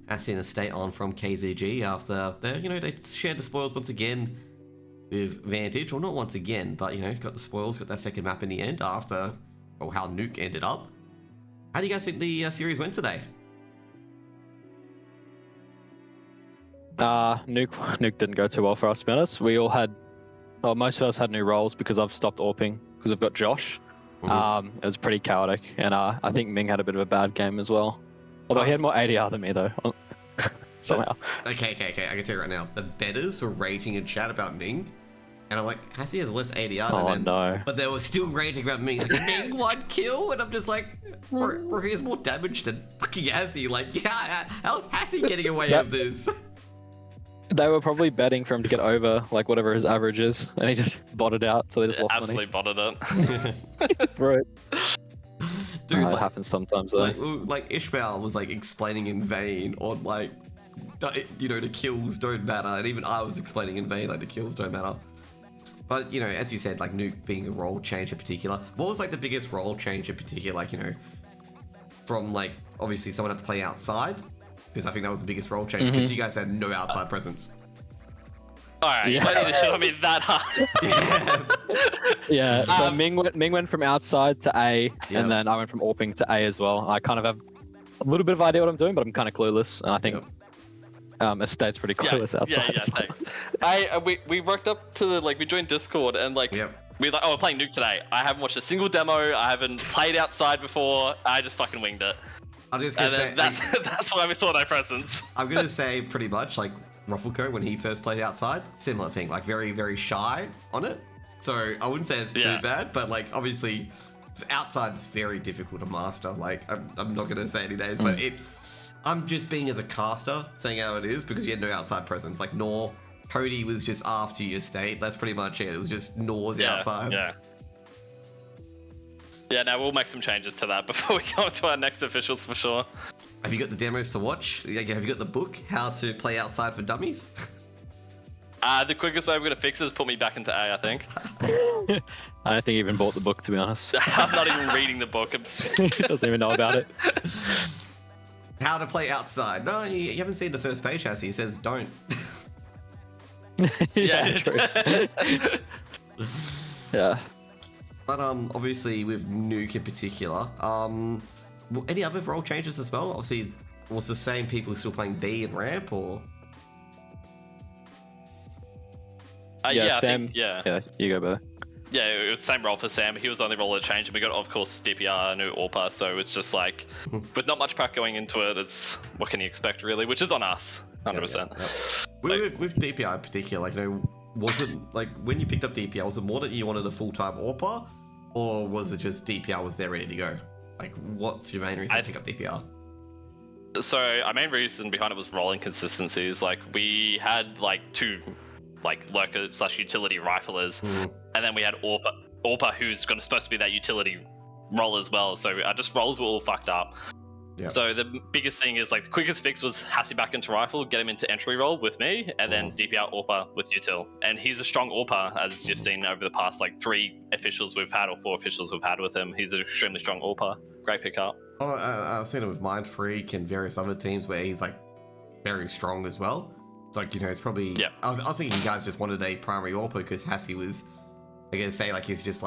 Speaker 1: Oceania State on from KZG after they shared the spoils once again with Vantage. Well, not once again, but got the spoils, got that second map in the end after how Nuke ended up. How do you guys think the series went today?
Speaker 2: Nuke didn't go too well for us, to be honest. We all had, most of us had new roles because I've stopped AWPing because I've got Josh.
Speaker 1: Mm-hmm.
Speaker 2: It was pretty chaotic, and I think Ming had a bit of a bad game as well. Although he had more ADR than me, though. Somehow.
Speaker 1: Okay. I can tell you right now, the betters were raging in chat about Ming, and I'm like, Hassie has less ADR than them.
Speaker 2: No.
Speaker 1: But they were still raging about Ming. He's like, Ming 1 kill, and I'm just like, bro, he has more damage than fucking Hassie. Like, yeah, how's Hassie getting away with this?
Speaker 2: They were probably betting for him to get over like whatever his average is, and he just botted out, so they just lost
Speaker 3: absolutely
Speaker 2: money.
Speaker 3: Botted it.
Speaker 2: Right.
Speaker 1: Dude,
Speaker 2: It happens sometimes though.
Speaker 1: Like Ishmael was like explaining in vain on like, the kills don't matter, and even I was explaining in vain like the kills don't matter. But as you said, like Nuke being a role change in particular, what was like the biggest role change in particular? Like from like obviously someone had to play outside, because I think that was the biggest role change because you guys had no outside presence.
Speaker 3: Alright, you don't need to shit on me that hard.
Speaker 2: Yeah, so Ming went from outside to A,
Speaker 1: Yep.
Speaker 2: and then I went from AWPing to A as well. I kind of have a little bit of idea what I'm doing, but I'm kind of clueless, and I think Estate's pretty clueless outside.
Speaker 3: Yeah, thanks. We worked up to we joined Discord and we were like, oh, we're playing Nuke today. I haven't watched a single demo. I haven't played outside before. I just fucking winged it.
Speaker 1: I'm just gonna say
Speaker 3: that's why we saw no presence.
Speaker 1: I'm gonna say pretty much like Ruffleco when he first played outside, similar thing, like very, very shy on it. So I wouldn't say it's too bad, but like obviously outside's very difficult to master. Like I'm not gonna say any names, but I'm just being as a caster saying how it is because you had no outside presence. Like Cody was just after your state. That's pretty much it. It was just Nor's outside.
Speaker 3: Yeah, now we'll make some changes to that before we go to our next officials for sure.
Speaker 1: Have you got the demos to watch? Have you got the book, How to Play Outside for Dummies?
Speaker 3: The quickest way we're going to fix it is put me back into A, I think.
Speaker 2: I don't think he even bought the book, to be honest.
Speaker 3: I'm not even reading the book.
Speaker 2: He doesn't even know about it.
Speaker 1: How to play outside. No, you haven't seen the first page, has he? It says don't.
Speaker 2: Yeah, true. Yeah.
Speaker 1: But obviously with Nuke in particular, any other role changes as well? Obviously, was the same people still playing B and ramp, or?
Speaker 2: Yeah, Sam.
Speaker 3: Yeah,
Speaker 2: you go, brother.
Speaker 3: Yeah, it was the same role for Sam. He was the only role that changed, and we got, of course, DPR, new AWPA, so it's just like, with not much prep going into it, it's, what can you expect, really? Which is on us, 100%.
Speaker 1: With DPR in particular, was it, like, when you picked up DPR, was it more that you wanted a full-time AWPA, or was it just DPR was there ready to go? Like, what's your main reason to pick up DPR?
Speaker 3: So, our main reason behind it was role inconsistencies. Like, we had, two lurker / utility riflers, and then we had AWPA who's supposed to be that utility role as well. So our just roles were all fucked up. Yep. So the biggest thing is the quickest fix was Hassie back into rifle, get him into entry role with me, and then DPR AWPA with util. And he's a strong AWPA, as you've seen over the past 3 officials we've had or 4 officials we've had with him. He's an extremely strong AWPA. Great pickup.
Speaker 1: Oh, I've seen him with Mind Freak and various other teams where he's very strong as well. It's it's probably. Yeah. I was thinking you guys just wanted a primary AWPA because Hassie was, he's just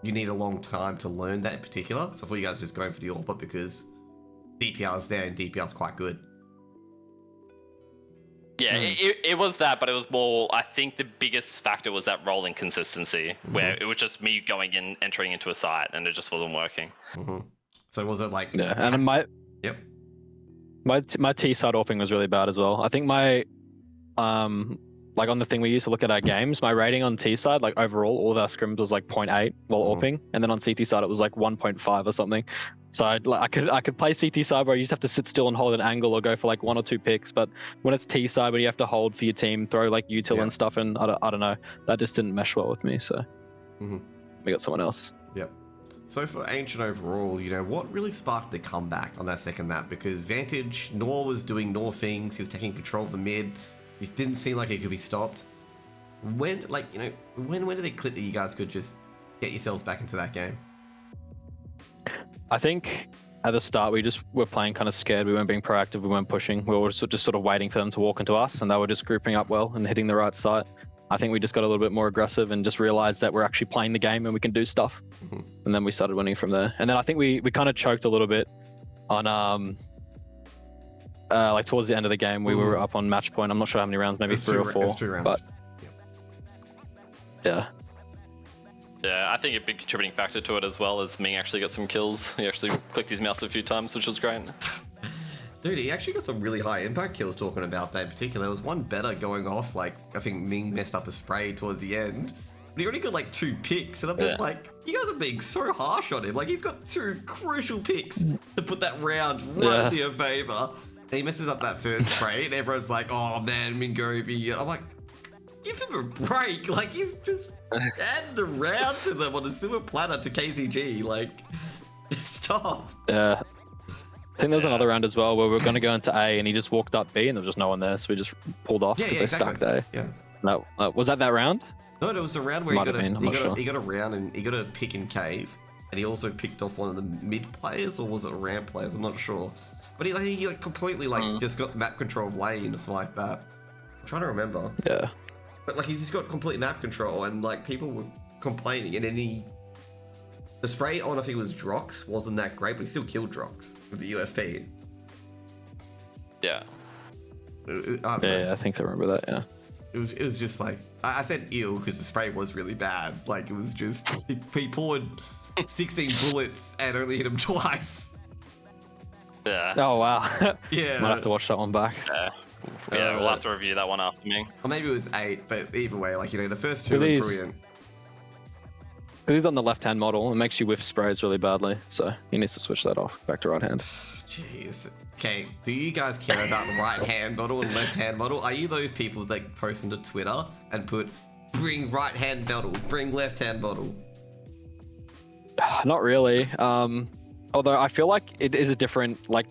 Speaker 1: you need a long time to learn that in particular. So I thought you guys just going for the AWPA because DPR's there and DPR's quite good.
Speaker 3: Yeah, it was that, but it was more, I think the biggest factor was that role inconsistency, where it was just me going in, entering into a site, and it just wasn't working.
Speaker 1: So was it like?
Speaker 2: Yeah, and my
Speaker 1: Yep.
Speaker 2: my T side AWPing was really bad as well. I think my like on the thing we used to look at our games, my rating on T side, like overall, all of our scrims was like 0.8 while AWPing, and then on CT side it was like 1.5 or something. So I could play CT side where you just have to sit still and hold an angle or go for like 1 or 2 picks, but when it's T side where you have to hold for your team, throw like util and stuff, and I don't know, that just didn't mesh well with me. So we got someone else.
Speaker 1: Yep. So for Ancient overall, you know, what really sparked the comeback on that second map? Because Vantage, Nor was doing Nor things, he was taking control of the mid, it didn't seem like it could be stopped. When, like, you know, when did it click that you guys could just get yourselves back into that game?
Speaker 2: I think at the start we just were playing kind of scared. We weren't being proactive. We weren't pushing. We were just sort of waiting for them to walk into us, and they were just grouping up well and hitting the right site. I think we just got a little bit more aggressive and just realized that we're actually playing the game and we can do stuff. And then we started winning from there. And then I think we kind of choked a little bit on like towards the end of the game. We were up on match point. I'm not sure how many rounds, maybe 3 or 4.
Speaker 1: It's 2 rounds.
Speaker 2: But yeah.
Speaker 3: Yeah, I think a big contributing factor to it as well is Ming actually got some kills. He actually clicked his mouse a few times, which was great.
Speaker 1: Dude, he actually got some really high impact kills talking about that in particular. There was one better going off, like, I think Ming messed up a spray towards the end. But he only got like 2 picks, and I'm just like, you guys are being so harsh on him. Like, he's got 2 crucial picks to put that round right into your favor. And he messes up that third spray, and everyone's like, oh man, Mingovi. I'm like, give him a break. Like, he's just adding the round to them on a silver platter to KZG. Like, stop.
Speaker 2: Yeah. I think there was another round as well where we were going to go into A and he just walked up B and there was just no one there, so we just pulled off because they stacked A.
Speaker 1: Yeah.
Speaker 2: No, was that round?
Speaker 1: No, it was a round where
Speaker 2: Might
Speaker 1: he
Speaker 2: have
Speaker 1: got a round and he got a pick in cave, and he also picked off one of the mid players, or was it ramp players? I'm not sure. But he like completely like just got map control of lane or something like that. I'm trying to remember.
Speaker 2: Yeah.
Speaker 1: But like he just got complete map control, and like people were complaining, and then the spray on, I think it was Drox, wasn't that great, but he still killed Drox with the USP.
Speaker 3: Yeah.
Speaker 2: I think I remember that, yeah.
Speaker 1: It was just like, I said ew because the spray was really bad. Like, it was just, he poured 16 bullets and only hit him twice.
Speaker 3: Yeah.
Speaker 2: Oh, wow.
Speaker 1: Yeah.
Speaker 2: Might have to watch that one back.
Speaker 3: Yeah, we'll have to review that one after me.
Speaker 1: Or maybe it was 8, but either way, like, you know, the first 2 were brilliant.
Speaker 2: Because he's on the left-hand model, it makes you whiff sprays really badly, so he needs to switch that off back to right hand.
Speaker 1: Jeez. Okay, do you guys care about the right hand model and left hand model? Are you those people that post into Twitter and put, bring right hand model, bring left hand model?
Speaker 2: Not really. Although I feel like it is a different, like,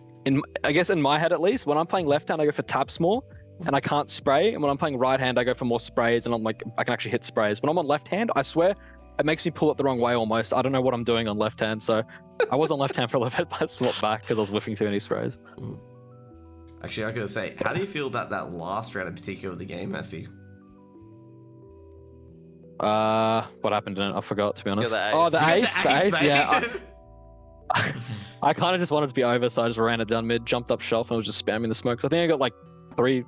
Speaker 2: I guess in my head at least, when I'm playing left hand, I go for taps more, and I can't spray. And when I'm playing right hand, I go for more sprays, and I'm like, I can actually hit sprays. When I'm on left hand, I swear, it makes me pull it the wrong way almost. I don't know what I'm doing on left hand, so I was on left hand for a little bit, but I swapped back because I was whiffing too many sprays.
Speaker 1: Actually, I gotta say, how do you feel about that last round in particular of the game, Messi?
Speaker 2: What happened in it? I forgot, to be honest.
Speaker 3: The
Speaker 2: ace, yeah. I kind of just wanted to be over, so I just ran it down mid, jumped up shelf, and was just spamming the smokes. I think I got like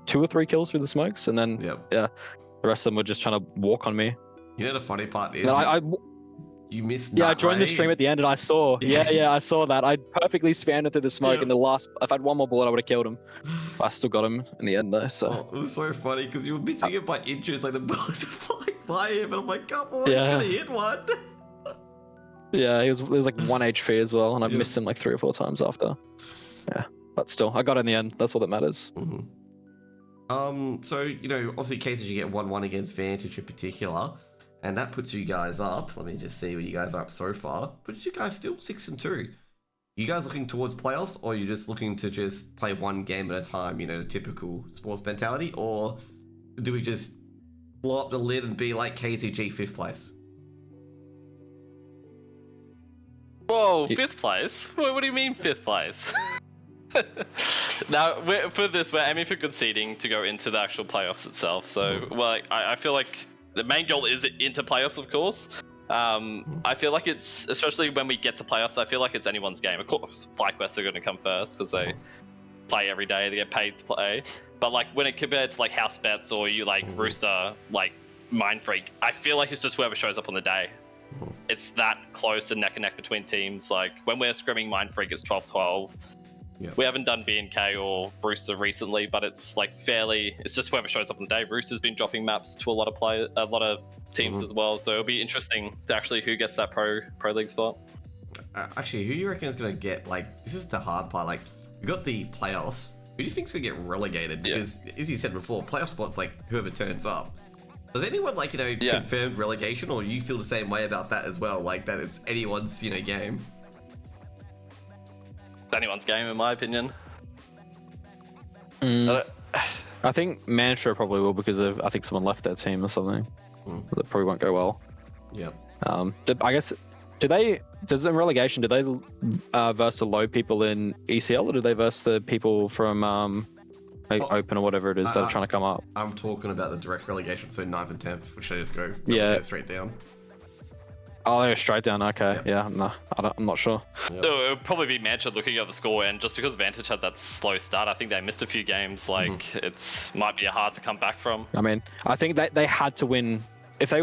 Speaker 2: 2 or 3 kills through the smokes, and then yeah, the rest of them were just trying to walk on me.
Speaker 1: You know the funny part is you missed.
Speaker 2: Yeah, I joined the stream at the end and I saw. Yeah, I saw that. I perfectly spammed it through the smoke. In the last, if I had one more bullet, I would have killed him. But I still got him in the end though. So
Speaker 1: it was so funny because you were missing it by inches, like the bullets were flying by him, and I'm like, come on, he's gonna hit one.
Speaker 2: Yeah, he was like 1 HP as well, and I missed him like 3 or 4 times after. Yeah, but still, I got it in the end. That's all that matters.
Speaker 1: So you know, obviously, KZG get 1-1 against Vantage in particular. And that puts you guys up. Let me just see where you guys are up so far. But you guys still 6-2. You guys looking towards playoffs, or are you just looking to just play one game at a time? You know, the typical sports mentality, or do we just blow up the lid and be like KZG 5th place?
Speaker 3: Whoa, 5th place? What do you mean 5th place? Now, we're aiming for good seeding to go into the actual playoffs itself. So, well, I feel like the main goal is into playoffs, of course. I feel like it's, especially when we get to playoffs, I feel like it's anyone's game. Of course, FlyQuest are going to come first because they play every day, they get paid to play. But like when it compared to like House Bets or you like Rooster, like Mind Freak, I feel like it's just whoever shows up on the day. it's that close and neck between teams. Like when we're scrimming Mind Freak, it's 12-12.
Speaker 1: Yeah.
Speaker 3: We haven't done B&K or Brewster recently, but it's like fairly. It's just whoever shows up on the day. Brewster's been dropping maps to a lot of teams as well. So it'll be interesting to actually who gets that pro league spot.
Speaker 1: Actually, who do you reckon is going to get, like, this is the hard part, like, we got the playoffs. Who do you think's going to get relegated? Because, as you said before, playoff spots, like, whoever turns up. Does anyone, like, confirmed relegation, or you feel the same way about that as well? Like, that it's anyone's, game?
Speaker 3: It's anyone's game, in my opinion.
Speaker 2: I think Manchester probably will because of, I think someone left their team or something. That probably won't go well.
Speaker 1: Yeah.
Speaker 2: I guess, does in relegation, do they verse the low people in ECL, or do they verse the people from Open or whatever it is that are trying to come up?
Speaker 1: I'm talking about the direct relegation, so 9th and 10th, which they just go straight down.
Speaker 2: Oh, they go straight down. Okay, yeah, no, I'm not sure.
Speaker 1: Yep.
Speaker 3: So it would probably be Manchester looking at the score, and just because Vantage had that slow start, I think they missed a few games. Like it's might be hard to come back from.
Speaker 2: I mean, I think they had to win. If they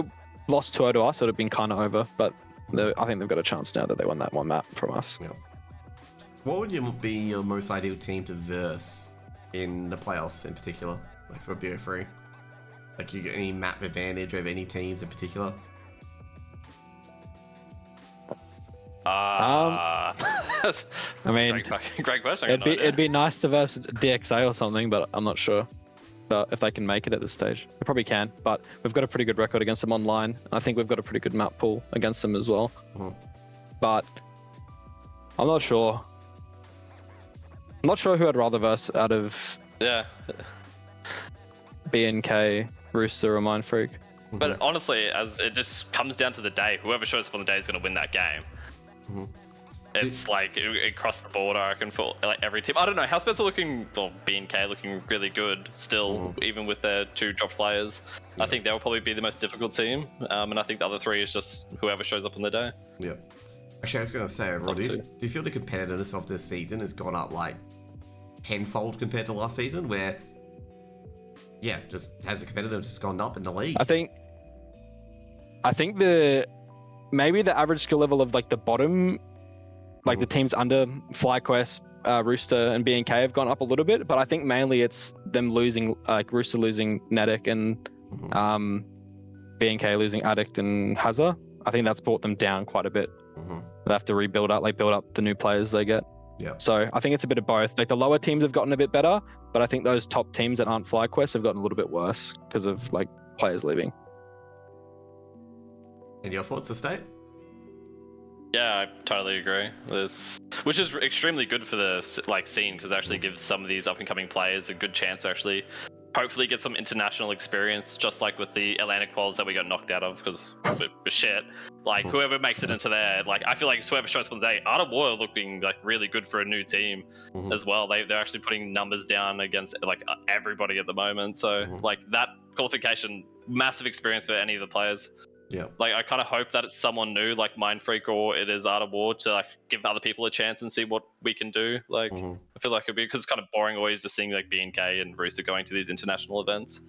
Speaker 2: lost 2-0 to us, it would have been kind of over. But I think they've got a chance now that they won that one map from us.
Speaker 1: Yeah. What would be your most ideal team to verse in the playoffs in particular, like for BO3? Like, you get any map advantage over any teams in particular?
Speaker 2: I mean,
Speaker 3: great question.
Speaker 2: It'd be nice to verse DXA or something, but I'm not sure if they can make it at this stage. They probably can, but we've got a pretty good record against them online. I think we've got a pretty good map pool against them as well. But I'm not sure. I'm not sure who I'd rather verse out of B&K, Rooster, or Mind Freak.
Speaker 3: But honestly, as it just comes down to the day, whoever shows up on the day is going to win that game. It's like across the board, I reckon, for like every team. I don't know. House Bets are looking, or B&K looking really good still, even with their 2 dropped players. I think they'll probably be the most difficult team, and I think the other 3 is just whoever shows up on the day.
Speaker 1: Yeah. Actually, I was going to say, Rod, do you feel the competitiveness of this season has gone up like tenfold compared to last season, where just has the competitiveness gone up in the league?
Speaker 2: I think maybe the average skill level of like the bottom, like the teams under FlyQuest, Rooster, and B&K have gone up a little bit, but I think mainly it's them losing, like Rooster losing Nedic and B&K losing Addict and Hazza. I think that's brought them down quite a bit. They have to rebuild up, build up the new players they get.
Speaker 1: Yeah.
Speaker 2: So I think it's a bit of both. Like the lower teams have gotten a bit better, but I think those top teams that aren't FlyQuest have gotten a little bit worse because of like players leaving.
Speaker 1: And your thoughts, Estate?
Speaker 3: Yeah, I totally agree. Which is extremely good for the scene, because it actually gives some of these up and coming players a good chance to actually hopefully get some international experience, just like with the Atlantic quals that we got knocked out of because we're shit. Like whoever makes it into there, like I feel like whoever shows up on the day, Art of War are looking like really good for a new team as well. They're actually putting numbers down against like everybody at the moment. So like that qualification, massive experience for any of the players.
Speaker 1: Yeah.
Speaker 3: Like I kind of hope that it's someone new, like Mind Freak or it is Art of War, to like give other people a chance and see what we can do. Like I feel like it'd be, because it's kind of boring always just seeing like B&K and Rooster going to these international events.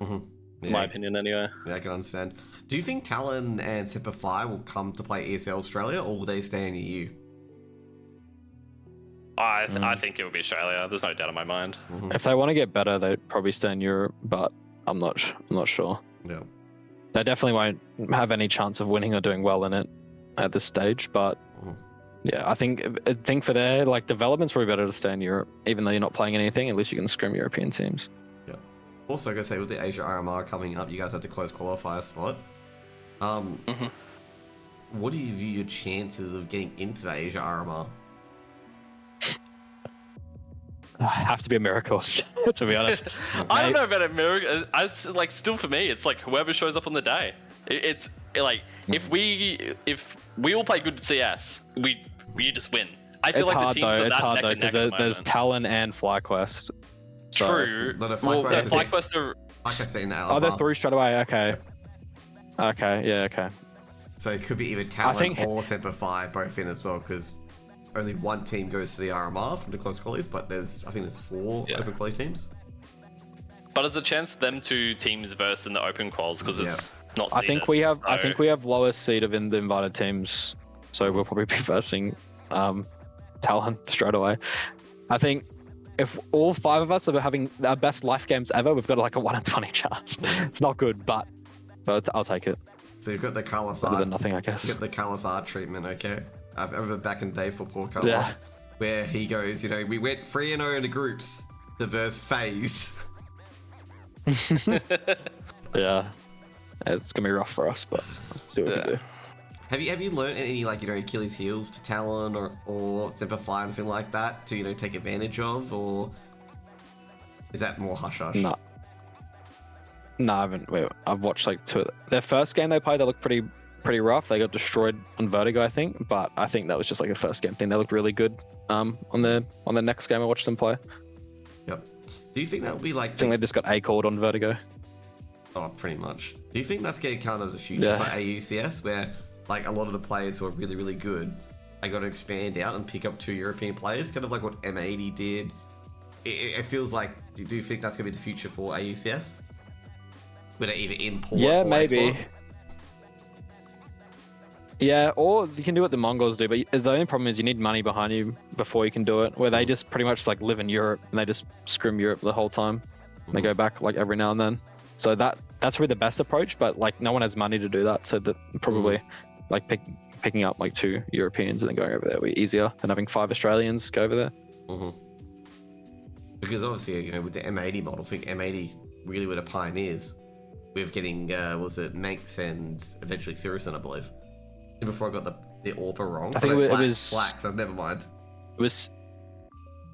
Speaker 3: In my opinion, anyway.
Speaker 1: Yeah, I can understand. Do you think Talon and Semperfi will come to play ESL Australia, or will they stay in EU?
Speaker 3: I think it will be Australia. There's no doubt in my mind.
Speaker 2: If they want to get better, they'd probably stay in Europe, but I'm not sure.
Speaker 1: Yeah.
Speaker 2: They definitely won't have any chance of winning or doing well in it at this stage, but yeah, I think for their like development's probably better to stay in Europe, even though you're not playing anything. At least you can scrim European teams.
Speaker 1: Yeah. Also, I gotta say, with the Asia RMR coming up, you guys have to close qualifier spot. What do you view your chances of getting into the Asia RMR?
Speaker 2: Have to be a miracle, to be honest.
Speaker 3: I don't know about a miracle. Like, still for me, it's like whoever shows up on the day. It's like if we all play good CS, we just win. I feel
Speaker 2: it's
Speaker 3: like
Speaker 2: hard
Speaker 3: the teams
Speaker 2: though.
Speaker 3: are
Speaker 2: It's
Speaker 3: that
Speaker 2: hard though
Speaker 3: neck and
Speaker 2: because
Speaker 3: neck
Speaker 2: there's Talon and FlyQuest.
Speaker 3: True.
Speaker 1: No,
Speaker 3: FlyQuest are.
Speaker 1: Like I say in the
Speaker 2: Oh, they're through straight away. Okay. Okay. Yeah. Okay.
Speaker 1: So it could be either Talon or Semperfi both in as well, because only one team goes to the RMR from the close qualies, but I think there's 4 open quality teams.
Speaker 3: But there's a chance them two teams verse in the open quals because it's not seeded.
Speaker 2: I think we have. I think we have lowest seed of in the invited teams, so we'll probably be versing Talon straight away. I think if all 5 of us are having our best life games ever, we've got like a 1 in 20 chance. It's not good, but I'll take it.
Speaker 1: So you've got the Carlos
Speaker 2: Better
Speaker 1: art.
Speaker 2: than nothing, I guess.
Speaker 1: You've got the Carlos art treatment, okay? I've ever back in the day for poor Carlos, where he goes, you know, we went 3-0 in the groups, the verse phase.
Speaker 2: Yeah, it's gonna be rough for us, but let's see what we can do.
Speaker 1: Have you learned any, like, you know, Achilles heels to Talon or Simplify, anything like that to, you know, take advantage of, or is that more hush hush?
Speaker 2: No, I haven't. Wait, I've watched like 2 of their first game they played. They looked pretty rough. They got destroyed on Vertigo, I think, but I think that was just like a first game thing. They looked really good on the next game I watched them play.
Speaker 1: Yep. Do you think that will be like?
Speaker 2: I think they just got A-called on Vertigo.
Speaker 1: Oh, pretty much. Do you think that's getting kind of the future for AUCS, where like a lot of the players who are really, really good, they got to expand out and pick up 2 European players, kind of like what M80 did? It feels like. Do you think that's going to be the future for AUCS? Where they either import or
Speaker 2: maybe.
Speaker 1: export?
Speaker 2: Yeah, or you can do what the Mongols do, but the only problem is you need money behind you before you can do it, where they just pretty much like live in Europe and they just scrim Europe the whole time. They go back like every now and then. So that's really the best approach, but like no one has money to do that, so that probably like picking up like 2 Europeans and then going over there will be easier than having 5 Australians go over there.
Speaker 1: Because obviously, you know, with the M80 model, I think M80 really were the pioneers with getting, was it Manx and eventually Sirison, I believe. And before I got the Orpa wrong.
Speaker 2: I think it was
Speaker 1: Slacks, so never mind.
Speaker 2: It was,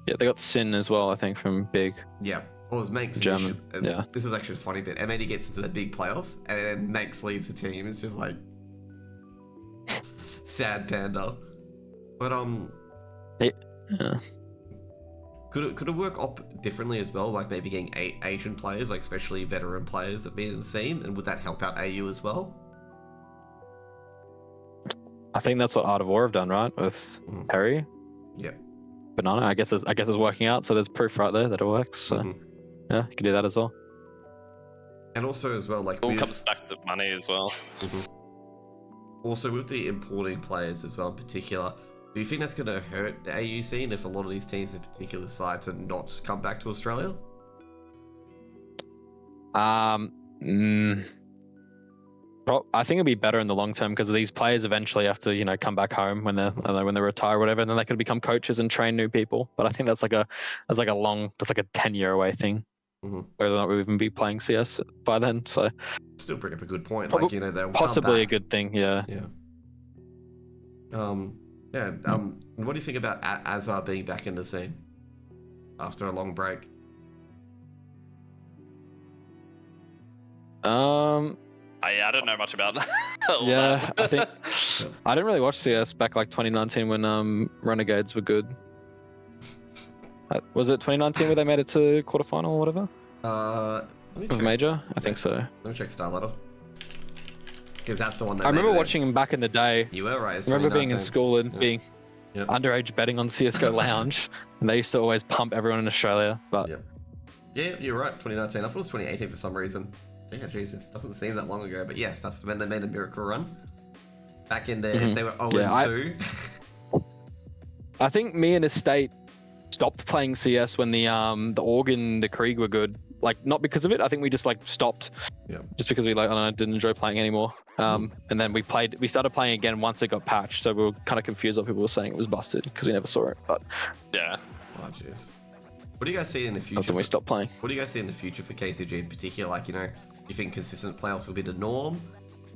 Speaker 2: yeah, they got Sin as well, I think, from Big.
Speaker 1: Yeah. Well, it was Manx.
Speaker 2: German,
Speaker 1: yeah. This is actually a funny bit. M80 gets into the big playoffs, and then Manx leaves the team. It's just like sad panda. But
Speaker 2: yeah.
Speaker 1: Could it work up differently as well? Like maybe getting Asian players, like especially veteran players that be in the scene, and would that help out AU as well?
Speaker 2: I think that's what Art of War have done, right, with Perry.
Speaker 1: Yeah.
Speaker 2: Banana. I guess it's working out. So there's proof right there that it works. So yeah, you can do that as well.
Speaker 1: And also as well, like
Speaker 3: it all comes back to money as well.
Speaker 1: Also with the importing players as well in particular, do you think that's going to hurt the AU scene if a lot of these teams in particular decide to not come back to Australia?
Speaker 2: I think it'd be better in the long term because these players eventually have to, you know, come back home when they retire or whatever, and then they can become coaches and train new people. But I think that's like a 10-year away thing. Whether or not we'll even be playing CS by then. So
Speaker 1: still bring up a good point. Like, you know, they'll
Speaker 2: possibly a good thing. Yeah.
Speaker 1: What do you think about Azar being back in the scene after a long break?
Speaker 3: I don't know much about that.
Speaker 2: I think I didn't really watch CS back like 2019 when Renegades were good. Was it 2019 where they made it to quarterfinal or whatever? Of Major? I think so.
Speaker 1: Let me check StarLadder. Because that's the one that
Speaker 2: I remember watching him back in the day.
Speaker 1: You were right.
Speaker 2: I remember being in school and being underage betting on CSGO Lounge, and they used to always pump everyone in Australia. But
Speaker 1: yeah, you're right. 2019. I thought it was 2018 for some reason. Yeah, Jesus, doesn't seem that long ago. But yes, that's when they made a miracle run. Back in there, they were 0-2.
Speaker 2: I think me and Estate stopped playing CS when the Org and the Krieg were good. Like, not because of it. I think we just like stopped. Yeah. Just because we didn't enjoy playing anymore. And then we started playing again once it got patched. So we were kind of confused what people were saying it was busted because we never saw it. But
Speaker 3: yeah.
Speaker 1: Oh jeez. What do you guys see in the future?
Speaker 2: That's when we stopped playing.
Speaker 1: What do you guys see in the future for KZG in particular? Like, you know, do you think consistent playoffs will be the norm,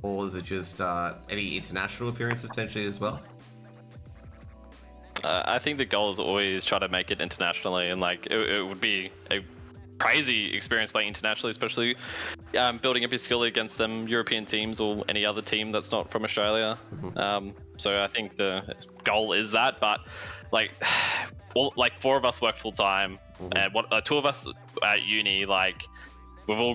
Speaker 1: or is it just any international appearances potentially as well?
Speaker 3: I think the goal is always try to make it internationally, and like it would be a crazy experience playing internationally, especially building up your skill against them European teams or any other team that's not from Australia. So I think the goal is that, but like, like 4 of us work full time, and 2 of us at uni, like we'll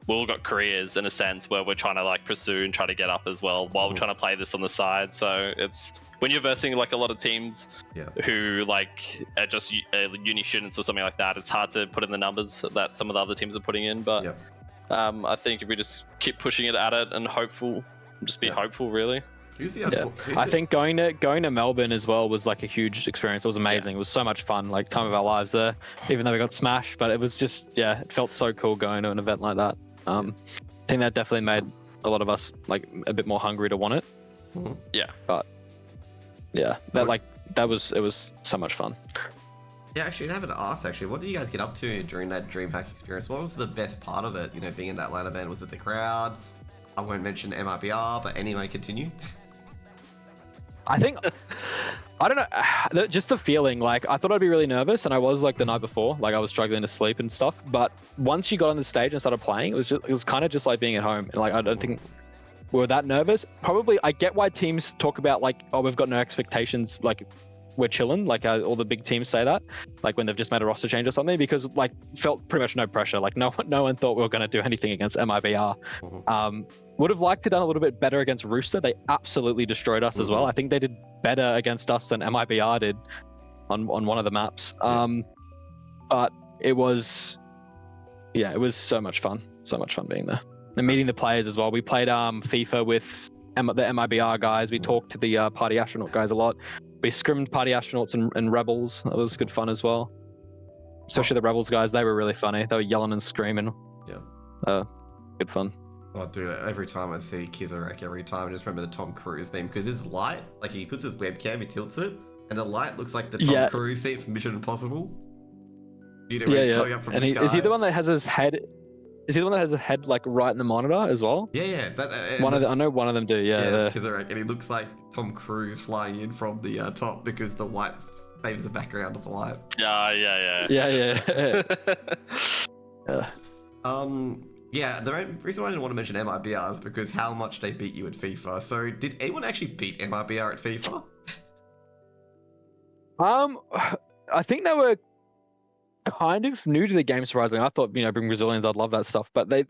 Speaker 3: all got careers in a sense where we're trying to like pursue and try to get up as well while we're trying to play this on the side. So it's when you're versing like a lot of teams who like are just uni students or something like that, it's hard to put in the numbers that some of the other teams are putting in. But I think if we just keep pushing it at it and hopeful, just be hopeful really.
Speaker 2: I think going to Melbourne as well was like a huge experience. It was amazing. It was so much fun, like time of our lives there, even though we got smashed, but it was just, it felt so cool going to an event like that. I think that definitely made a lot of us like a bit more hungry to want it.
Speaker 3: Yeah.
Speaker 2: But yeah, it was so much fun.
Speaker 1: Yeah, actually, I haven't asked, actually, what did you guys get up to during that DreamHack experience? What was the best part of it, you know, being in that LAN event? Was it the crowd? I won't mention MIBR, but anyway, continue.
Speaker 2: I think, I don't know, just the feeling, like, I thought I'd be really nervous, and I was, like, the night before, like, I was struggling to sleep and stuff, but once you got on the stage and started playing, it was kind of just like being at home, and, like, I don't think we were that nervous. Probably, I get why teams talk about, like, oh, we've got no expectations, like, we're chilling, like, all the big teams say that, like, when they've just made a roster change or something, because, like, felt pretty much no pressure, like, no one thought we were going to do anything against MIBR. Would have liked to done a little bit better against Rooster. They absolutely destroyed us as well. I think they did better against us than MIBR did on one of the maps. But it was so much fun. So much fun being there. And meeting the players as well. We played FIFA with the MIBR guys. We talked to the Party Astronaut guys a lot. We scrimmed Party Astronauts and Rebels. That was good fun as well. Especially the Rebels guys. They were really funny. They were yelling and screaming. Yeah. Good fun.
Speaker 1: Oh, dude, every time I see KZG, every time I just remember the Tom Cruise meme, because his light, like, he puts his webcam, he tilts it, and the light looks like the Tom Cruise scene from Mission Impossible. You know, he's coming up from the sky.
Speaker 2: Is he the one that has his head? Is he the one that has his head, like, right in the monitor as well?
Speaker 1: Yeah.
Speaker 2: I know one of them do,
Speaker 1: Yeah, that's KZG, and he looks like Tom Cruise flying in from the top because the white saves the background of the light.
Speaker 3: Yeah.
Speaker 1: Yeah, the reason why I didn't want to mention MIBR is because how much they beat you at FIFA. So, did anyone actually beat MIBR at FIFA?
Speaker 2: I think they were kind of new to the game, surprisingly. I thought, being Brazilians, I'd love that stuff. But they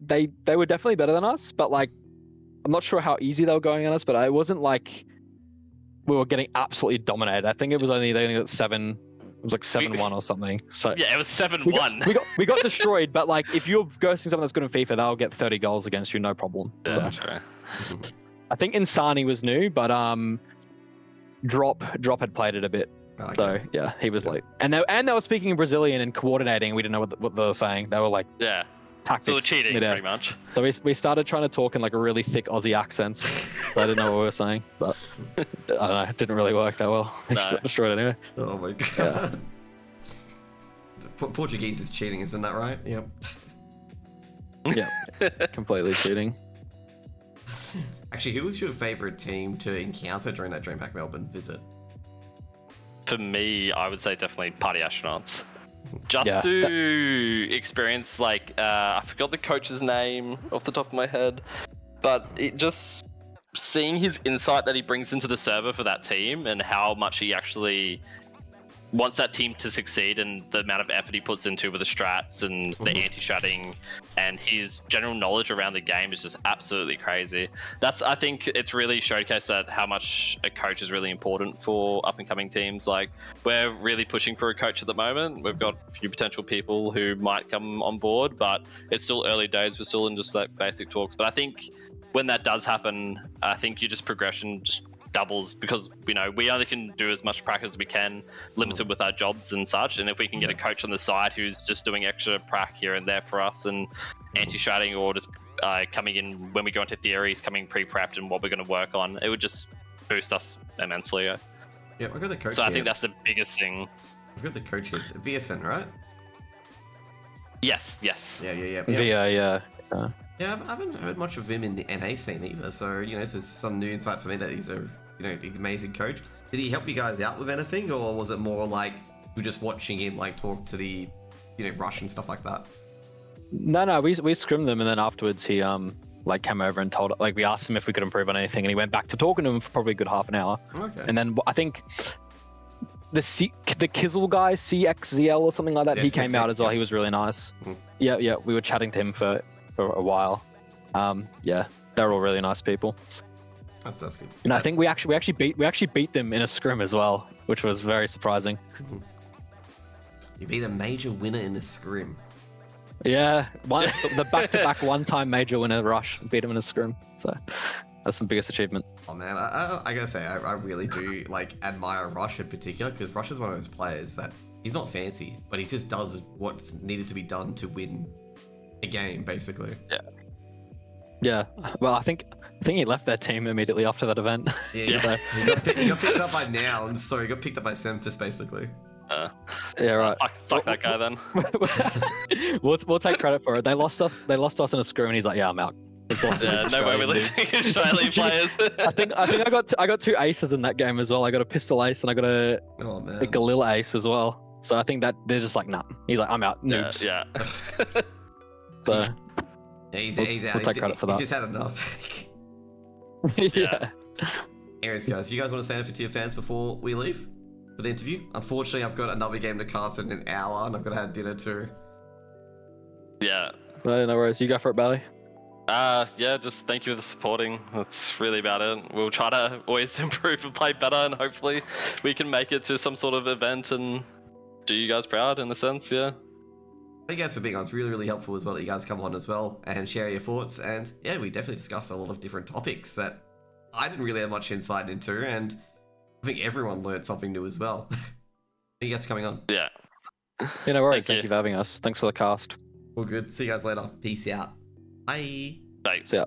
Speaker 2: were definitely better than us. But, like, I'm not sure how easy they were going on us, but it wasn't like we were getting absolutely dominated. I think it was they only got 7... It was like 7-1 or something. So
Speaker 3: yeah, it was 7-1.
Speaker 2: We got destroyed, but like if you're ghosting someone that's good in FIFA, they'll get 30 goals against you, no problem.
Speaker 3: Yeah,
Speaker 2: so,
Speaker 3: sure.
Speaker 2: I think Insani was new, but Drop had played it a bit. Okay. So yeah, he was late. And they were speaking in Brazilian and coordinating. We didn't know what they were saying. They were like tactics.
Speaker 3: So they were cheating pretty much.
Speaker 2: So we started trying to talk in like a really thick Aussie accent. So I didn't know what we were saying, but I don't know. It didn't really work that well. We got destroyed anyway.
Speaker 1: Oh my god. Yeah. Portuguese is cheating, isn't that right? Yep.
Speaker 2: Yeah. Completely cheating.
Speaker 1: Actually, who was your favorite team to encounter during that DreamHack Melbourne visit?
Speaker 3: For me, I would say definitely Party Astronauts. Just to experience, like, I forgot the coach's name off the top of my head, but it just seeing his insight that he brings into the server for that team and how much he actually wants that team to succeed and the amount of effort he puts into with the strats and the anti-stratting and his general knowledge around the game is just absolutely crazy. I think it's really showcased that how much a coach is really important for up and coming teams. Like, we're really pushing for a coach at the moment. We've got a few potential people who might come on board, but it's still early days. We're still in just like basic talks. But I think when that does happen, I think your just progression just doubles, because we only can do as much practice as we can, limited with our jobs and such. And if we can get a coach on the side who's just doing extra prac here and there for us and anti-stratting, or just coming in when we go into theories, coming pre-prepped and what we're going to work on, it would just boost us immensely.
Speaker 1: Yeah, I've got the coach.
Speaker 3: So I think that's the biggest thing.
Speaker 1: I've got the coaches. VFN, right?
Speaker 3: Yes.
Speaker 1: Yeah.
Speaker 2: VA, yeah.
Speaker 1: Yeah, I haven't heard much of him in the NA scene either, so, this is some new insight for me that he's a, amazing coach. Did he help you guys out with anything, or was it more like you're just watching him, like, talk to the, rush and stuff like that?
Speaker 2: No, we scrimmed them, and then afterwards he, like, came over and told, like, we asked him if we could improve on anything, and he went back to talking to him for probably a good half an hour.
Speaker 1: Okay.
Speaker 2: And then I think the Kizzle guy, CXZL or something like that, he came out as well. He was really nice. Yeah, we were chatting to him for for a while. Yeah, they're all really nice people.
Speaker 1: That's good.
Speaker 2: And I think we actually beat them in a scrim as well, which was very surprising.
Speaker 1: You beat a major winner in the scrim.
Speaker 2: Yeah, the back-to-back one-time major winner Rush beat him in a scrim. So that's the biggest achievement.
Speaker 1: Oh man, I gotta say, I really do like admire Rush in particular, because Rush is one of those players that he's not fancy, but he just does what's needed to be done to win a game, basically.
Speaker 2: Yeah. Well, I think he left their team immediately after that event.
Speaker 1: Yeah.
Speaker 2: So.
Speaker 1: He got picked up by Nouns, so he got picked up by Semphis, basically.
Speaker 2: Yeah, right.
Speaker 3: Fuck that guy then.
Speaker 2: we'll take credit for it. They lost us in a scrim, and he's like, "Yeah, I'm out."
Speaker 3: Yeah, no way we're listening to Australian players.
Speaker 2: I think I got two aces in that game as well. I got a pistol ace and I got a Galil ace as well. So I think that they're just like, nah. He's like, I'm out. Noobs.
Speaker 3: Yeah.
Speaker 2: So
Speaker 1: yeah, he's out.
Speaker 2: We'll take credit for that.
Speaker 1: He's just had enough.
Speaker 2: Yeah.
Speaker 1: Anyways, guys, you guys want to say anything to your fans before we leave for the interview? Unfortunately, I've got another game to cast in an hour, and I've got to have dinner too.
Speaker 3: Yeah.
Speaker 2: No worries. You go for it, Bally.
Speaker 3: Yeah, just thank you for the supporting. That's really about it. We'll try to always improve and play better, and hopefully we can make it to some sort of event and do you guys proud in a sense, yeah.
Speaker 1: Thank you guys for being on. It's really, really helpful as well that you guys come on as well and share your thoughts. And yeah, we definitely discussed a lot of different topics that I didn't really have much insight into, and I think everyone learned something new as well. Thank you guys for coming on.
Speaker 3: Yeah.
Speaker 2: Yeah, no worries. Thank you for having us. Thanks for the cast.
Speaker 1: All good. See you guys later. Peace out. Bye.
Speaker 3: Bye.
Speaker 2: See ya.